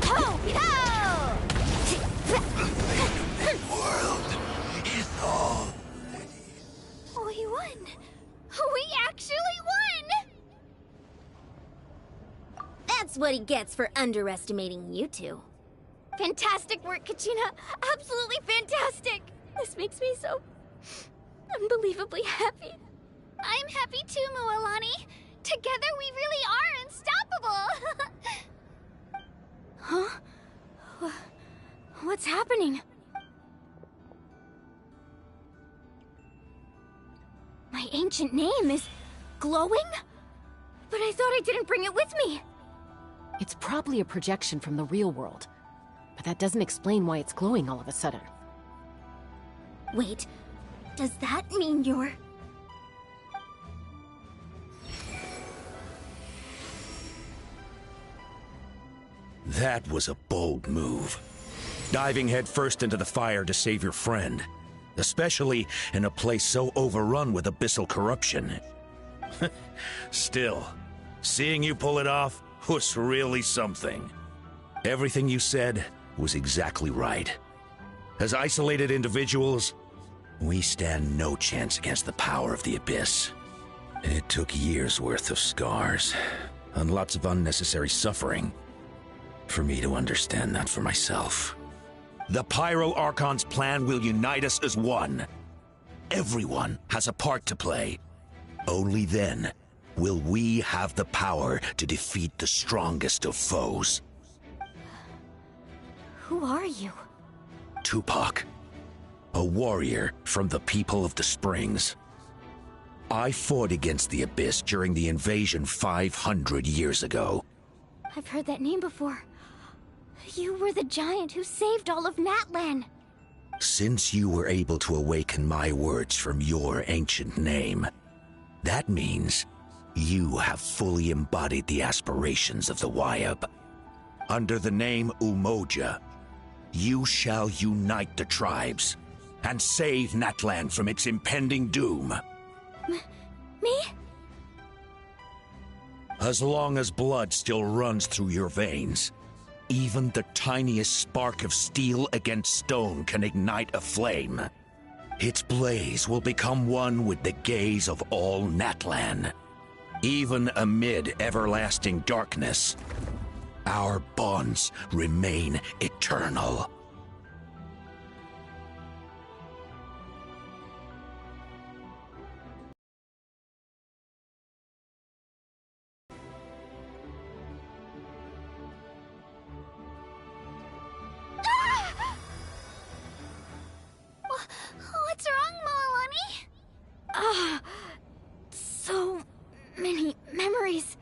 Ho! Ho! World is all. We won! We actually won! That's what he gets for underestimating you two. Fantastic work, Kachina! Absolutely fantastic! This makes me so unbelievably happy. I'm happy too, Mualani. Together we really are unstoppable! Huh? What's happening? My ancient name is glowing? But I thought I didn't bring it with me. It's probably a projection from the real world, but that doesn't explain why it's glowing all of a sudden. Wait, does that mean you're... That was a bold move. Diving headfirst into the fire to save your friend. Especially in a place so overrun with abyssal corruption. Still, seeing you pull it off was really something. Everything you said was exactly right. As isolated individuals, we stand no chance against the power of the Abyss. It took years' worth of scars, and lots of unnecessary suffering, for me to understand that for myself. The Pyro Archon's plan will unite us as one. Everyone has a part to play. Only then will we have the power to defeat the strongest of foes. Who are you? Tupac, a warrior from the people of the Springs. I fought against the Abyss during the invasion 500 years ago. I've heard that name before. You were the giant who saved all of Natlan. Since you were able to awaken my words from your ancient name, that means you have fully embodied the aspirations of the Wyab. Under the name Umoja, you shall unite the tribes and save Natlan from its impending doom. Me? As long as blood still runs through your veins, even the tiniest spark of steel against stone can ignite a flame. Its blaze will become one with the gaze of all Natlan. Even amid everlasting darkness, our bonds remain eternal. What's wrong, Mualani? So many memories.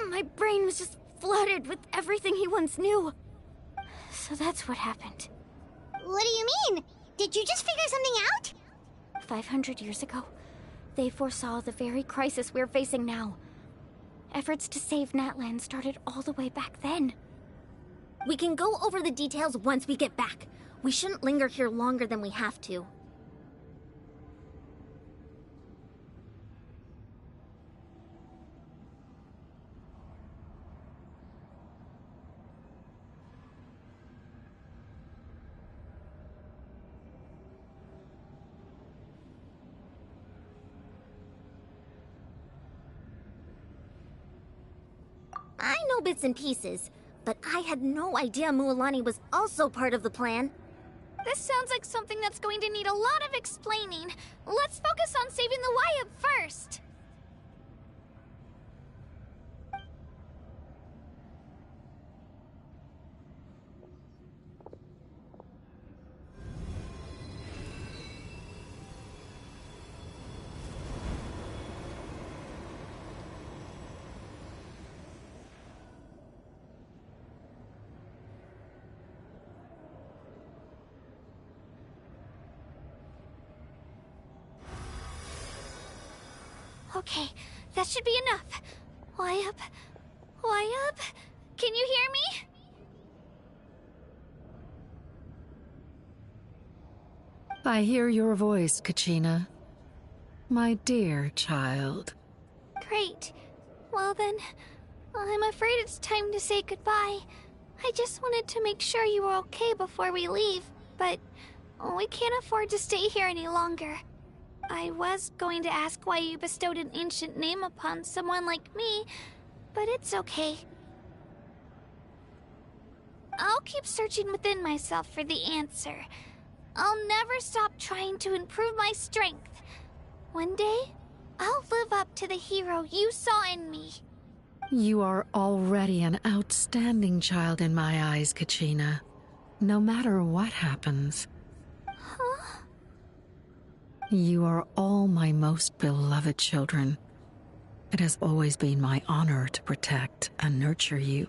My brain was just flooded with everything he once knew. So that's what happened. What do you mean? Did you just figure something out? 500 years ago, they foresaw the very crisis we're facing now. Efforts to save Natlan started all the way back then. We can go over the details once we get back. We shouldn't linger here longer than we have to. I know bits and pieces, but I had no idea Mualani was also part of the plan. This sounds like something that's going to need a lot of explaining. Let's focus on saving the Wyatt first. Okay, that should be enough. Wyatt? Wyatt? Can you hear me? I hear your voice, Kachina. My dear child. Great. Well then, I'm afraid it's time to say goodbye. I just wanted to make sure you were okay before we leave, but we can't afford to stay here any longer. I was going to ask why you bestowed an ancient name upon someone like me, but it's okay. I'll keep searching within myself for the answer. I'll never stop trying to improve my strength. One day, I'll live up to the hero you saw in me. You are already an outstanding child in my eyes, Kachina. No matter what happens. Huh? You are all my most beloved children. It has always been my honor to protect and nurture you.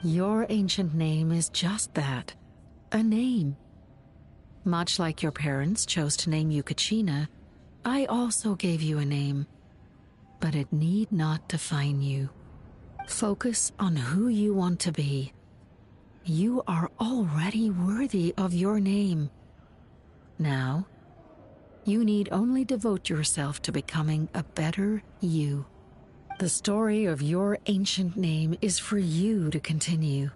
Your ancient name is just that, a name. Much like your parents chose to name you Kachina, I also gave you a name, but it need not define you. Focus on who you want to be. You are already worthy of your name. Now, you need only devote yourself to becoming a better you. The story of your ancient name is for you to continue.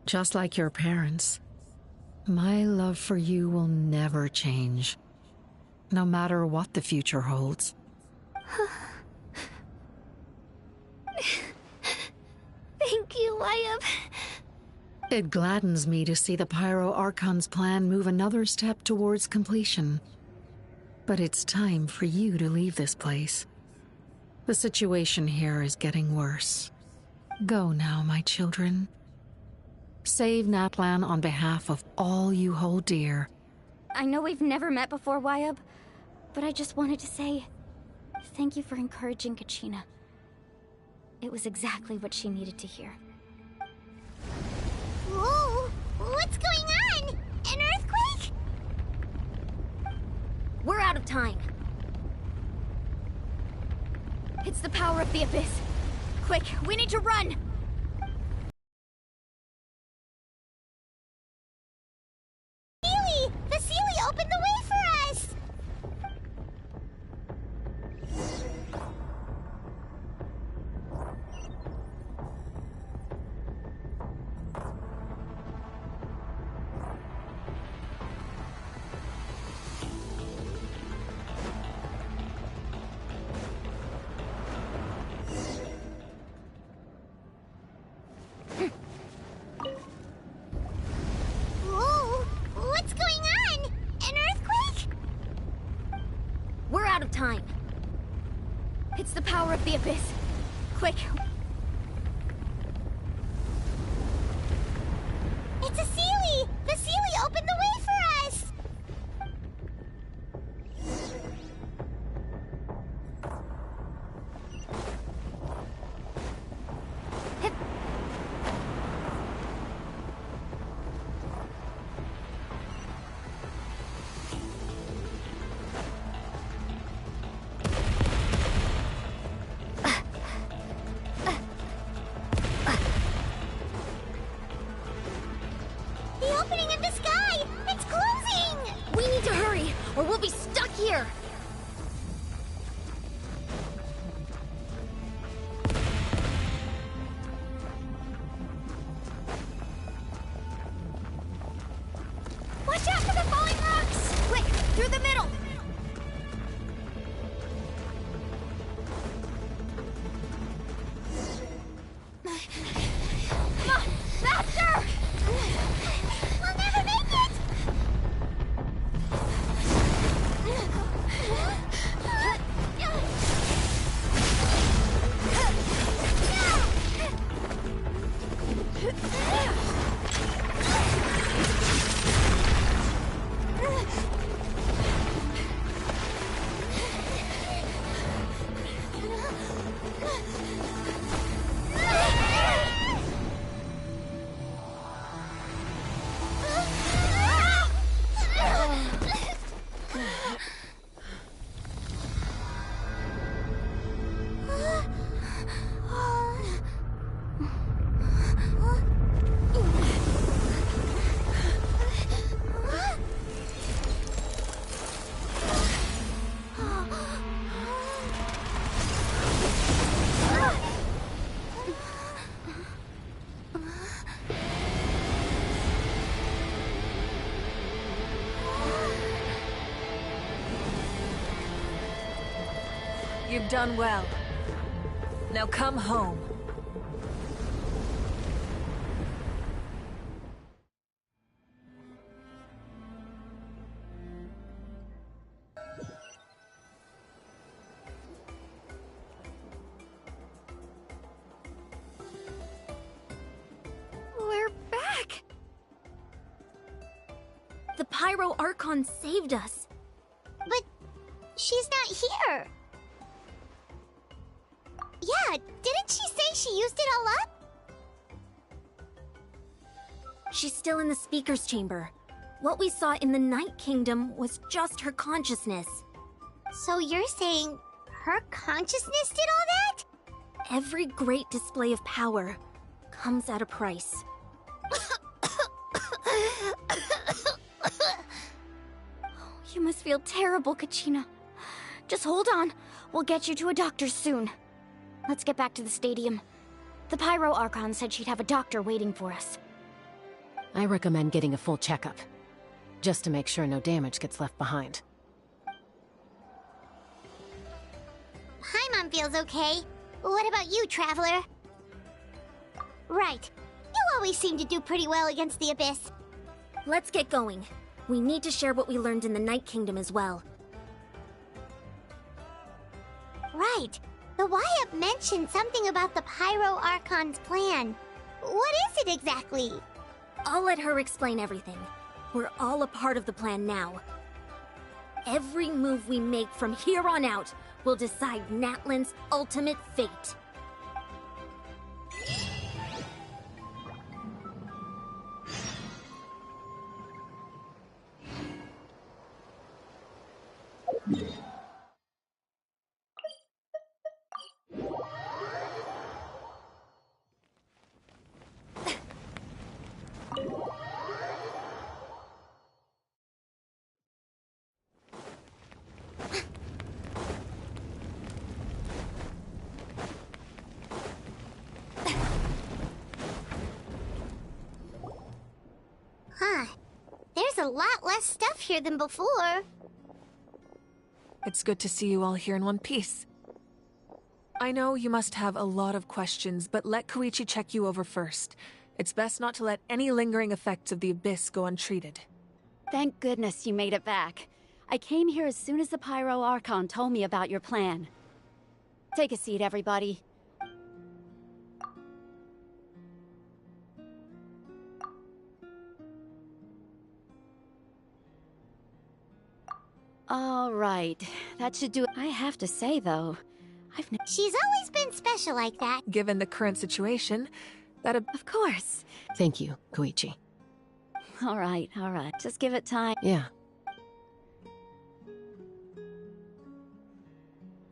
Just like your parents, my love for you will never change, no matter what the future holds. Thank you, Wyatt. It gladdens me to see the Pyro Archon's plan move another step towards completion. But it's time for you to leave this place. The situation here is getting worse. Go now, my children. Save Natlan on behalf of all you hold dear. I know we've never met before, Wyatt, but I just wanted to say thank you for encouraging Kachina. It was exactly what she needed to hear. Whoa! What's going on? An earthquake? We're out of time. It's the power of the Abyss. Quick, we need to run! Sealy! The Sealy opened the way for us! Whoa! What's going on? An earthquake? We're out of time. It's the power of the Abyss. Quick. It's a Sealy! The Sealy opened the way for us! opening in the sky! It's closing! We need to hurry, or we'll be stuck here! Watch out for the falling rocks! Quick, through the middle! Faster! We'll never make it! You've done well. Now come home. We're back! The Pyro Archon saved us. But she's not here. Yeah, didn't she say she used it all up? She's still in the speaker's chamber. What we saw in the Night Kingdom was just her consciousness. So you're saying her consciousness did all that? Every great display of power comes at a price. You must feel terrible, Kachina. Just hold on. We'll get you to a doctor soon. Let's get back to the stadium. The Pyro Archon said she'd have a doctor waiting for us. I recommend getting a full checkup, just to make sure no damage gets left behind. Paimon feels okay. What about you, Traveler? Right. You always seem to do pretty well against the Abyss. Let's get going. We need to share what we learned in the Night Kingdom as well. Right. The Wyatt mentioned something about the Pyro Archon's plan. What is it exactly? I'll let her explain everything. We're all a part of the plan now. Every move we make from here on out will decide Natlan's ultimate fate. Huh. There's a lot less stuff here than before. It's good to see you all here in one piece. I know you must have a lot of questions, but let Koichi check you over first. It's best not to let any lingering effects of the Abyss go untreated. Thank goodness you made it back. I came here as soon as the Pyro Archon told me about your plan. Take a seat, everybody. All right, that should do it. I have to say, though, She's always been special like that. Given the current situation, that Of course. Thank you, Koichi. All right. Just give it time. Yeah.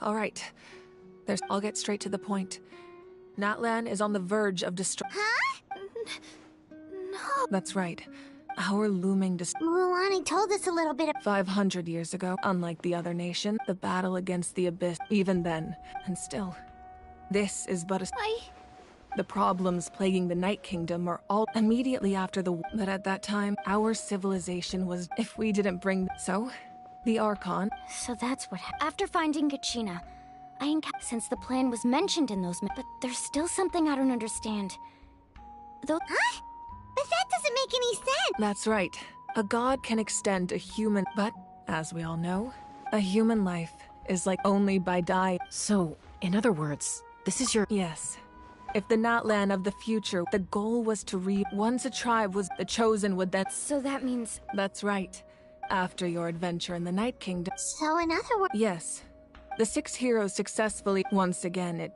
All right. I'll get straight to the point. Natlan is on the verge of Huh? That's right. Our looming Mualani told us a little bit of 500 years ago, unlike the other nation, the battle against the Abyss, even then, and still. This is but a... The problems plaguing the Night Kingdom are all immediately after the... But at that time, our civilization was... If we didn't bring... So, the Archon... So that's what after finding Kachina, since the plan was mentioned in those... But there's still something I don't understand. Though... Huh? But that doesn't make any sense! That's right. A god can extend a human... But, as we all know, a human life is like only by die... So, in other words, this is your... Yes. If the Natlan of the future, the goal was to once a tribe was the chosen would then... So that means... That's right. After your adventure in the Night Kingdom... So in other words... Yes. The 6 heroes successfully... Once again, it...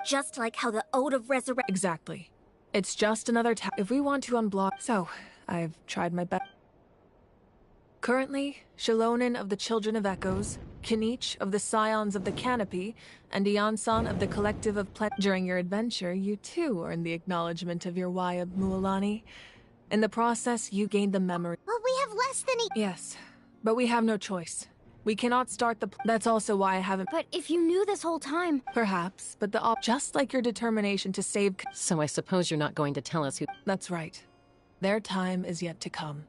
Just like how the Ode of Resurrection... Exactly. It's just another if we want to unblock... So, I've tried my best. Currently, Shalonin of the Children of Echoes, Kinich of the Scions of the Canopy, and Iansan of the Collective of During your adventure, you too earned the acknowledgement of your Wayab Mualani. In the process, you gained the memory. Well, we have less than Yes, but we have no choice. We cannot start the... That's also why I haven't... But if you knew this whole time... Perhaps, but just like your determination to save... So I suppose you're not going to tell us who... That's right. Their time is yet to come.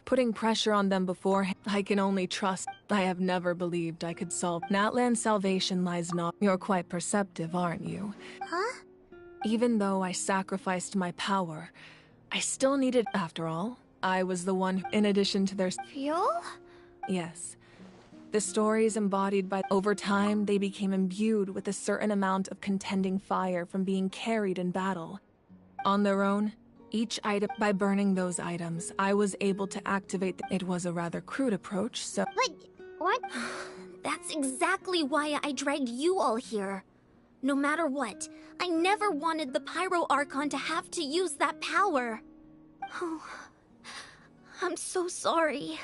Putting pressure on them beforehand, I can only trust. I have never believed I could solve. Natlan's salvation lies not... You're quite perceptive, aren't you? Huh? Even though I sacrificed my power, I still needed... After all, I was the one who, in addition to their... Fuel? Yes. The stories embodied by... Over time, they became imbued with a certain amount of contending fire from being carried in battle. On their own, each item... By burning those items, I was able to activate... It was a rather crude approach, so... But... What? That's exactly why I dragged you all here. No matter what, I never wanted the Pyro Archon to have to use that power. Oh, I'm so sorry.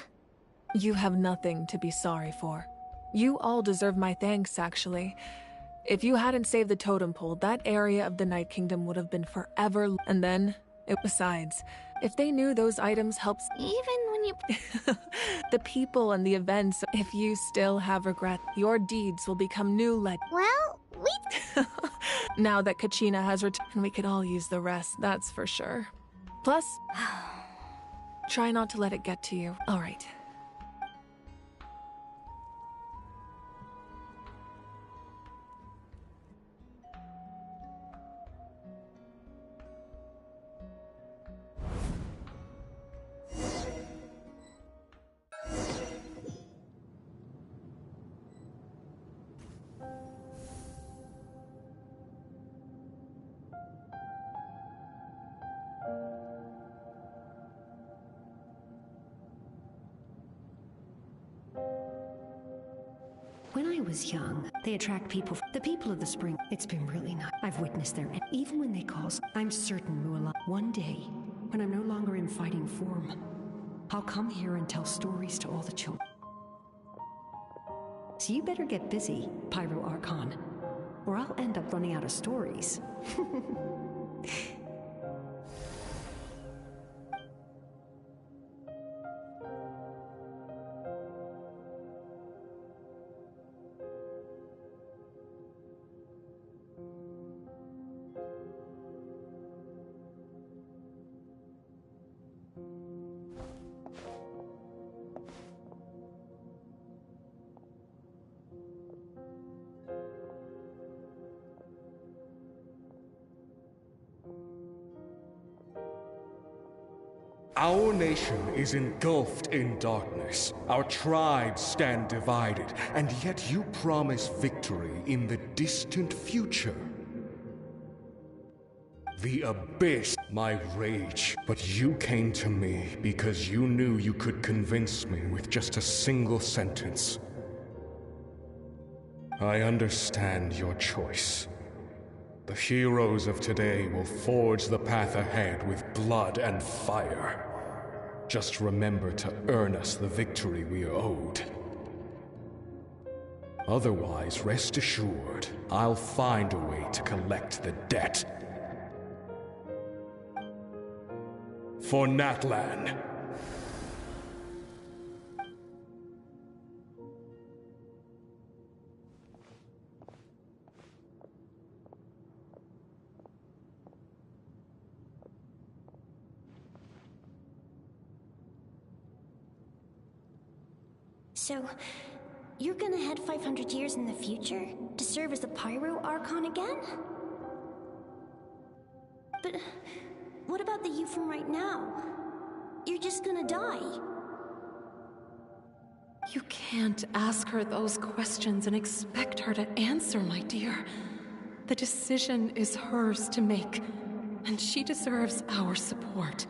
You have nothing to be sorry for. You all deserve my thanks, actually. If you hadn't saved the totem pole, that area of the Night Kingdom would have been forever... And then... Besides, if they knew those items helped... Even when you... The people and the events, if you still have regret, your deeds will become new Well, we... Now that Kachina has returned, we could all use the rest, that's for sure. Plus, try not to let it get to you. All right. When I was young, they attract people. The people of the spring. It's been really nice. I've witnessed their... Even when they cause... I'm certain, Muala, one day, when I'm no longer in fighting form, I'll come here and tell stories to all the children. So you better get busy, Pyro Archon, or I'll end up running out of stories. Our nation is engulfed in darkness. Our tribes stand divided, and yet you promise victory in the distant future. The Abyss, my rage. But you came to me because you knew you could convince me with just a single sentence. I understand your choice. The heroes of today will forge the path ahead with blood and fire. Just remember to earn us the victory we are owed. Otherwise, rest assured, I'll find a way to collect the debt. For Natlan. So, you're gonna head 500 years in the future to serve as the Pyro Archon again? But what about the you from right now? You're just gonna die. You can't ask her those questions and expect her to answer, my dear. The decision is hers to make, and she deserves our support.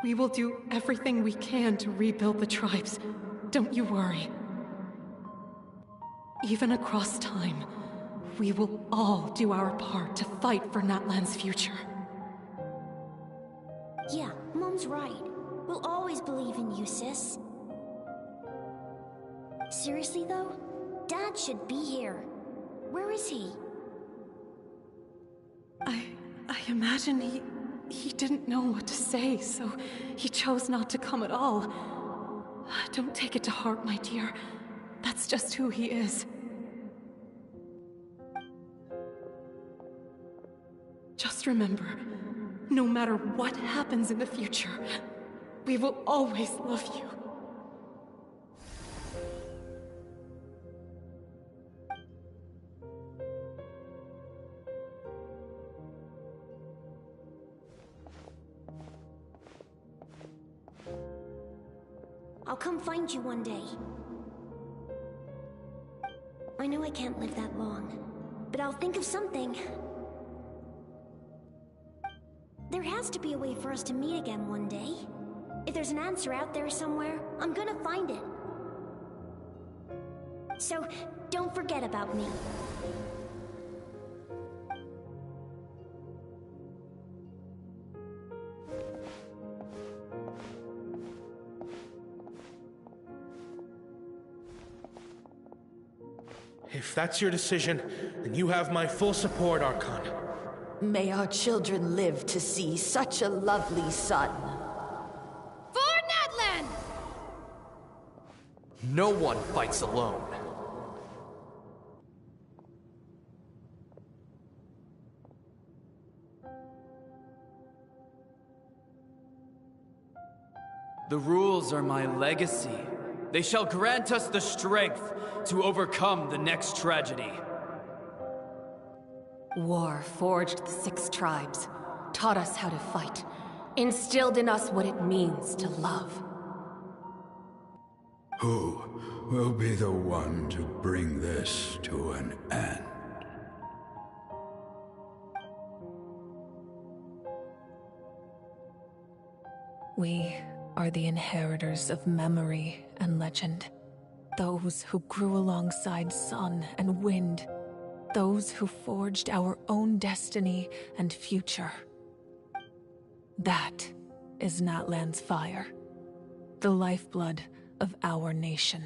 We will do everything we can to rebuild the tribes. Don't you worry. Even across time, we will all do our part to fight for Natlan's future. Yeah, Mom's right. We'll always believe in you, sis. Seriously, though? Dad should be here. Where is he? I imagine he didn't know what to say, so he chose not to come at all. Don't take it to heart, my dear. That's just who he is. Just remember, no matter what happens in the future, we will always love you. I'll come find you one day. I know I can't live that long, but I'll think of something. There has to be a way for us to meet again one day. If there's an answer out there somewhere, I'm gonna find it. So, don't forget about me. If that's your decision, then you have my full support, Archon. May our children live to see such a lovely son. For Natlan! No one fights alone. The rules are my legacy. They shall grant us the strength to overcome the next tragedy. War forged the 6 tribes, taught us how to fight, instilled in us what it means to love. Who will be the one to bring this to an end? We are the inheritors of memory and legend. Those who grew alongside sun and wind. Those who forged our own destiny and future. That is Natlan's fire. The lifeblood of our nation.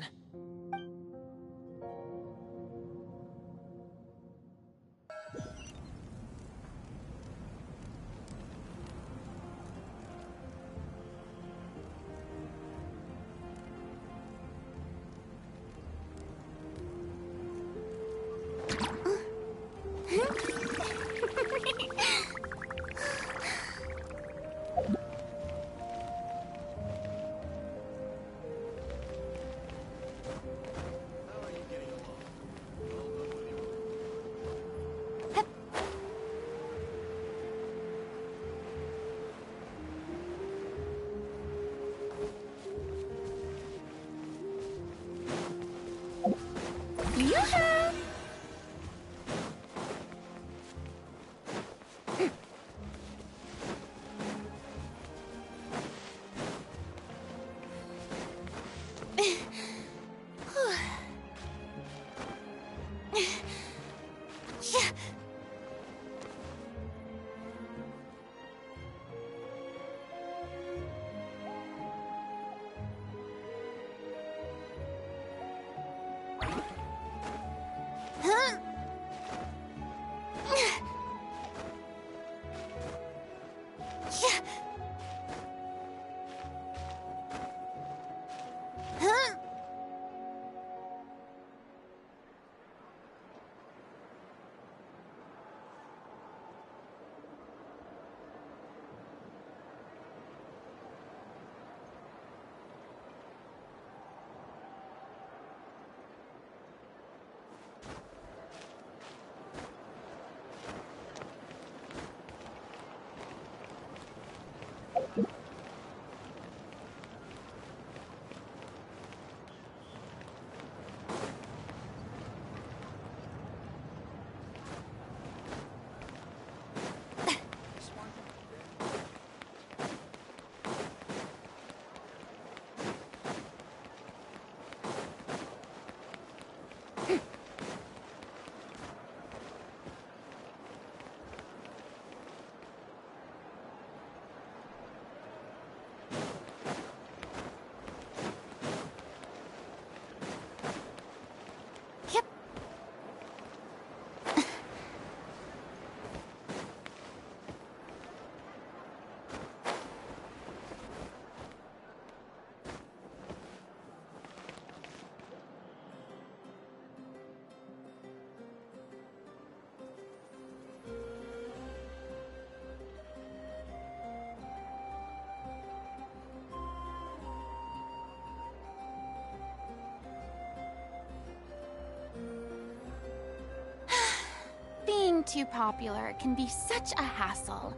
Being too popular can be such a hassle.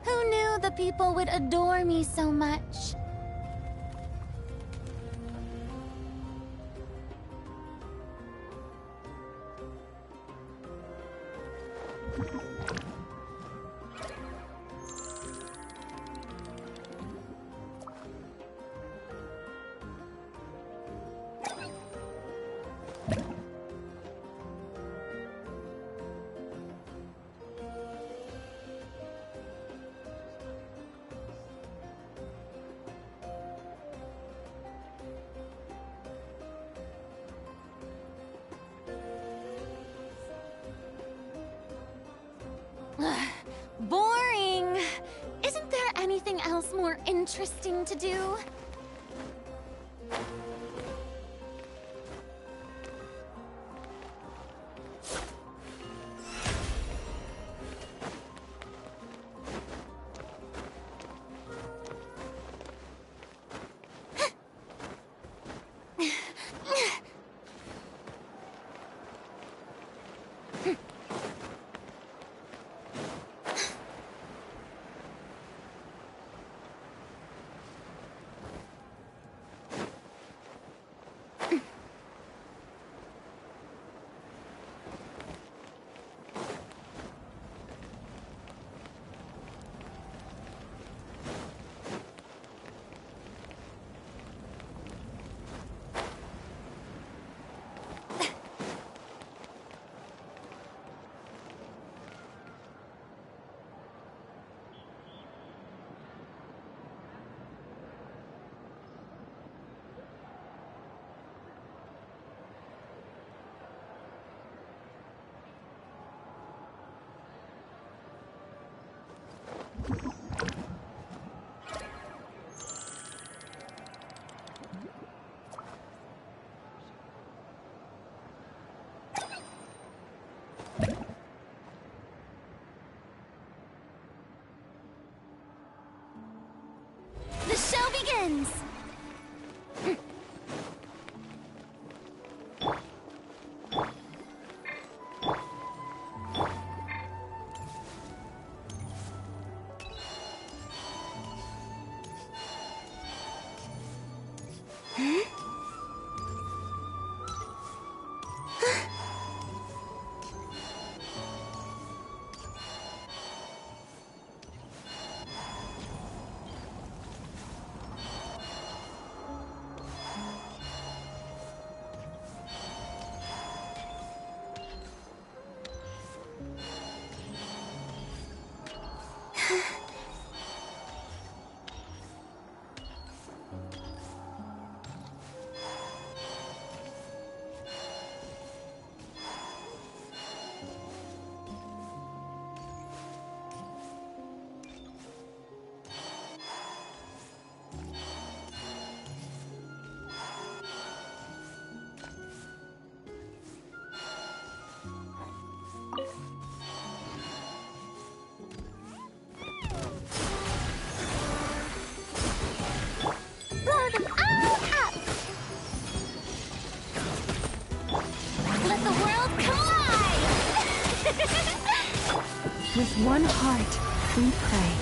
Who knew the people would adore me so much? Boring! Isn't there anything else more interesting to do? The show begins! With one heart, we pray.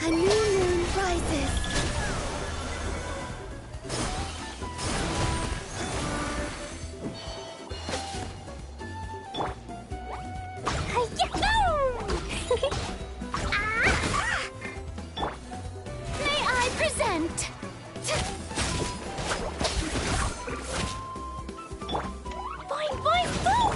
A new moon rises. May I present? Boing, boing, boom!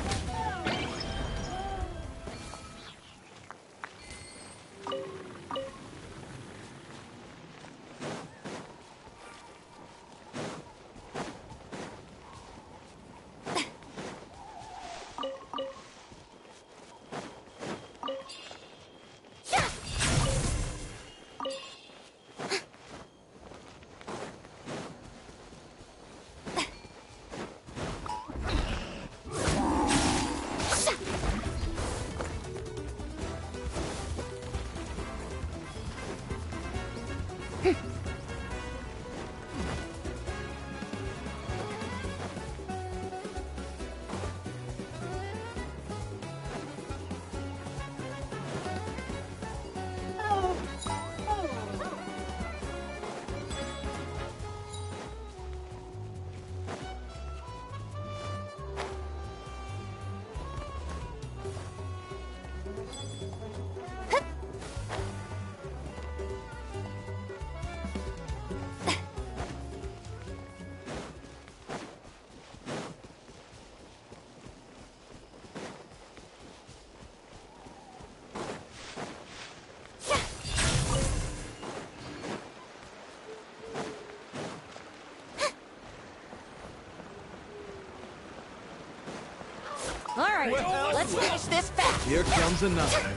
right, let's finish this fast. Here comes another.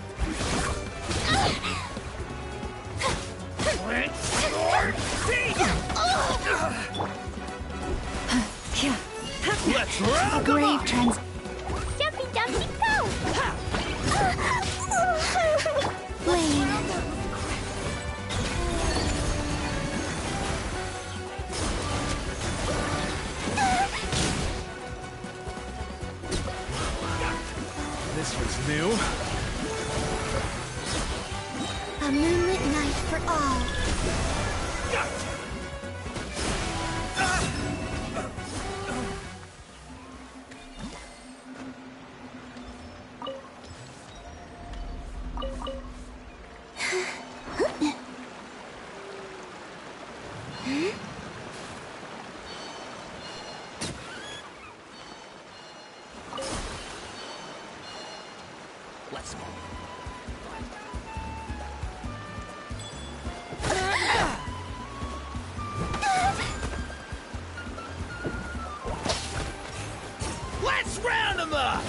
Let's round them up. Jumpy, jumpy, go! Lane. This was new. A moonlit night for all. Let's go. Let's round them up!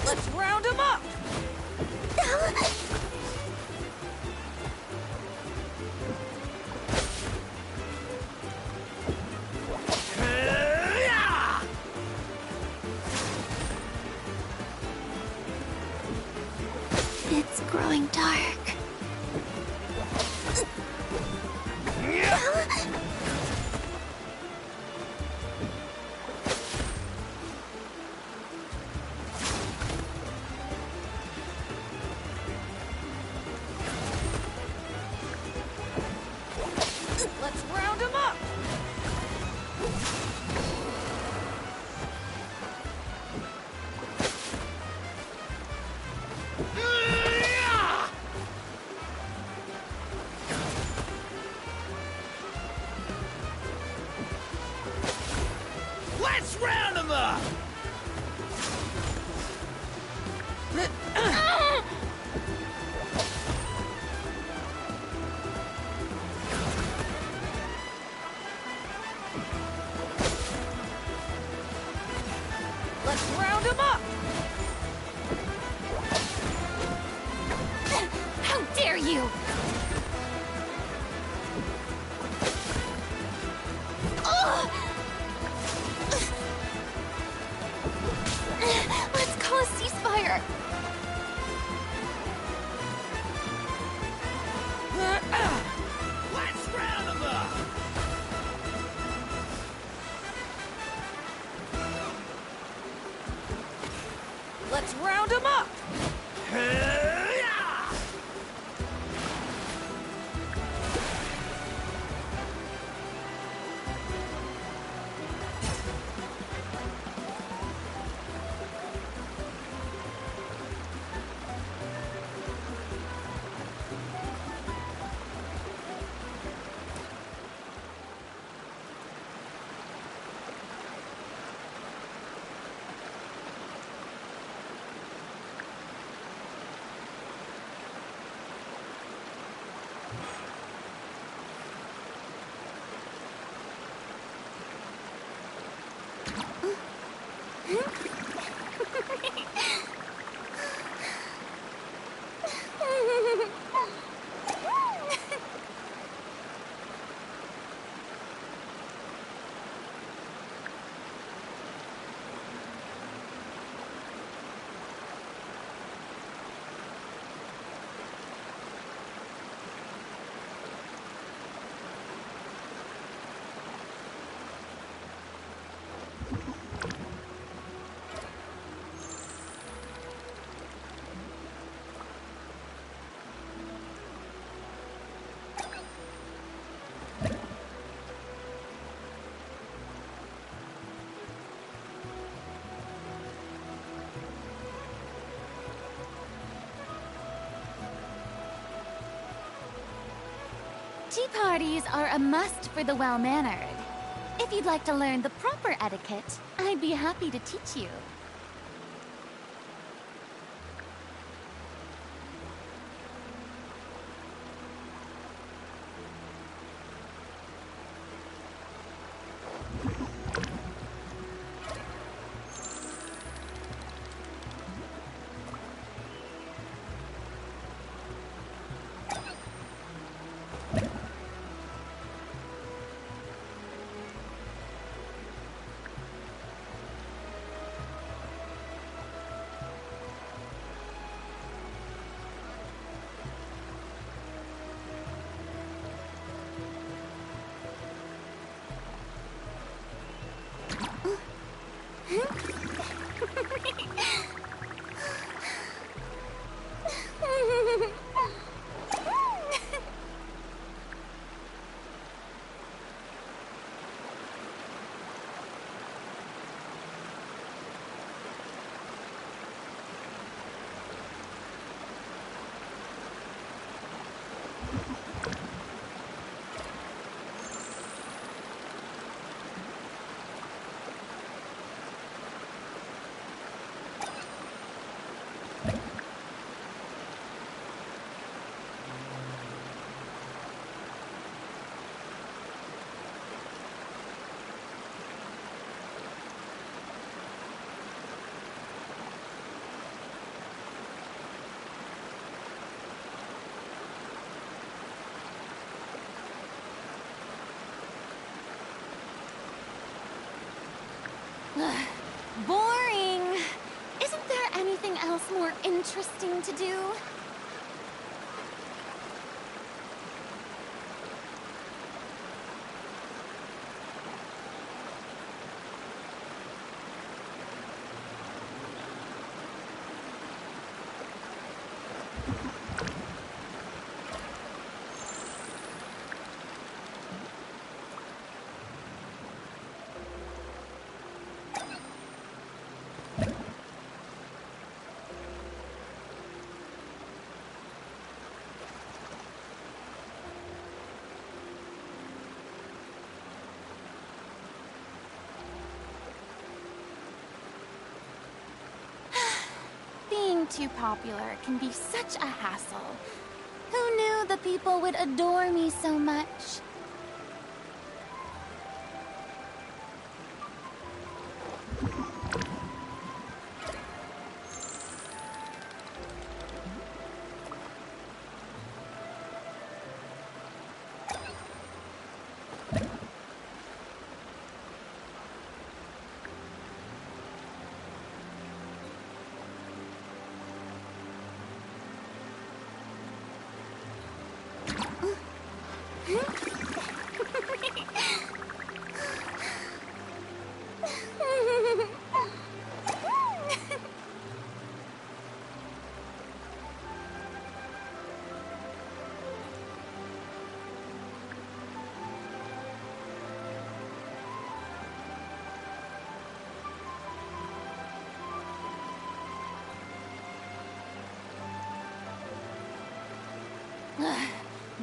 Let's round them up! It's growing dark. Let's round them up! Let's round them up! Let's round them up! How dare you! Let's call a ceasefire! Let's round them up! Let's round them up! Tea parties are a must for the well-mannered. If you'd like to learn the proper etiquette, I'd be happy to teach you. Boring! Isn't there anything else more interesting to do? Being too popular can be such a hassle. Who knew the people would adore me so much?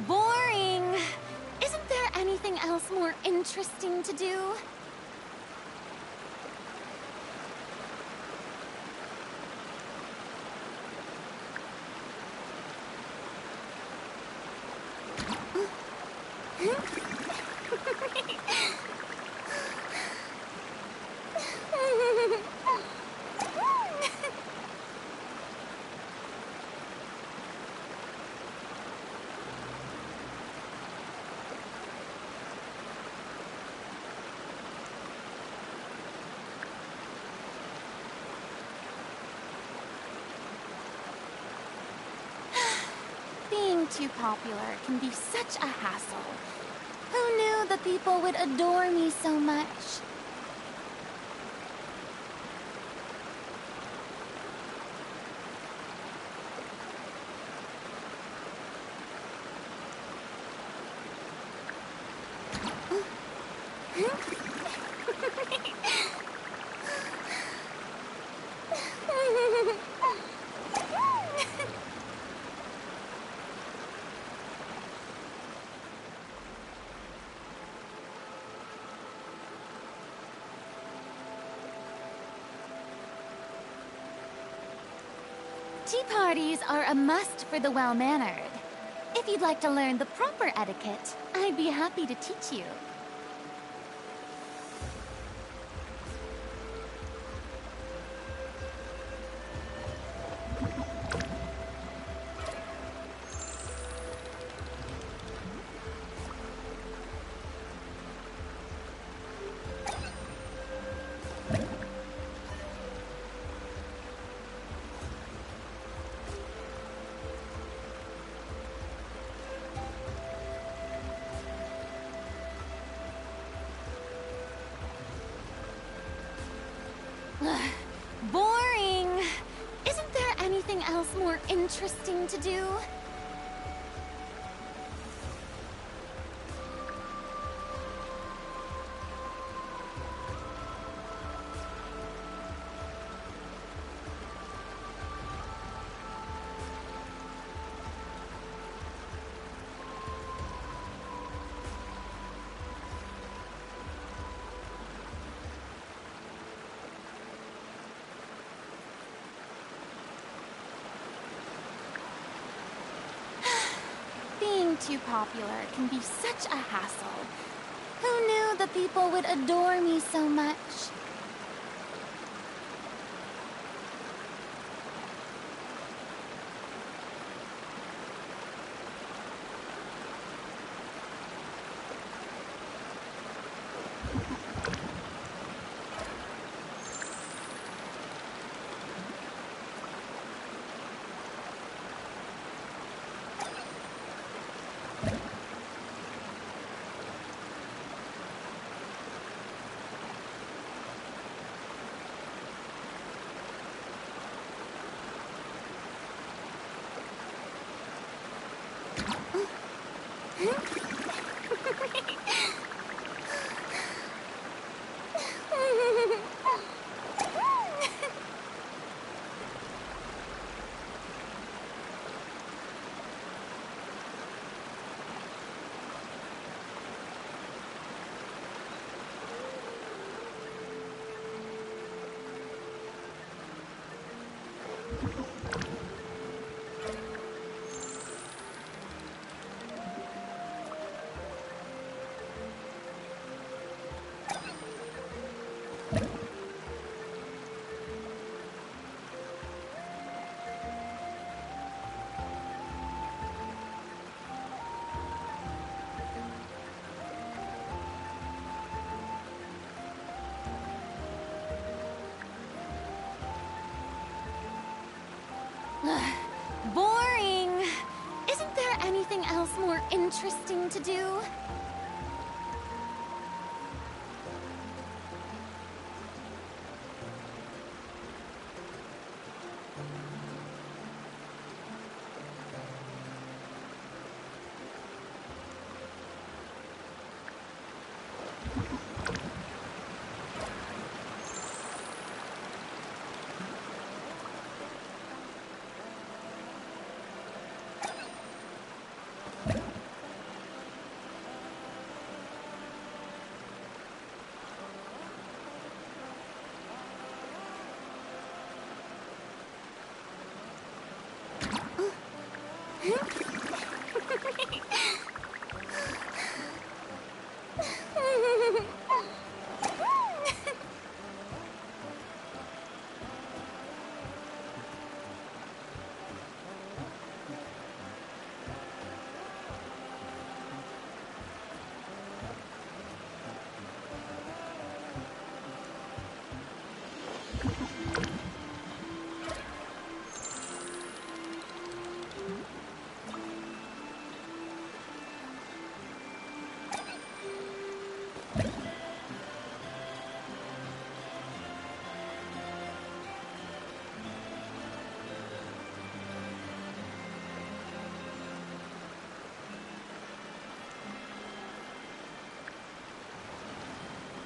Boring! Isn't there anything else more interesting to do? Being too popular can be such a hassle. Who knew the people would adore me so much? Tea parties are a must for the well-mannered. If you'd like to learn the proper etiquette, I'd be happy to teach you. Boring! Isn't there anything else more interesting to do? Being too popular can be such a hassle. Who knew the people would adore me so much? Boring! Isn't there anything else more interesting to do?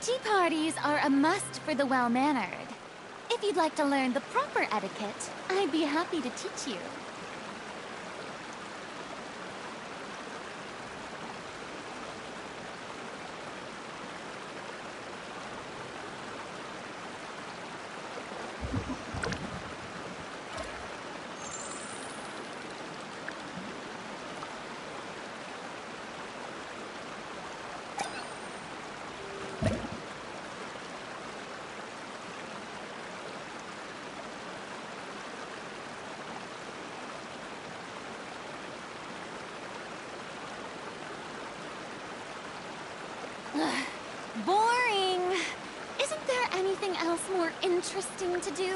Tea parties are a must for the well-mannered. If you'd like to learn the proper etiquette, I'd be happy to teach you. Boring! Isn't there anything else more interesting to do?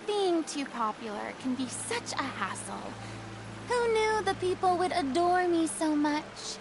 Being too popular can be such a hassle. Who knew the people would adore me so much?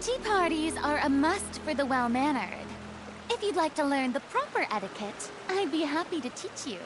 Tea parties are a must for the well-mannered. If you'd like to learn the proper etiquette, I'd be happy to teach you.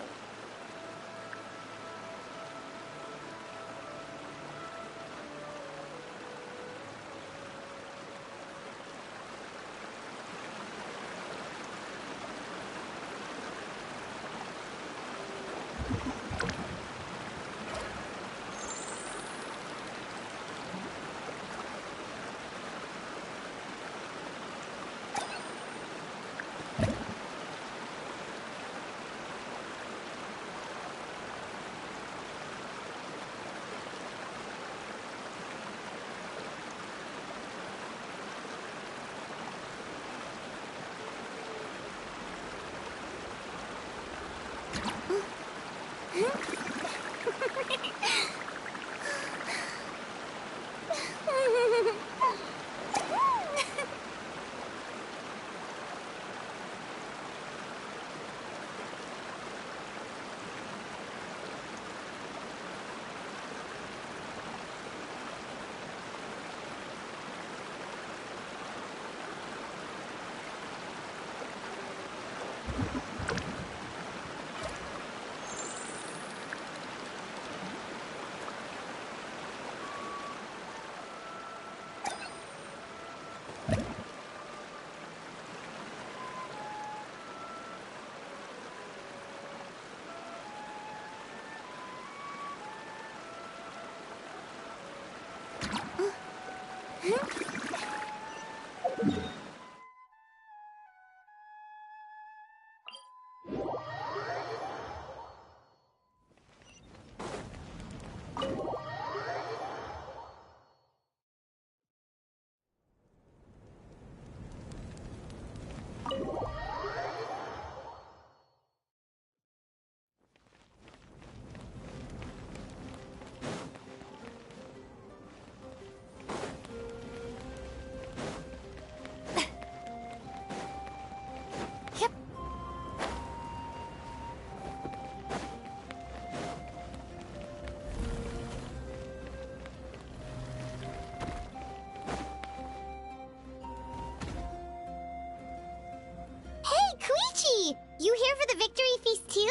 You here for the victory feast too?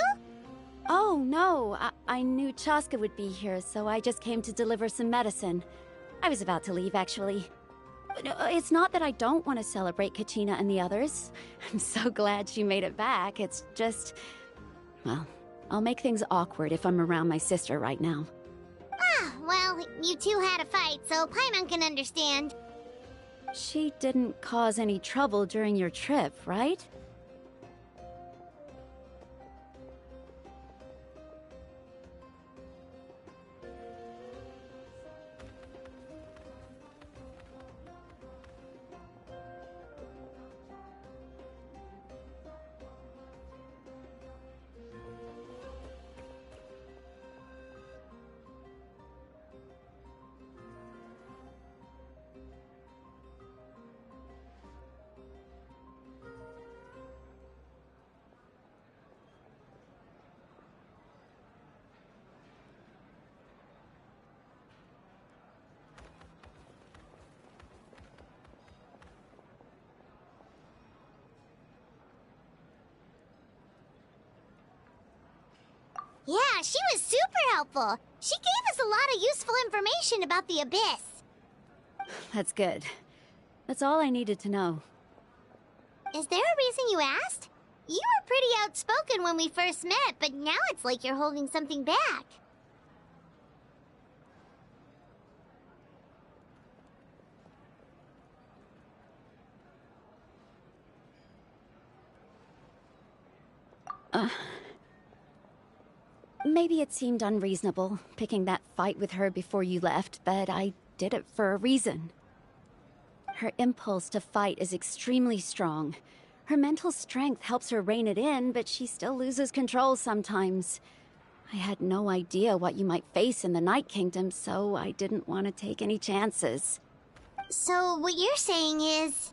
Oh, no. I knew Chaska would be here, so I just came to deliver some medicine. I was about to leave, actually. But it's not that I don't want to celebrate Kachina and the others. I'm so glad she made it back. It's just... well, I'll make things awkward if I'm around my sister right now. Ah, well, you two had a fight, so Paimon can understand. She didn't cause any trouble during your trip, right? Yeah, she was super helpful. She gave us a lot of useful information about the Abyss. That's good. That's all I needed to know. Is there a reason you asked? You were pretty outspoken when we first met, but now it's like you're holding something back. Maybe it seemed unreasonable, picking that fight with her before you left, but I did it for a reason. Her impulse to fight is extremely strong. Her mental strength helps her rein it in, but she still loses control sometimes. I had no idea what you might face in the Night Kingdom, so I didn't want to take any chances. So what you're saying is...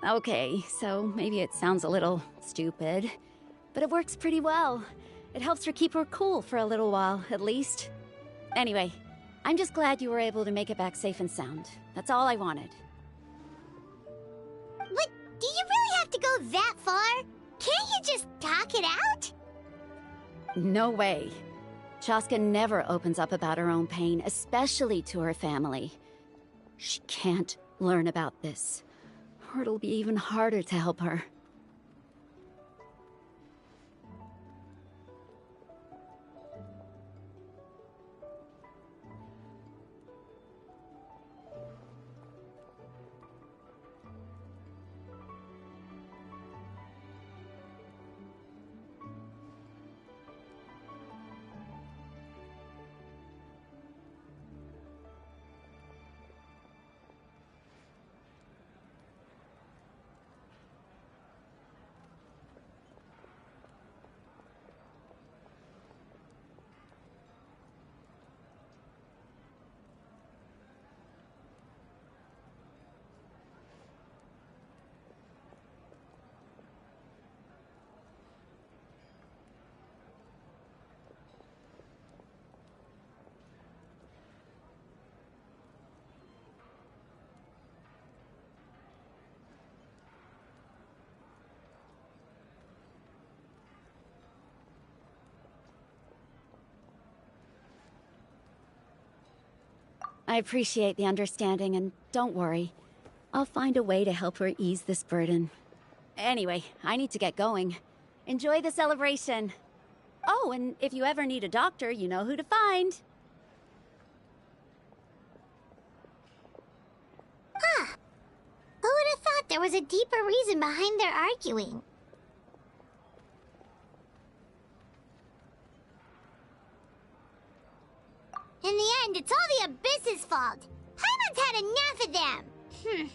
Okay, so maybe it sounds a little stupid, but it works pretty well. It helps her keep her cool for a little while, at least. Anyway, I'm just glad you were able to make it back safe and sound. That's all I wanted. But do you really have to go that far? Can't you just talk it out? No way. Chaska never opens up about her own pain, especially to her family. She can't learn about this, or it'll be even harder to help her. I appreciate the understanding, and don't worry. I'll find a way to help her ease this burden. Anyway, I need to get going. Enjoy the celebration. Oh, and if you ever need a doctor, you know who to find. Huh. Who would have thought there was a deeper reason behind their arguing? In the end, it's all the Abyss's fault. Paimon's had enough of them.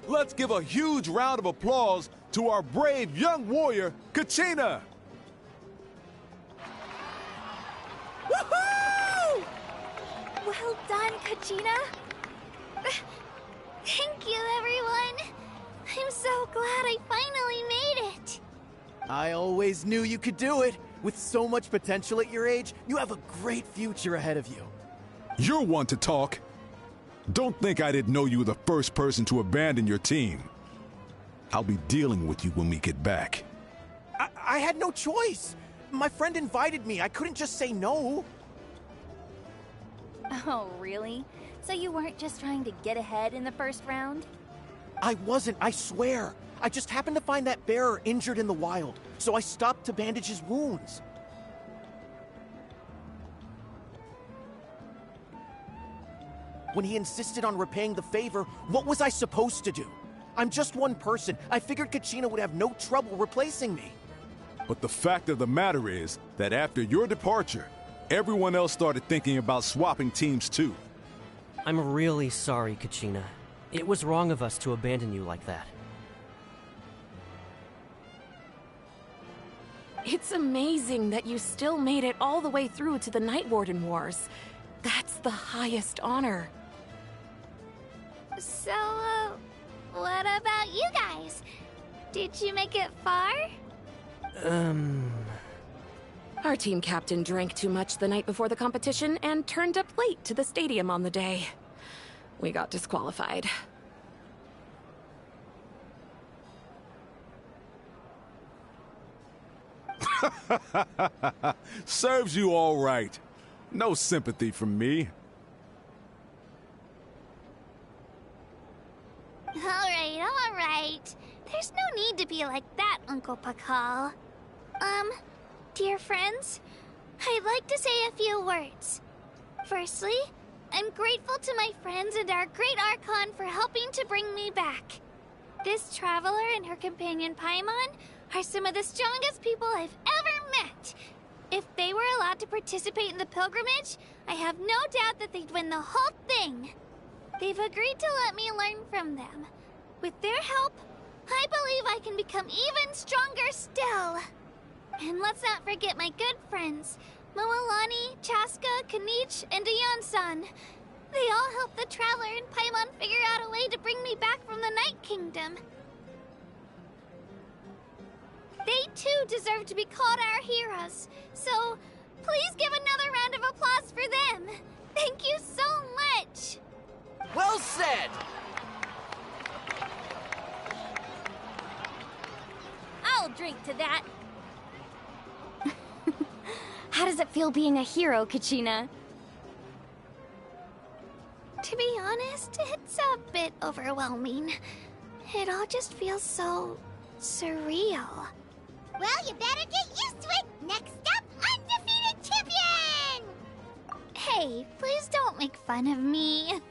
Let's give a huge round of applause to our brave young warrior, Kachina! Woohoo! Well done, Kachina. Thank you, everyone. I'm so glad I finally made it. I always knew you could do it. With so much potential at your age, you have a great future ahead of you. You're one to talk. Don't think I didn't know you were the first person to abandon your team. I'll be dealing with you when we get back. I had no choice. My friend invited me. I couldn't just say no. Oh, really? So you weren't just trying to get ahead in the first round? I wasn't, I swear. I just happened to find that bearer injured in the wild, so I stopped to bandage his wounds. When he insisted on repaying the favor, what was I supposed to do? I'm just one person. I figured Kachina would have no trouble replacing me. But the fact of the matter is that after your departure, everyone else started thinking about swapping teams too. I'm really sorry, Kachina. It was wrong of us to abandon you like that. It's amazing that you still made it all the way through to the Night Warden Wars. That's the highest honor. So, what about you guys? Did you make it far? Our team captain drank too much the night before the competition and turned up late to the stadium on the day. We got disqualified. Serves you all right. No sympathy from me. Alright. There's no need to be like that, Uncle Pakal. Dear friends, I'd like to say a few words. Firstly, I'm grateful to my friends and our great Archon for helping to bring me back. This traveler and her companion Paimon are some of the strongest people I've ever met. If they were allowed to participate in the pilgrimage, I have no doubt that they'd win the whole thing. They've agreed to let me learn from them. With their help, I believe I can become even stronger still. And let's not forget my good friends, Moalani, Chaska, Kanich, and Ayan-san. They all helped the Traveler and Paimon figure out a way to bring me back from the Night Kingdom. They too deserve to be called our heroes, so please give another round of applause for them. Thank you so much! Well said! I'll drink to that. How does it feel being a hero, Kachina? To be honest, it's a bit overwhelming. It all just feels so surreal. Well, you better get used to it. Next up, undefeated champion! Hey, please don't make fun of me.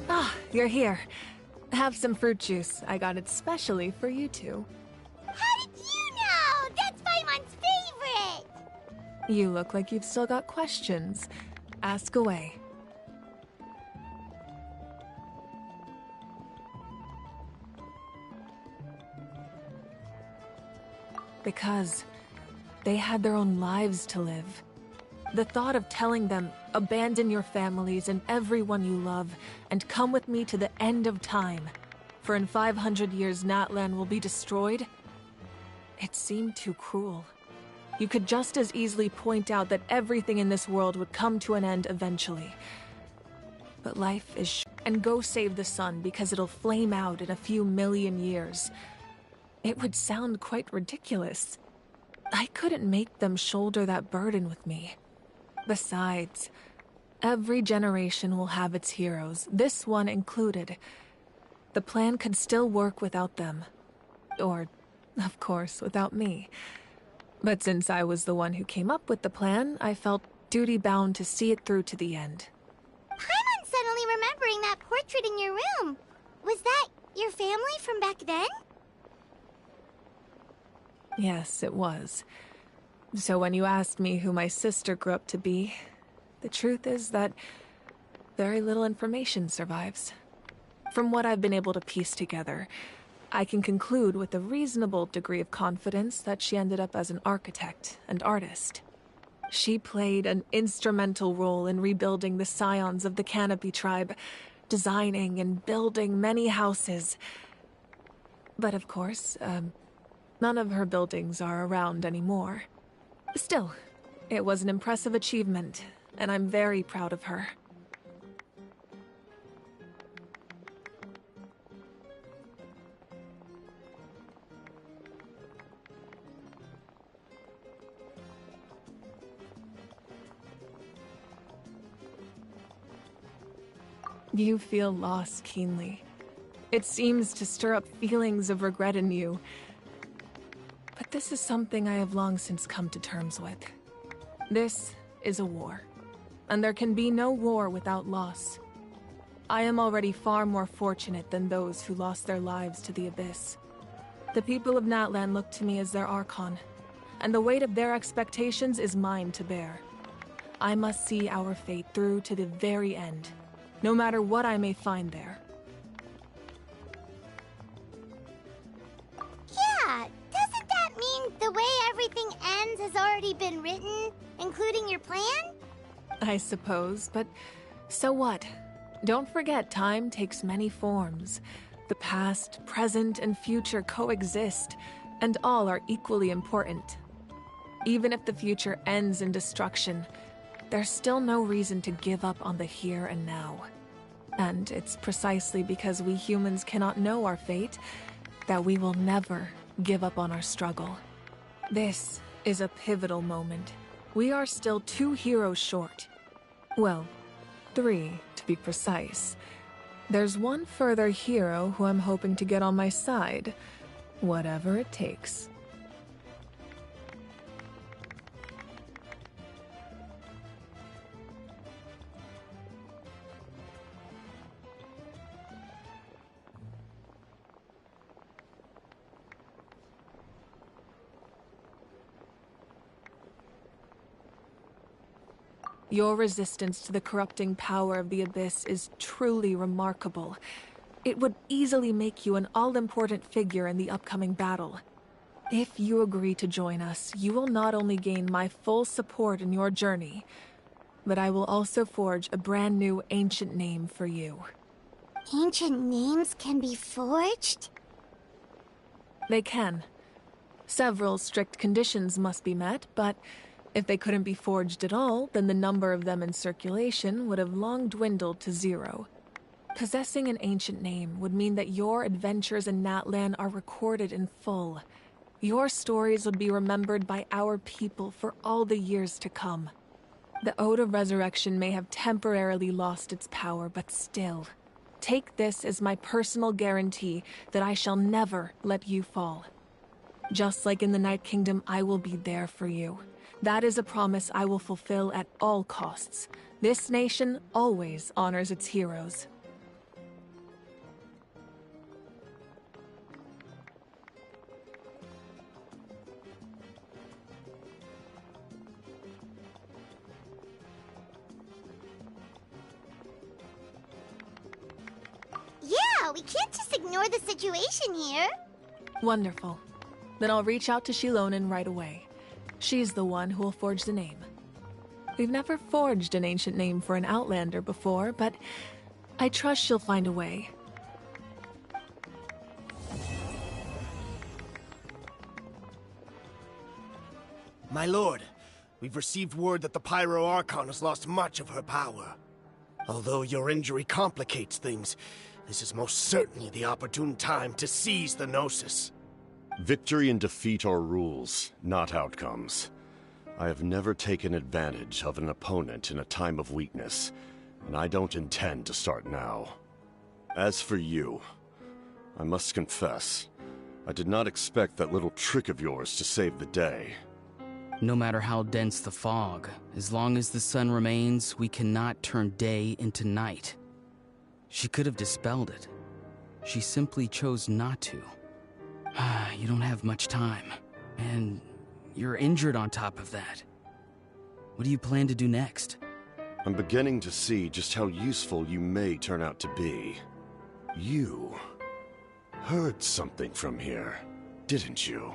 Ah, you're here. Have some fruit juice. I got it specially for you two. How did you know? That's Paimon's favorite! You look like you've still got questions. Ask away. Because they had their own lives to live. The thought of telling them, abandon your families and everyone you love, and come with me to the end of time, for in 500 years Natlan will be destroyed, it seemed too cruel. You could just as easily point out that everything in this world would come to an end eventually. But life is and go save the sun because it'll flame out in a few million years. It would sound quite ridiculous. I couldn't make them shoulder that burden with me. Besides, every generation will have its heroes, this one included. The plan could still work without them. Or, of course, without me. But since I was the one who came up with the plan, I felt duty-bound to see it through to the end. Paimon's suddenly remembering that portrait in your room. Was that your family from back then? Yes, it was. So when you asked me who my sister grew up to be, the truth is that very little information survives. From what I've been able to piece together, I can conclude with a reasonable degree of confidence that she ended up as an architect and artist. She played an instrumental role in rebuilding the scions of the Canopy tribe, designing and building many houses. But of course, none of her buildings are around anymore. Still, it was an impressive achievement, and I'm very proud of her. You feel loss keenly. It seems to stir up feelings of regret in you. But this is something I have long since come to terms with. This is a war, and there can be no war without loss. I am already far more fortunate than those who lost their lives to the Abyss. The people of Natlan look to me as their Archon, and the weight of their expectations is mine to bear. I must see our fate through to the very end, no matter what I may find there. Yeah, doesn't that mean the way everything ends has already been written, including your plan? I suppose, but so what? Don't forget, time takes many forms. The past, present, and future coexist, and all are equally important. Even if the future ends in destruction, there's still no reason to give up on the here and now. And it's precisely because we humans cannot know our fate that we will never give up on our struggle. This is a pivotal moment. We are still 2 heroes short. Well, 3 to be precise. There's one further hero who I'm hoping to get on my side, whatever it takes. Your resistance to the corrupting power of the Abyss is truly remarkable. It would easily make you an all-important figure in the upcoming battle. If you agree to join us, you will not only gain my full support in your journey, but I will also forge a brand new ancient name for you. Ancient names can be forged? They can. Several strict conditions must be met, but if they couldn't be forged at all, then the number of them in circulation would have long dwindled to 0. Possessing an ancient name would mean that your adventures in Natlan are recorded in full. Your stories would be remembered by our people for all the years to come. The Ode of Resurrection may have temporarily lost its power, but still, take this as my personal guarantee that I shall never let you fall. Just like in the Night Kingdom, I will be there for you. That is a promise I will fulfill at all costs. This nation always honors its heroes. Yeah, we can't just ignore the situation here. Wonderful. Then I'll reach out to Shilonen right away. She's the one who will forge the name. We've never forged an ancient name for an Outlander before, but I trust she'll find a way. My lord, we've received word that the Pyro Archon has lost much of her power. Although your injury complicates things, this is most certainly the opportune time to seize the Gnosis. Victory and defeat are rules, not outcomes. I have never taken advantage of an opponent in a time of weakness, and I don't intend to start now. As for you, I must confess, I did not expect that little trick of yours to save the day. No matter how dense the fog, as long as the sun remains, we cannot turn day into night. She could have dispelled it. She simply chose not to. You don't have much time, and you're injured on top of that. What do you plan to do next? I'm beginning to see just how useful you may turn out to be. You heard something from here, didn't you?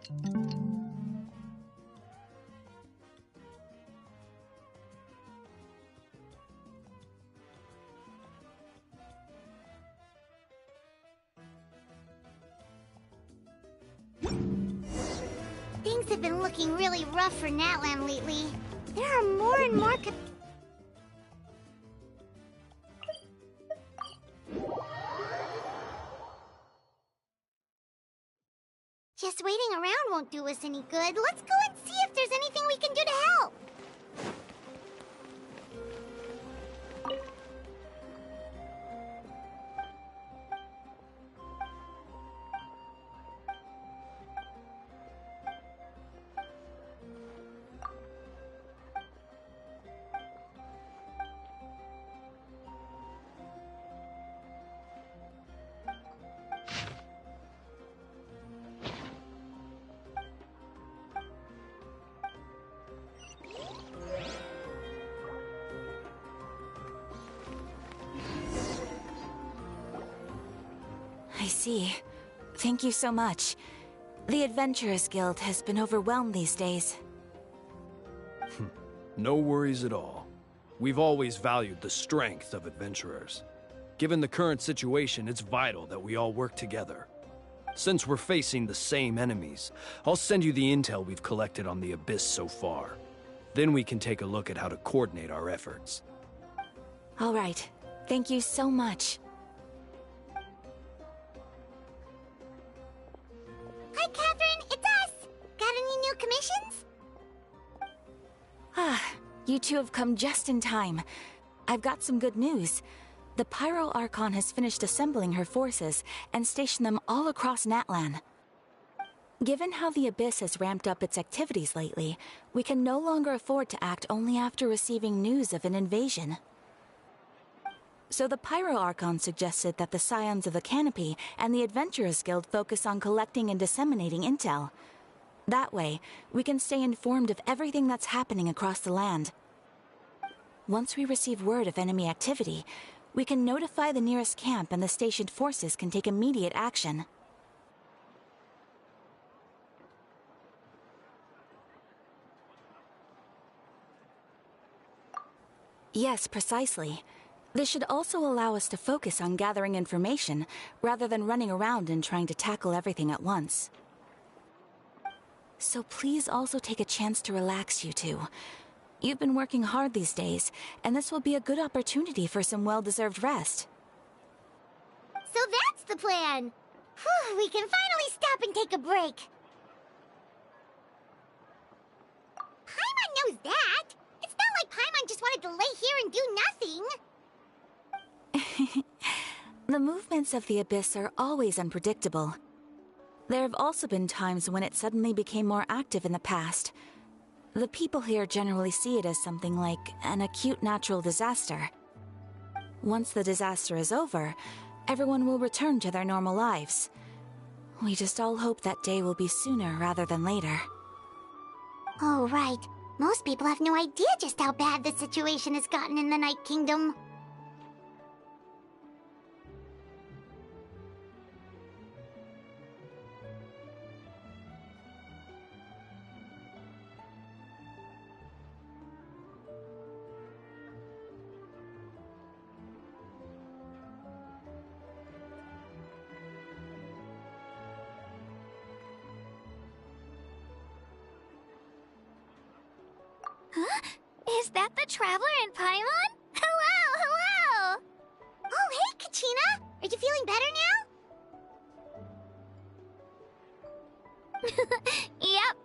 Things have been looking really rough for Natlan lately. There are more and more Just waiting around won't do us any good. Let's go and see if there's anything we can do to help. I see. Thank you so much. The Adventurers Guild has been overwhelmed these days. No worries at all. We've always valued the strength of adventurers. Given the current situation, it's vital that we all work together. Since we're facing the same enemies, I'll send you the intel we've collected on the Abyss so far. Then we can take a look at how to coordinate our efforts. All right. Thank you so much. Hi, Catherine. It's us. Got any new commissions? You two have come just in time. I've got some good news. The Pyro Archon has finished assembling her forces and stationed them all across Natlan. Given how the Abyss has ramped up its activities lately, we can no longer afford to act only after receiving news of an invasion. So the Pyro Archon suggested that the Scions of the Canopy and the Adventurers Guild focus on collecting and disseminating intel. That way, we can stay informed of everything that's happening across the land. Once we receive word of enemy activity, we can notify the nearest camp and the stationed forces can take immediate action. Yes, precisely. This should also allow us to focus on gathering information, rather than running around and trying to tackle everything at once. So please also take a chance to relax, you two. You've been working hard these days, and this will be a good opportunity for some well-deserved rest. So that's the plan! Whew, we can finally stop and take a break! Paimon knows that! It's not like Paimon just wanted to lay here and do nothing! The movements of the Abyss are always unpredictable. There have also been times when it suddenly became more active in the past. The people here generally see it as something like an acute natural disaster. Once the disaster is over, everyone will return to their normal lives. We just all hope that day will be sooner rather than later. Oh, right. Most people have no idea just how bad the situation has gotten in the Night Kingdom. Huh? Is that the Traveler in Paimon? Hello, hello! Oh, hey, Kachina! Are you feeling better now? Yep.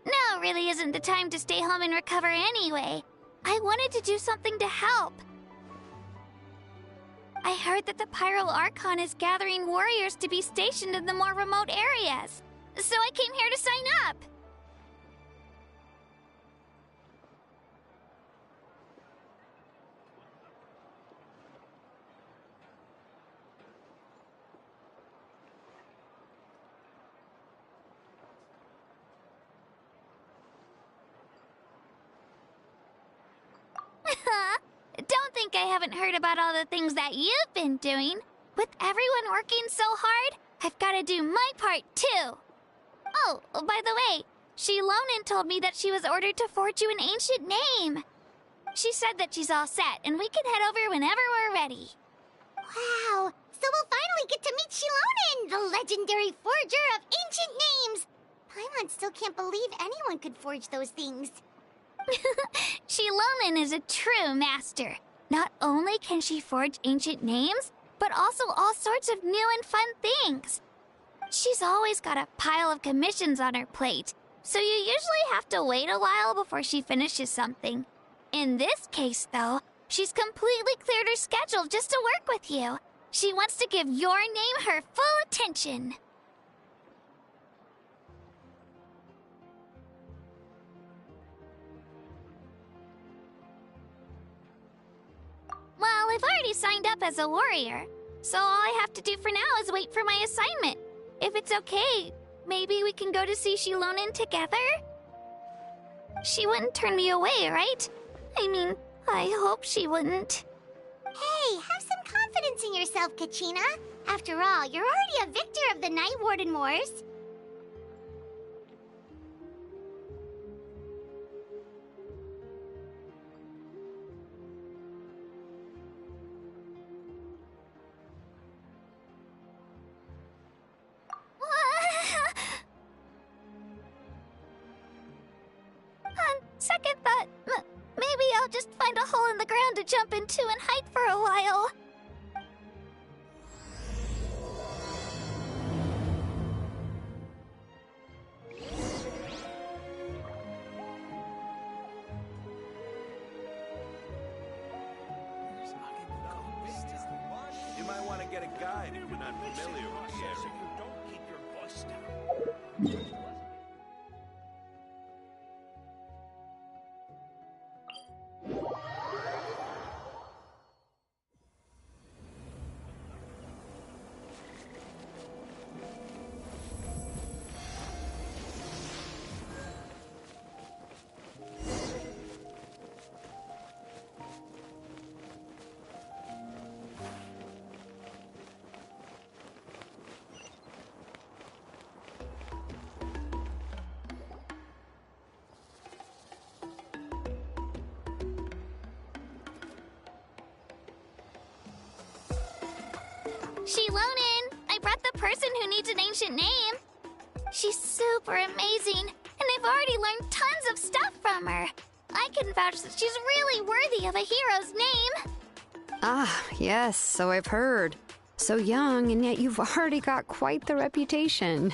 Now really isn't the time to stay home and recover anyway. I wanted to do something to help. I heard that the Pyro Archon is gathering warriors to be stationed in the more remote areas. So I came here to sign up. Don't think I haven't heard about all the things that you've been doing. With everyone working so hard, I've got to do my part too. Oh, by the way, Shilonin told me that she was ordered to forge you an ancient name. She said that she's all set, and we can head over whenever we're ready. Wow, so we'll finally get to meet Shilonin, the legendary forger of ancient names. Paimon still can't believe anyone could forge those things. Shilonin is a true master. Not only can she forge ancient names, but also all sorts of new and fun things. She's always got a pile of commissions on her plate, so you usually have to wait a while before she finishes something. In this case, though, she's completely cleared her schedule just to work with you. She wants to give your name her full attention. Well, I've already signed up as a warrior, so all I have to do for now is wait for my assignment. If it's okay, maybe we can go to see Shilonin together? She wouldn't turn me away, right? I mean, I hope she wouldn't. Hey, have some confidence in yourself, Kachina. After all, you're already a victor of the Night Warden Wars. On second thought, maybe I'll just find a hole in the ground to jump into and hide for a while. You might want to get a guide if you're not familiar with the area. Don't keep your voice down. Shilonin, I brought the person who needs an ancient name. She's super amazing, and I've already learned tons of stuff from her. I can vouch that she's really worthy of a hero's name. Ah, yes, so I've heard. So young, and yet you've already got quite the reputation.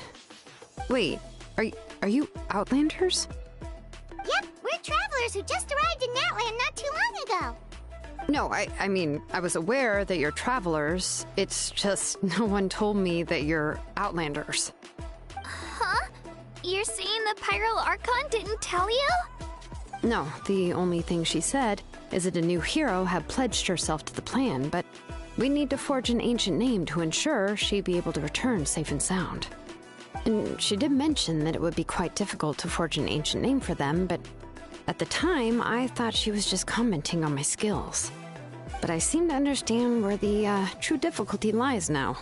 Wait, are you Outlanders? Yep, we're travelers who just arrived in Natland not too long ago. No, I mean, I was aware that you're travelers. It's just no one told me that you're Outlanders. Huh? You're saying the Pyro Archon didn't tell you? No, the only thing she said is that a new hero had pledged herself to the plan, but we need to forge an ancient name to ensure she'd be able to return safe and sound. And she did mention that it would be quite difficult to forge an ancient name for them, but at the time, I thought she was just commenting on my skills. But I seem to understand where the true difficulty lies now.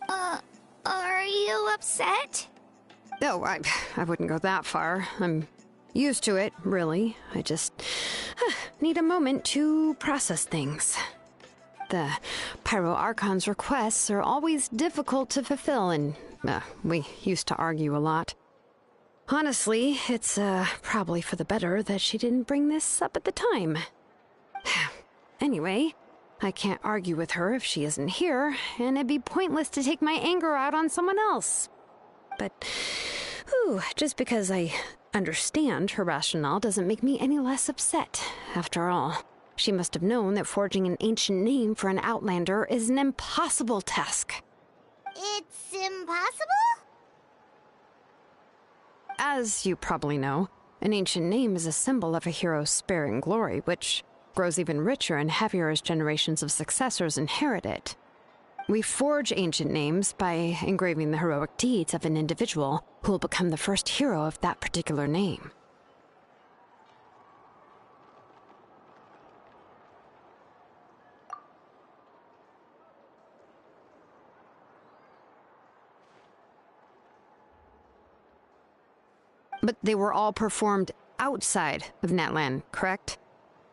Are you upset? No, I wouldn't go that far. I'm used to it, really. I just need a moment to process things. The Pyro Archon's requests are always difficult to fulfill, and we used to argue a lot. Honestly, it's probably for the better that she didn't bring this up at the time. Anyway, I can't argue with her if she isn't here, and it'd be pointless to take my anger out on someone else. But, just because I understand her rationale doesn't make me any less upset. After all, she must have known that forging an ancient name for an Outlander is an impossible task. It's impossible? As you probably know, an ancient name is a symbol of a hero's spirit and glory, which grows even richer and heavier as generations of successors inherit it. We forge ancient names by engraving the heroic deeds of an individual who will become the first hero of that particular name. But they were all performed outside of Natlan, correct?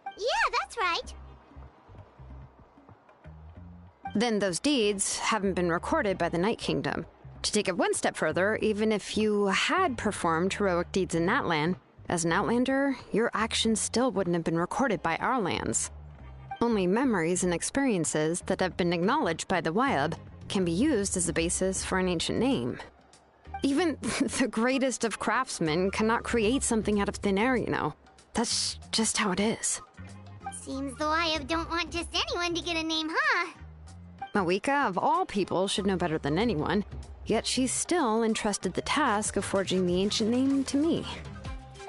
Yeah, that's right. Then those deeds haven't been recorded by the Night Kingdom. To take it one step further, even if you had performed heroic deeds in Natlan, as an Outlander, your actions still wouldn't have been recorded by our lands. Only memories and experiences that have been acknowledged by the Wyab can be used as a basis for an ancient name. Even the greatest of craftsmen cannot create something out of thin air, you know. That's just how it is. Seems the Wyab don't want just anyone to get a name, huh? Mawika, of all people, should know better than anyone, yet she's still entrusted the task of forging the ancient name to me.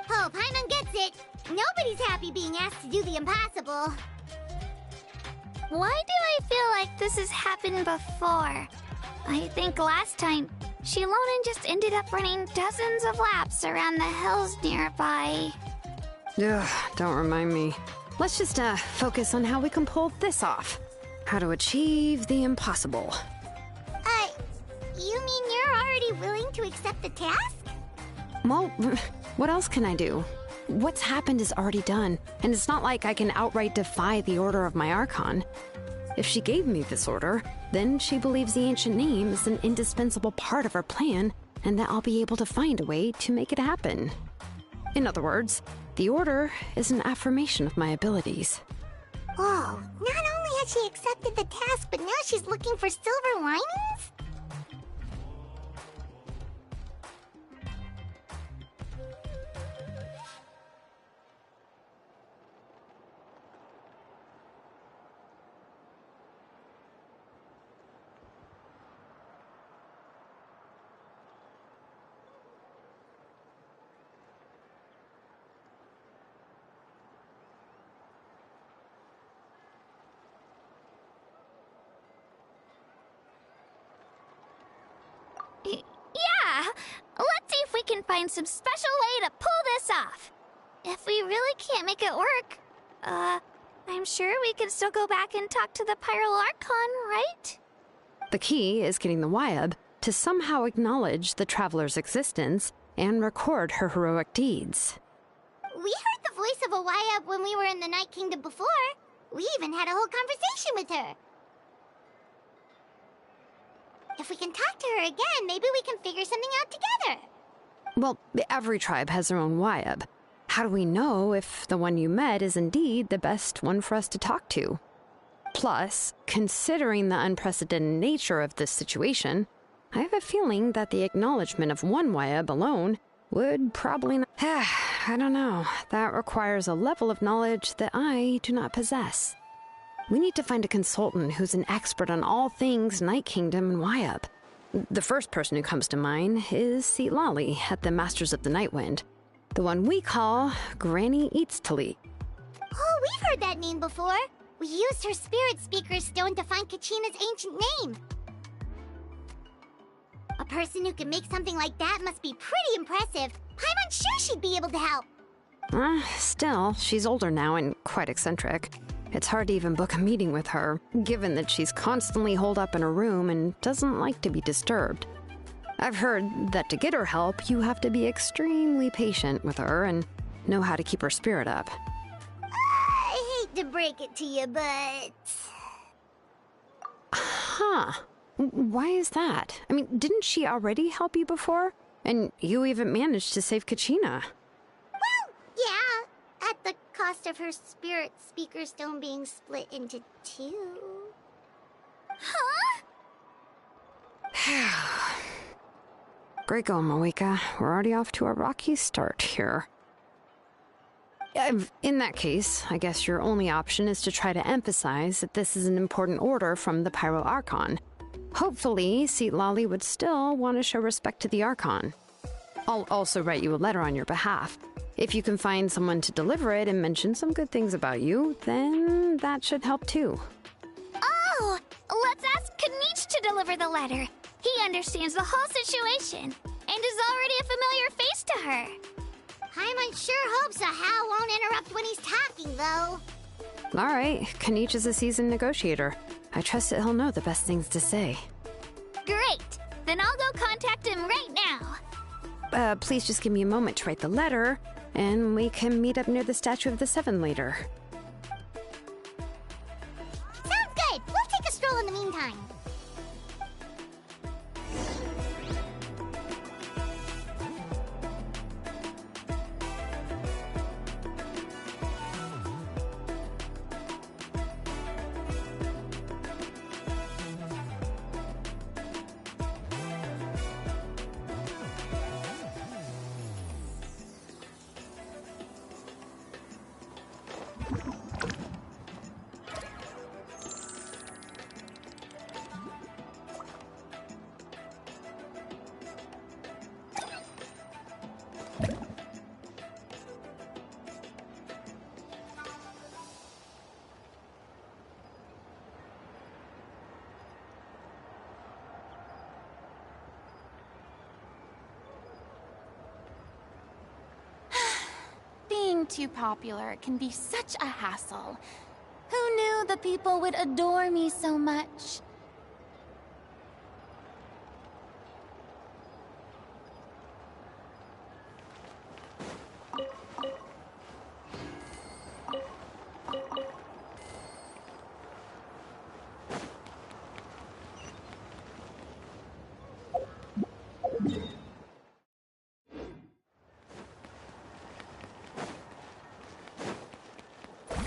Oh, Paimon gets it. Nobody's happy being asked to do the impossible. Why do I feel like this has happened before? I think last time, Shilonen just ended up running dozens of laps around the hills nearby. Ugh, don't remind me. Let's just focus on how we can pull this off. How to achieve the impossible. You mean you're already willing to accept the task? Well, what else can I do? What's happened is already done, and it's not like I can outright defy the order of my Archon. If she gave me this order, then she believes the ancient name is an indispensable part of her plan, and that I'll be able to find a way to make it happen. In other words, the order is an affirmation of my abilities. Oh, not only has she accepted the task, but now she's looking for silver linings? Yeah! Let's see if we can find some special way to pull this off. If we really can't make it work, I'm sure we can still go back and talk to the Pyral Archon, right? The key is getting the Wyab to somehow acknowledge the Traveler's existence and record her heroic deeds. We heard the voice of a Wyab when we were in the Night Kingdom before. We even had a whole conversation with her. If we can talk to her again, maybe we can figure something out together. Well, every tribe has their own Wyab. How do we know if the one you met is indeed the best one for us to talk to? Plus, considering the unprecedented nature of this situation, I have a feeling that the acknowledgement of one Wyab alone would probably not... I don't know. That requires a level of knowledge that I do not possess. We need to find a consultant who's an expert on all things Night Kingdom and Wyab. The first person who comes to mind is Seatlali at the Masters of the Nightwind, the one we call Granny Eatstali. Oh, we've heard that name before. We used her Spirit Speaker Stone to find Kachina's ancient name. A person who can make something like that must be pretty impressive. I'm unsure she'd be able to help. Still, she's older now and quite eccentric. It's hard to even book a meeting with her, given that she's constantly holed up in her room and doesn't like to be disturbed. I've heard that to get her help, you have to be extremely patient with her and know how to keep her spirit up. I hate to break it to you, but... Huh. Why is that? I mean, didn't she already help you before? And you even managed to save Kachina. Well, yeah. At the cost of her Spirit Speaker Stone being split into two. Huh? Great going, Mawika. We're already off to a rocky start here. In that case, I guess your only option is to try to emphasize that this is an important order from the Pyral Archon. Hopefully, Seatlali would still want to show respect to the Archon. I'll also write you a letter on your behalf. If you can find someone to deliver it and mention some good things about you, then that should help too. Oh! Let's ask Kanich to deliver the letter. He understands the whole situation, and is already a familiar face to her. Paimon sure hopes a Hal won't interrupt when he's talking, though. All right, Kanich is a seasoned negotiator. I trust that he'll know the best things to say. Great! Then I'll go contact him right now. please just give me a moment to write the letter, and we can meet up near the Statue of the Seven later. Sounds good! We'll take a stroll in the meantime. Being too popular can be such a hassle. Who knew the people would adore me so much?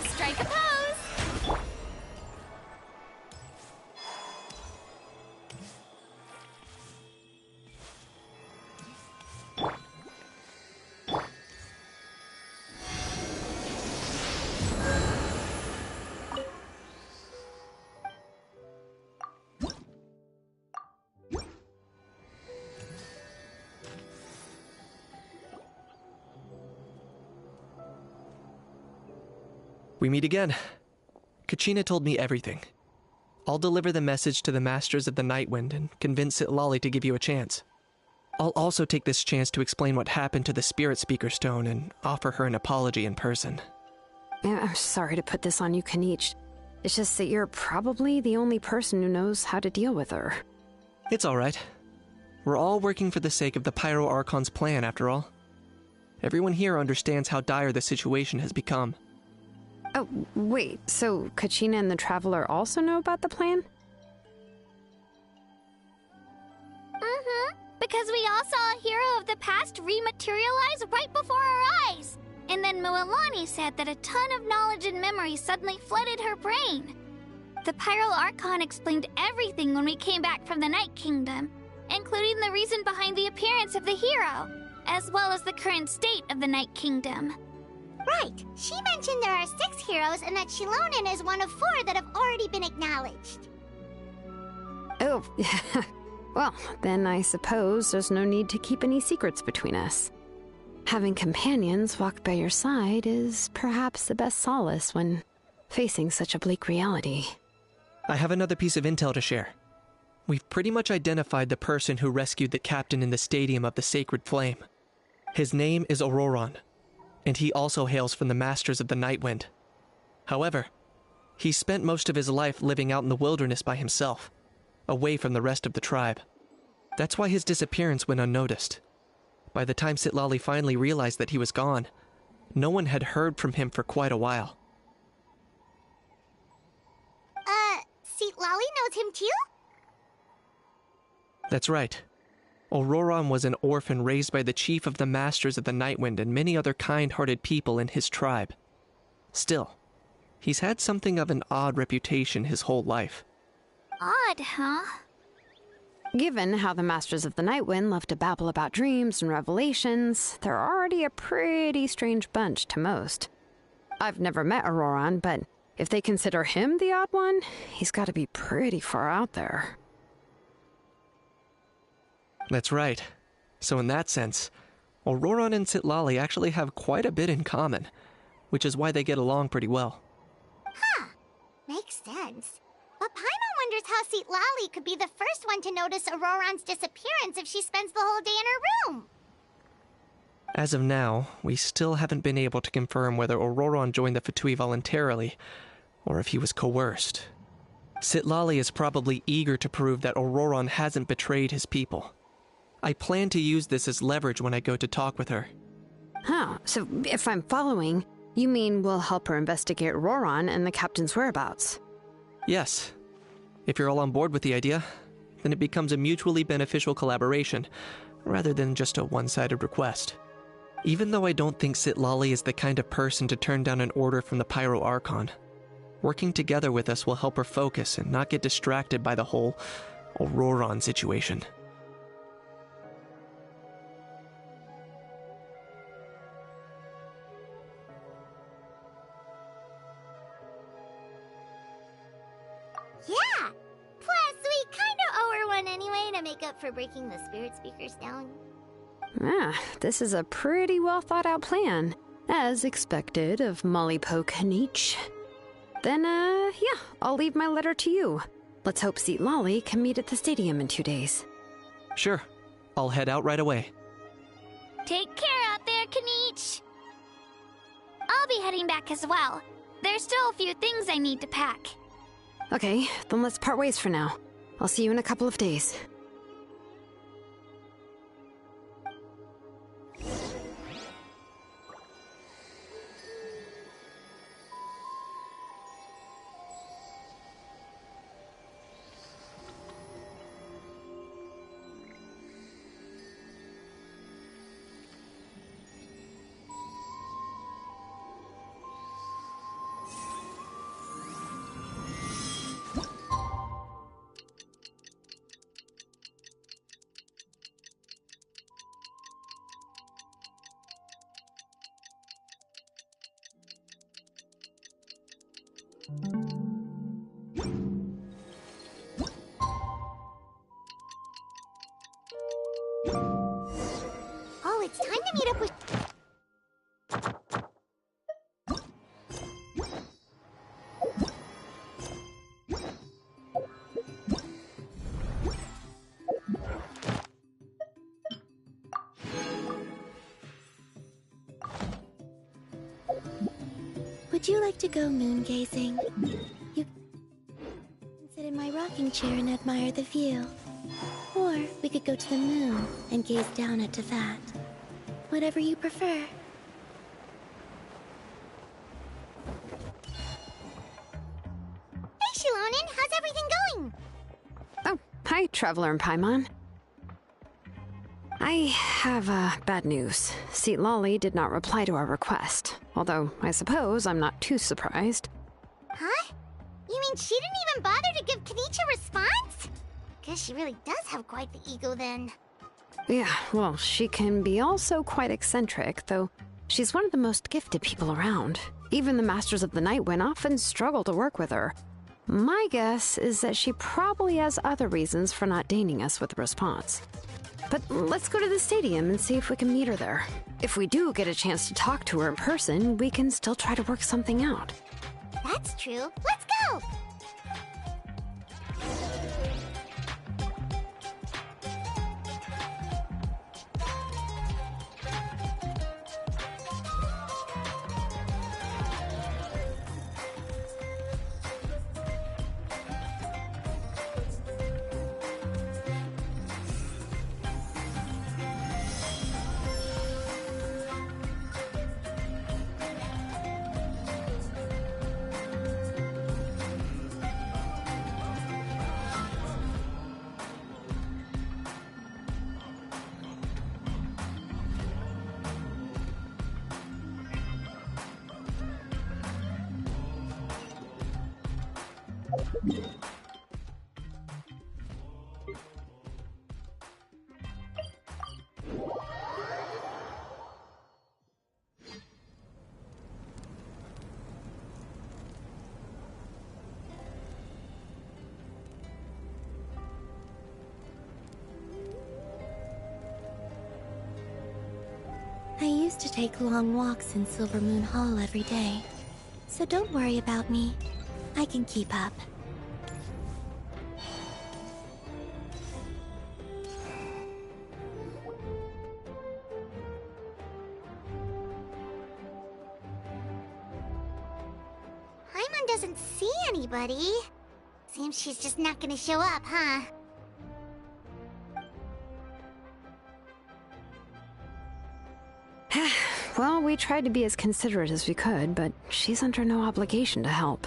Strike a pose! We meet again. Kachina told me everything. I'll deliver the message to the Masters of the Nightwind and convince Sitlali to give you a chance. I'll also take this chance to explain what happened to the Spirit Speaker Stone and offer her an apology in person. I'm sorry to put this on you, Kanich. It's just that you're probably the only person who knows how to deal with her. It's alright. We're all working for the sake of the Pyro Archon's plan, after all. Everyone here understands how dire the situation has become. Oh, wait, so Kachina and the Traveler also know about the plan? Mm-hmm. Because we all saw a hero of the past rematerialize right before our eyes. And then Mualani said that a ton of knowledge and memory suddenly flooded her brain. The Pyro Archon explained everything when we came back from the Night Kingdom, including the reason behind the appearance of the hero, as well as the current state of the Night Kingdom. Right. She mentioned there are 6 heroes and that Shilonen is one of 4 that have already been acknowledged. Oh, well, then I suppose there's no need to keep any secrets between us. Having companions walk by your side is perhaps the best solace when facing such a bleak reality. I have another piece of intel to share. We've pretty much identified the person who rescued the captain in the Stadium of the Sacred Flame. His name is Auroron, and he also hails from the Masters of the Nightwind. However, he spent most of his life living out in the wilderness by himself, away from the rest of the tribe. That's why his disappearance went unnoticed. By the time Sitlali finally realized that he was gone, no one had heard from him for quite a while. Sitlali knows him too? That's right. Auroron was an orphan raised by the chief of the Masters of the Nightwind and many other kind-hearted people in his tribe. Still, he's had something of an odd reputation his whole life. Odd, huh? Given how the Masters of the Nightwind love to babble about dreams and revelations, they're already a pretty strange bunch to most. I've never met Auroron, but if they consider him the odd one, he's got to be pretty far out there. That's right. So in that sense, Auroron and Sitlali actually have quite a bit in common, which is why they get along pretty well. Huh. Makes sense. But Paimon wonders how Sitlali could be the first one to notice Auroron's disappearance if she spends the whole day in her room. As of now, we still haven't been able to confirm whether Auroron joined the Fatui voluntarily, or if he was coerced. Sitlali is probably eager to prove that Auroron hasn't betrayed his people. I plan to use this as leverage when I go to talk with her. Huh, so if I'm following, you mean we'll help her investigate Roran and the captain's whereabouts? Yes. If you're all on board with the idea, then it becomes a mutually beneficial collaboration, rather than just a one-sided request. Even though I don't think Sitlali is the kind of person to turn down an order from the Pyro Archon, working together with us will help her focus and not get distracted by the whole Auroran situation. Yeah! Plus, we kinda owe her one anyway to make up for breaking the spirit speakers down. This is a pretty well thought out plan, as expected of Molly Poke Nietzsche. Then, yeah, I'll leave my letter to you. Let's hope Sitlali can meet at the stadium in 2 days. Sure. I'll head out right away. Take care out there, Kaniche. I'll be heading back as well. There's still a few things I need to pack. Okay, then let's part ways for now. I'll see you in a couple of days. Oh, it's time to meet up with... Would you like to go moon gazing? You can sit in my rocking chair and admire the view. Or we could go to the moon and gaze down at Tefat. Whatever you prefer. Hey, Shilonin, how's everything going? Oh, hi, Traveler and Paimon. I have, bad news. Sitlali did not reply to our request. Although, I suppose I'm not too surprised. Huh? You mean she didn't even bother to give Kaniche a response? Guess she really does have quite the ego then. Yeah, well, she can be also quite eccentric, though she's one of the most gifted people around. Even the Masters of the Night Wind often struggle to work with her. My guess is that she probably has other reasons for not deigning us with a response. But let's go to the stadium and see if we can meet her there. If we do get a chance to talk to her in person, we can still try to work something out. That's true. Let's go! I used to take long walks in Silver Moon Hall every day. So don't worry about me. I can keep up. Paimon doesn't see anybody. Seems she's just not gonna show up, huh? Well, we tried to be as considerate as we could, but she's under no obligation to help.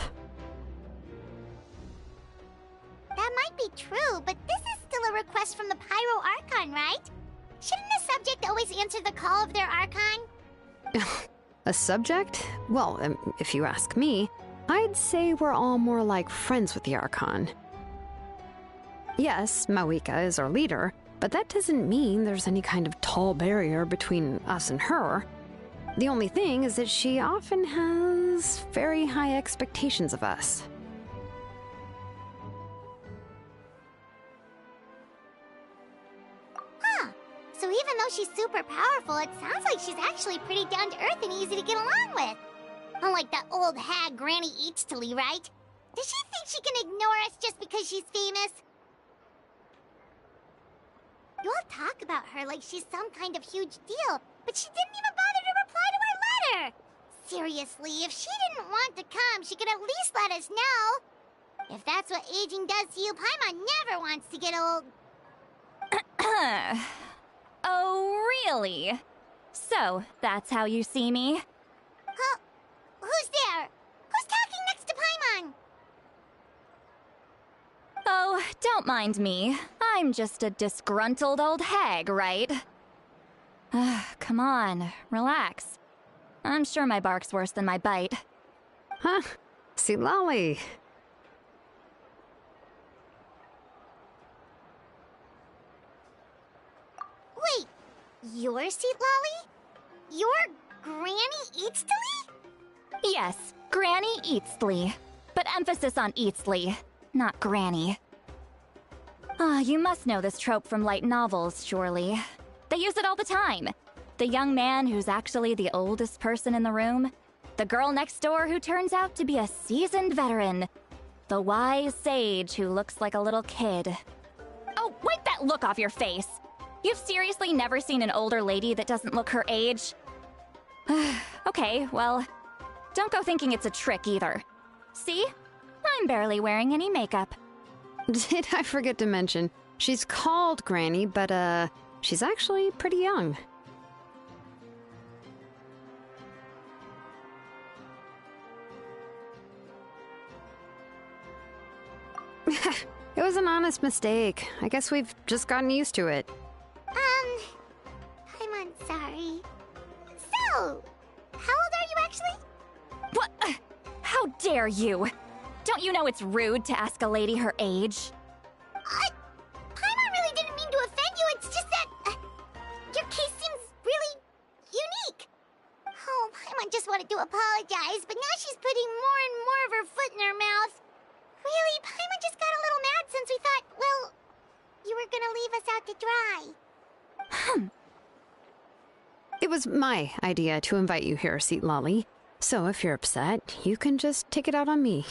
That might be true, but this is still a request from the Pyro Archon, right? Shouldn't a subject always answer the call of their Archon? A subject? Well, if you ask me, I'd say we're all more like friends with the Archon. Yes, Mawika is our leader, but that doesn't mean there's any kind of tall barrier between us and her. The only thing is that she often has very high expectations of us. Huh. So even though she's super powerful, it sounds like she's actually pretty down to earth and easy to get along with. Unlike that old hag Granny Eatstily, right? Does she think she can ignore us just because she's famous? You all talk about her like she's some kind of huge deal, but she didn't even bother to reply to our letter! Seriously, if she didn't want to come, she could at least let us know. If that's what aging does to you, Paimon never wants to get old. Oh, really? So, that's how you see me? Huh? Who's there? Who's talking next to Paimon? Oh, don't mind me. I'm just a disgruntled old hag, right? Come on, relax. I'm sure my bark's worse than my bite. Huh? See, Lolly. Wait, you're Seat Lolly? You're Granny Eatstily? Yes, Granny Eatsley. But emphasis on Eatsley, not Granny. You must know this trope from light novels, surely. They use it all the time. The young man who's actually the oldest person in the room. The girl next door who turns out to be a seasoned veteran. The wise sage who looks like a little kid. Oh, wipe that look off your face! You've seriously never seen an older lady that doesn't look her age? Okay, well, don't go thinking it's a trick either. See? I'm barely wearing any makeup. Did I forget to mention, she's called Granny, but she's actually pretty young. It was an honest mistake. I guess we've just gotten used to it. I'm sorry. So, how old are you actually? What? How dare you? Don't you know it's rude to ask a lady her age? Paimon really didn't mean to offend you, it's just that... your case seems really... unique. Oh, Paimon just wanted to apologize, but now she's putting more and more of her foot in her mouth. Really, Paimon just got a little mad since we thought, well, you were gonna leave us out to dry. It was my idea to invite you here, Seat Lolly. So if you're upset, you can just take it out on me.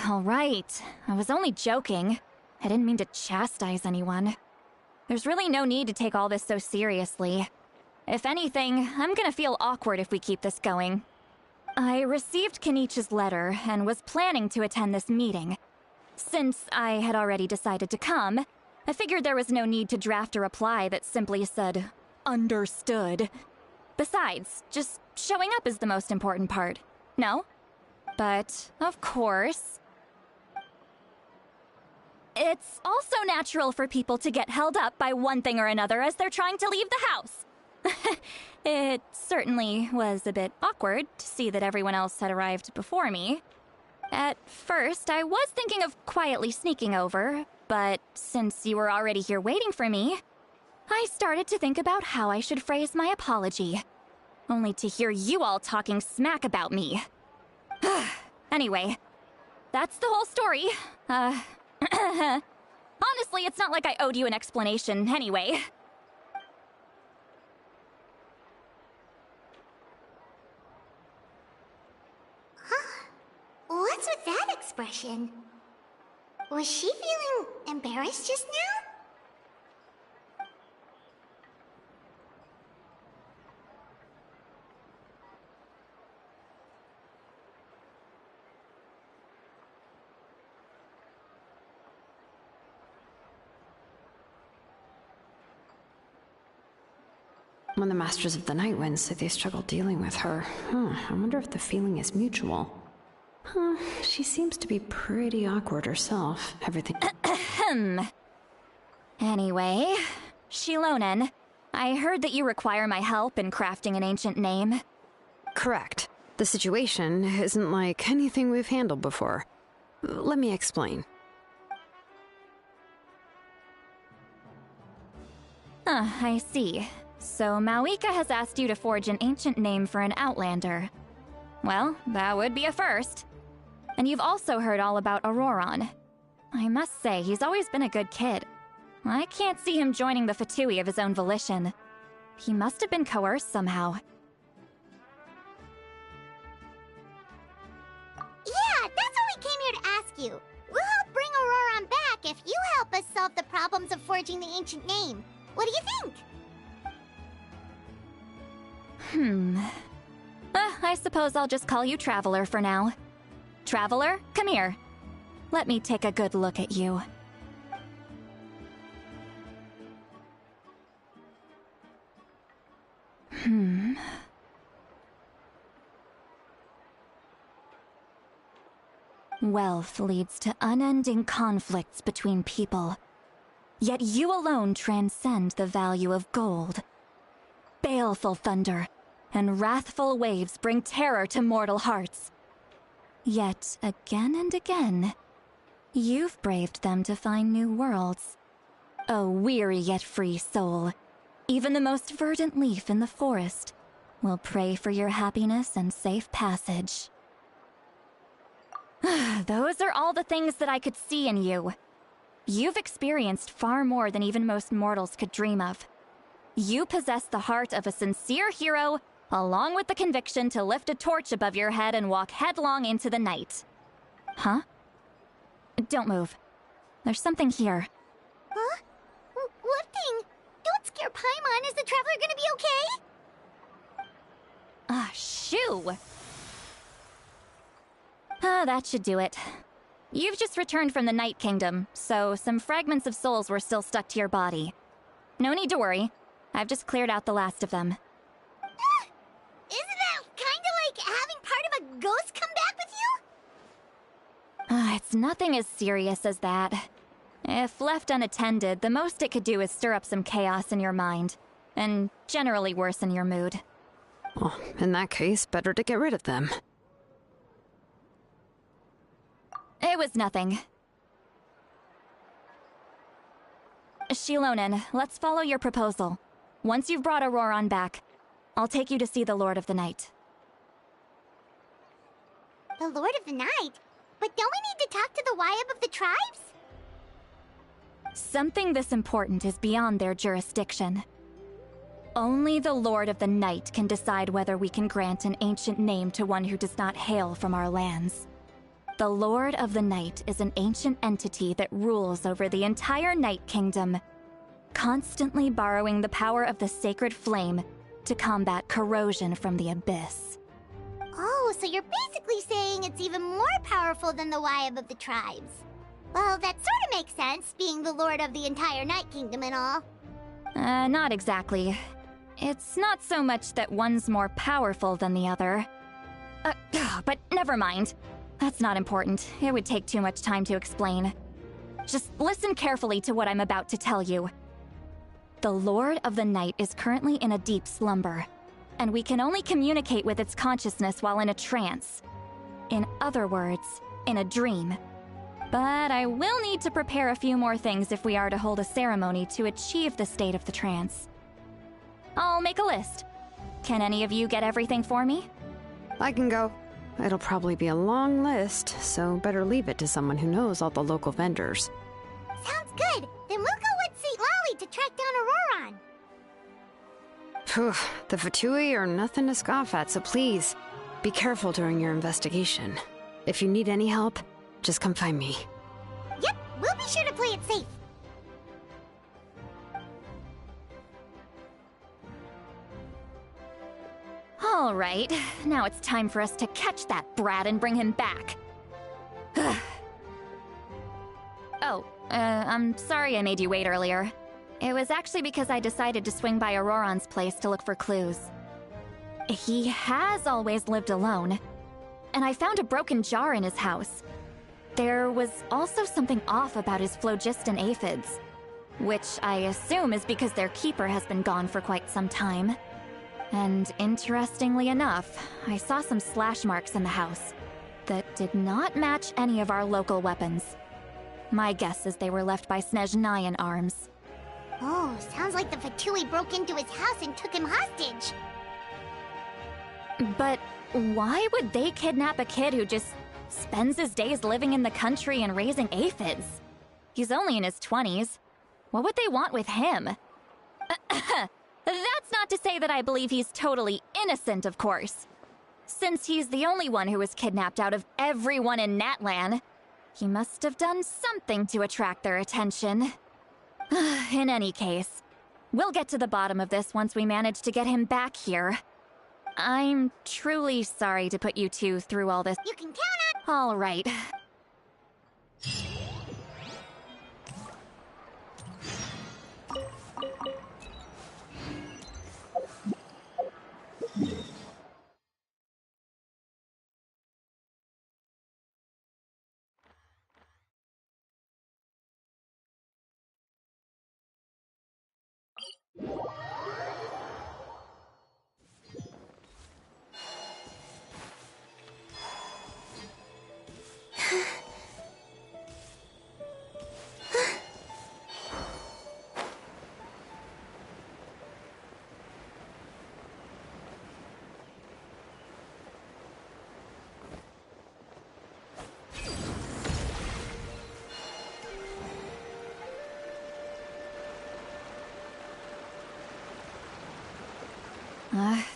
All right. I was only joking. I didn't mean to chastise anyone. There's really no need to take all this so seriously. If anything, I'm gonna feel awkward if we keep this going. I received Kenichi's letter and was planning to attend this meeting. Since I had already decided to come, I figured there was no need to draft a reply that simply said, "Understood." Besides, just showing up is the most important part. No? But, of course... It's also natural for people to get held up by one thing or another as they're trying to leave the house. It certainly was a bit awkward to see that everyone else had arrived before me. At first, I was thinking of quietly sneaking over, but since you were already here waiting for me, I started to think about how I should phrase my apology. Only to hear you all talking smack about me. Anyway, that's the whole story. Honestly, it's not like I owed you an explanation anyway. What's with that expression? Was she feeling embarrassed just now? When the Masters of the Night Winds say they struggle dealing with her, I wonder if the feeling is mutual. She seems to be pretty awkward herself. Everything... Anyway, Shilonen, I heard that you require my help in crafting an ancient name. Correct. The situation isn't like anything we've handled before. Let me explain. I see. So Mawika has asked you to forge an ancient name for an Outlander. Well, that would be a first. And you've also heard all about Auroron. I must say, he's always been a good kid. I can't see him joining the Fatui of his own volition. He must have been coerced somehow. Yeah, that's what we came here to ask you. We'll help bring Auroron back if you help us solve the problems of forging the ancient name. What do you think? I suppose I'll just call you Traveler for now. Traveler, come here. Let me take a good look at you. Wealth leads to unending conflicts between people. Yet you alone transcend the value of gold. Baleful thunder and wrathful waves bring terror to mortal hearts. Yet, again and again, you've braved them to find new worlds. O weary yet free soul, even the most verdant leaf in the forest will pray for your happiness and safe passage. Those are all the things that I could see in you. You've experienced far more than even most mortals could dream of. You possess the heart of a sincere hero, along with the conviction to lift a torch above your head and walk headlong into the night. Huh? Don't move. There's something here. Huh? What thing? Don't scare Paimon. Is the Traveler gonna be okay? Shoo! That should do it. You've just returned from the Night Kingdom, so some fragments of souls were still stuck to your body. No need to worry. I've just cleared out the last of them. Isn't that kinda like having part of a ghost come back with you? It's nothing as serious as that. If left unattended, the most it could do is stir up some chaos in your mind, and generally worsen your mood. Well, in that case, better to get rid of them. It was nothing. Shilonen, let's follow your proposal. Once you've brought Auroron back, I'll take you to see the Lord of the Night. The Lord of the Night? But don't we need to talk to the Wyab of the tribes? Something this important is beyond their jurisdiction. Only the Lord of the Night can decide whether we can grant an ancient name to one who does not hail from our lands. The Lord of the Night is an ancient entity that rules over the entire Night Kingdom, constantly borrowing the power of the sacred flame to combat corrosion from the abyss. Oh, so you're basically saying it's even more powerful than the Wyab of the tribes. Well, that sort of makes sense, being the lord of the entire Night Kingdom and all. Not exactly. It's not so much that one's more powerful than the other. But never mind. That's not important. It would take too much time to explain. Just listen carefully to what I'm about to tell you. The Lord of the Night is currently in a deep slumber, and we can only communicate with its consciousness while in a trance. In other words, in a dream. But I will need to prepare a few more things if we are to hold a ceremony to achieve the state of the trance. I'll make a list. Can any of you get everything for me? I can go. It'll probably be a long list, so better leave it to someone who knows all the local vendors. Sounds good. Then we'll go with St. Lolly to track down Auroron. Phew, the Fatui are nothing to scoff at, so please, be careful during your investigation. If you need any help, just come find me. Yep, we'll be sure to play it safe. All right, now it's time for us to catch that brat and bring him back. I'm sorry I made you wait earlier. It was actually because I decided to swing by Auroron's place to look for clues. He has always lived alone, and I found a broken jar in his house. There was also something off about his phlogiston aphids, which I assume is because their keeper has been gone for quite some time. And interestingly enough, I saw some slash marks in the house that did not match any of our local weapons. My guess is they were left by Snezhnayan arms. Oh, sounds like the Fatui broke into his house and took him hostage. But why would they kidnap a kid who just spends his days living in the country and raising aphids? He's only in his 20s. What would they want with him? That's not to say that I believe he's totally innocent, of course. Since he's the only one who was kidnapped out of everyone in Natlan, he must have done something to attract their attention. In any case, we'll get to the bottom of this once we manage to get him back here. I'm truly sorry to put you two through all this. You can count on— All right.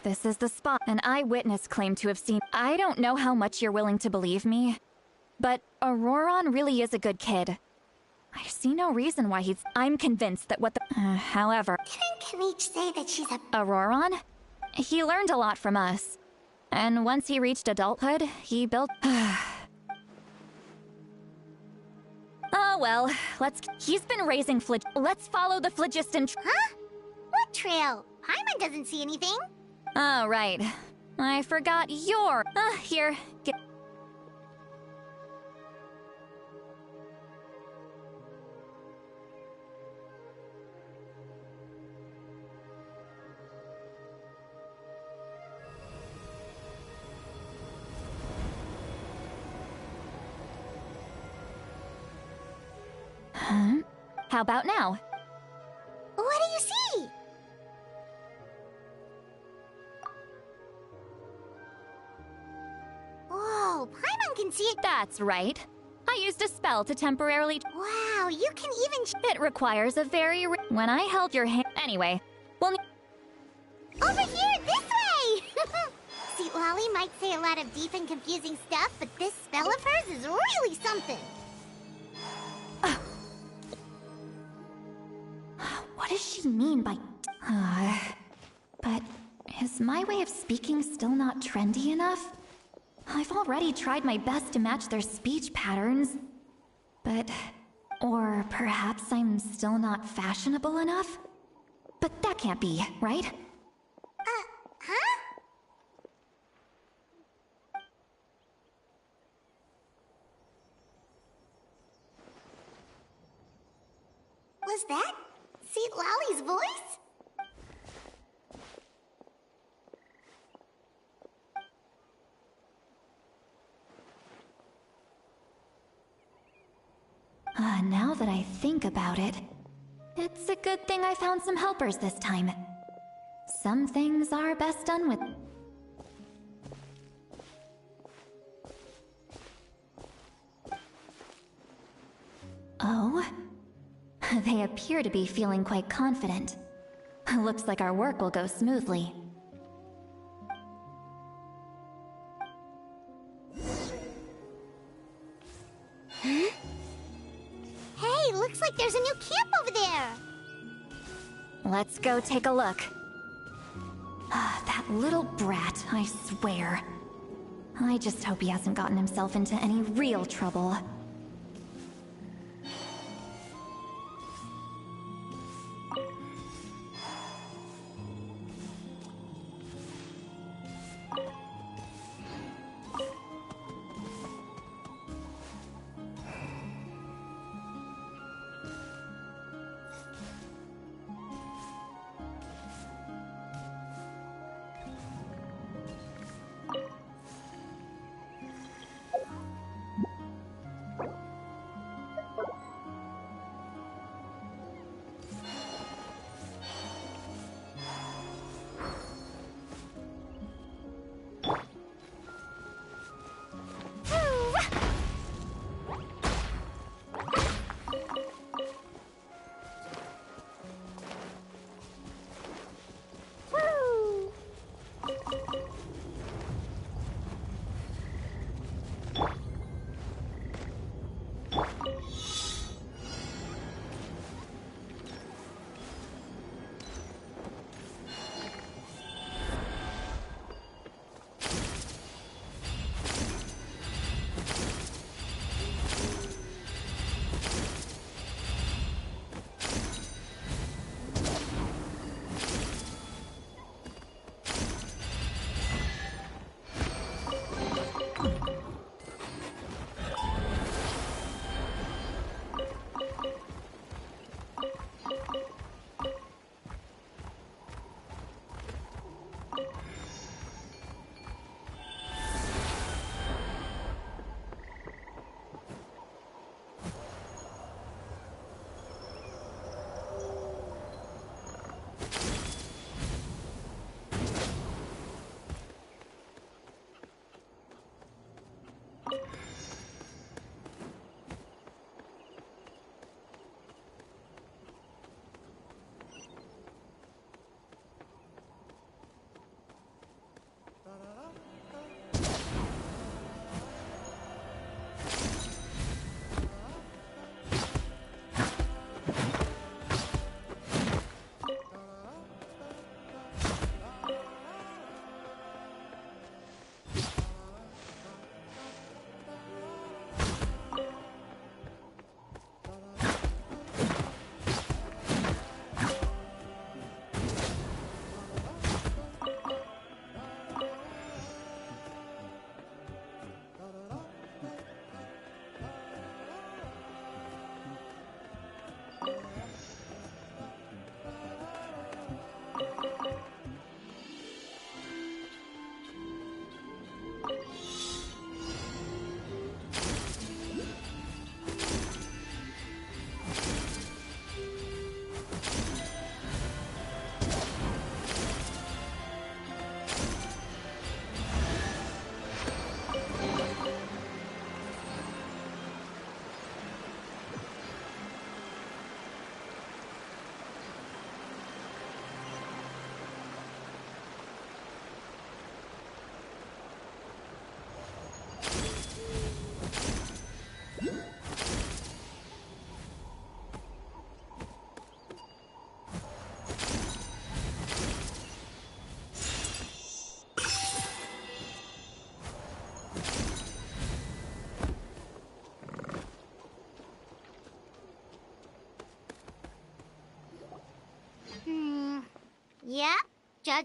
This is the spot. An eyewitness claimed to have seen— I don't know how much you're willing to believe me, but Auroron really is a good kid. I see no reason why he's— I'm convinced that what the— however— Didn't Kanich say that she's a— Auroron? He learned a lot from us. And once he reached adulthood, he built— Oh well, he's been raising let's follow the phlogiston— Huh? What trail? Paimon doesn't see anything. Oh, right. I forgot your— here, get— Huh? How about now? What do you see? Whoa, Paimon can see it. That's right. I used a spell to temporarily— Wow, you can even— It requires a very— When I held your hand— Anyway, well— Over here, this way! See, Lolly might say a lot of deep and confusing stuff, but this spell of hers is really something. What does she mean by— But is my way of speaking still not trendy enough? I've already tried my best to match their speech patterns. But— Or perhaps I'm still not fashionable enough? But that can't be, right? Huh? Was that St. Lolly's voice? Now that I think about it, it's a good thing I found some helpers this time. Some things are best done with— Oh? They appear to be feeling quite confident. Looks like our work will go smoothly. Huh? Hey, looks like there's a new camp over there! Let's go take a look. That little brat, I swear. I just hope he hasn't gotten himself into any real trouble.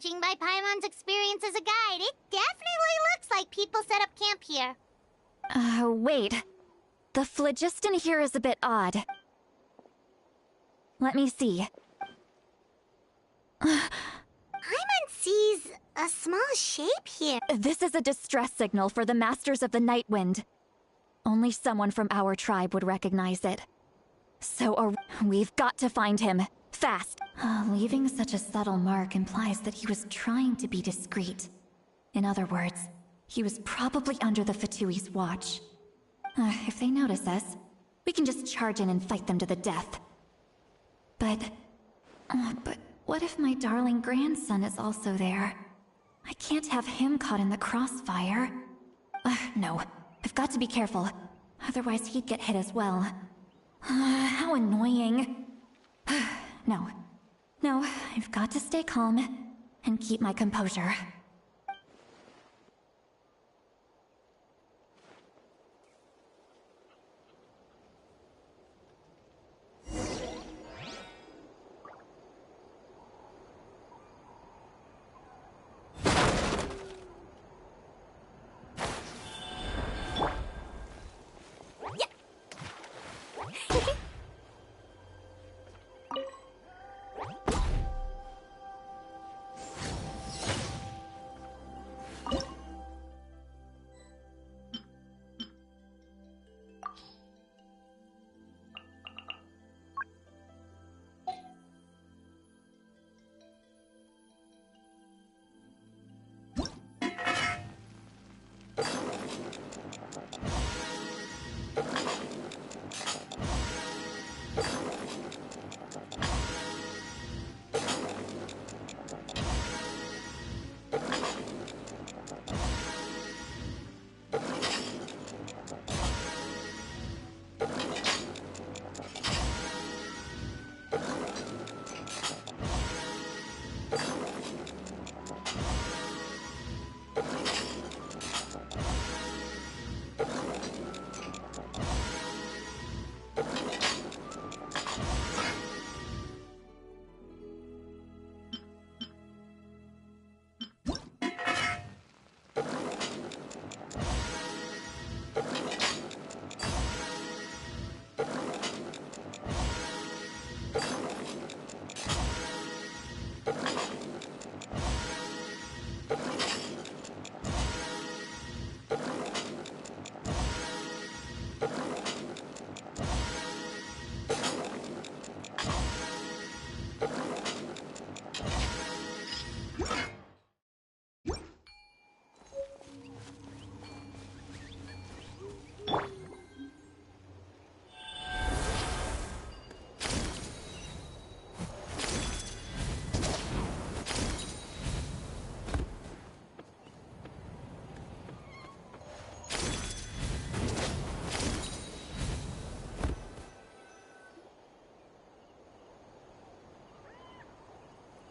Judging by Paimon's experience as a guide, it definitely looks like people set up camp here. Wait. The phlogiston here is a bit odd. Let me see. Paimon sees a small shape here. This is a distress signal for the Masters of the Night Wind. Only someone from our tribe would recognize it. So, we've got to find him. Fast. Leaving such a subtle mark implies that he was trying to be discreet. In other words, he was probably under the Fatui's watch. If they notice us, we can just charge in and fight them to the death. But what if my darling grandson is also there? I can't have him caught in the crossfire. No, I've got to be careful. Otherwise he'd get hit as well. How annoying. No, I've got to stay calm and keep my composure.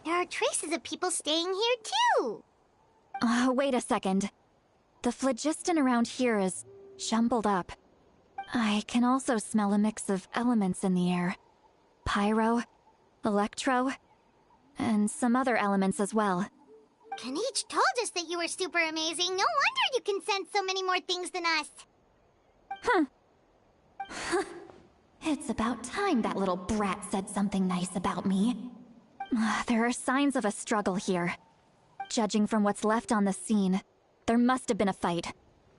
There are traces of people staying here, too! Wait a second. The phlogiston around here is jumbled up. I can also smell a mix of elements in the air. Pyro, electro, and some other elements as well. Kanich told us that you were super amazing. No wonder you can sense so many more things than us. It's about time that little brat said something nice about me. There are signs of a struggle here. Judging from what's left on the scene, there must have been a fight.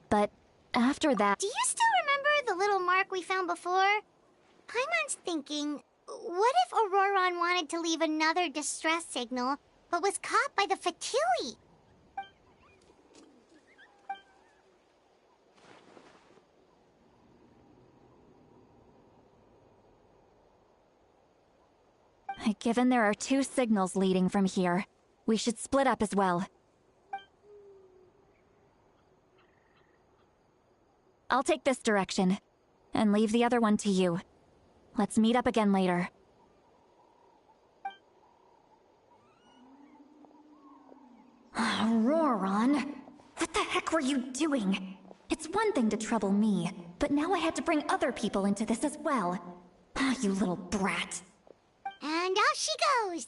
But after that... Do you still remember the little mark we found before? Paimon's thinking, what if Auroron wanted to leave another distress signal, but was caught by the Fatui? Given there are 2 signals leading from here, we should split up as well. I'll take this direction, and leave the other one to you. Let's meet up again later. Auroron! What the heck were you doing? It's one thing to trouble me, but now I had to bring other people into this as well. You little brat. And off she goes!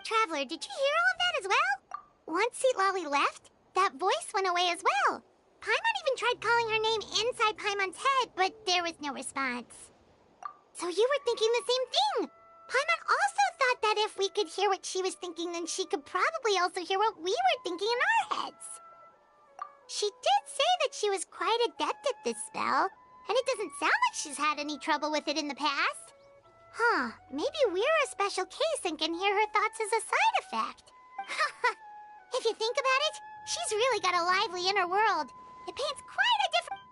Traveler, did you hear all of that as well? Once Lolly left, that voice went away as well. Paimon even tried calling her name inside Paimon's head, but there was no response. So you were thinking the same thing! Paimon also thought that if we could hear what she was thinking, then she could probably also hear what we were thinking in our heads. She did say that she was quite adept at this spell, and it doesn't sound like she's had any trouble with it in the past. Huh, maybe we're a special case and can hear her thoughts as a side effect. If you think about it, she's really got a lively inner world. It paints quite a different...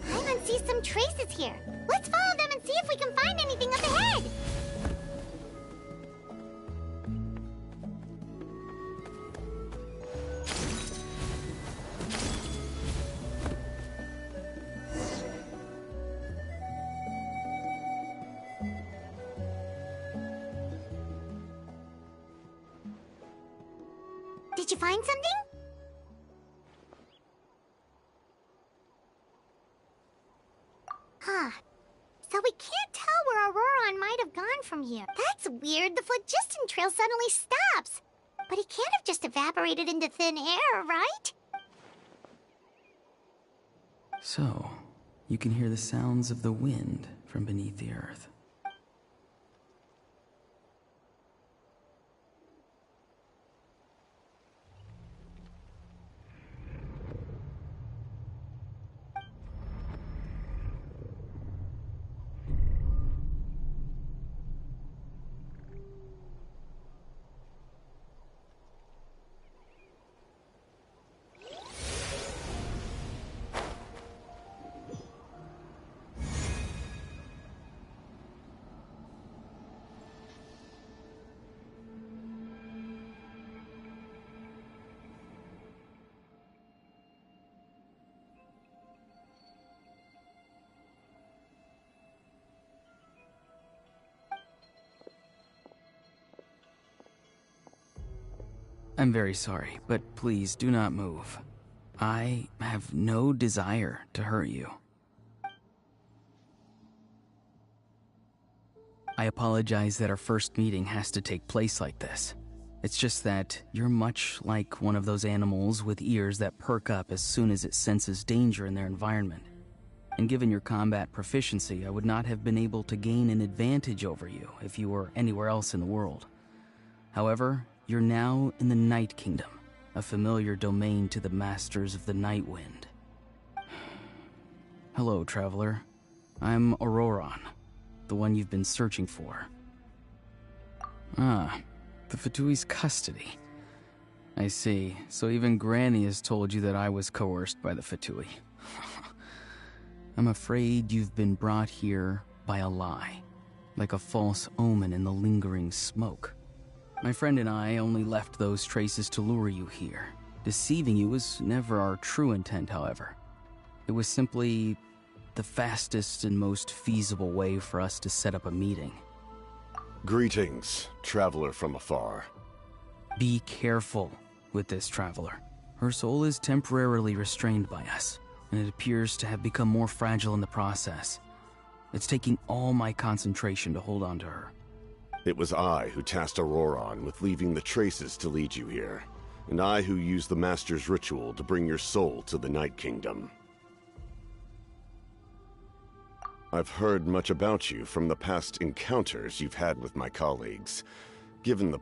Paimon sees some traces here. Let's follow them and see if we can find anything up ahead. Did you find something? Huh. So we can't tell where Auroron might have gone from here. That's weird. The phlogiston trail suddenly stops. But he can't have just evaporated into thin air, right? So, you can hear the sounds of the wind from beneath the earth. I'm very sorry, but please do not move. I have no desire to hurt you. I apologize that our first meeting has to take place like this. It's just that you're much like one of those animals with ears that perk up as soon as it senses danger in their environment. And given your combat proficiency, I would not have been able to gain an advantage over you if you were anywhere else in the world. However, you're now in the Night Kingdom, a familiar domain to the Masters of the Night Wind. Hello, Traveler. I'm Auroron, the one you've been searching for. Ah, the Fatui's custody. I see. So even Granny has told you that I was coerced by the Fatui. I'm afraid you've been brought here by a lie, like a false omen in the lingering smoke. My friend and I only left those traces to lure you here. Deceiving you was never our true intent, however. It was simply the fastest and most feasible way for us to set up a meeting. Greetings, traveler from afar. Be careful with this traveler. Her soul is temporarily restrained by us, and it appears to have become more fragile in the process. It's taking all my concentration to hold on to her. It was I who tasked Auroron with leaving the traces to lead you here, and I who used the Master's ritual to bring your soul to the Night Kingdom. I've heard much about you from the past encounters you've had with my colleagues. Given the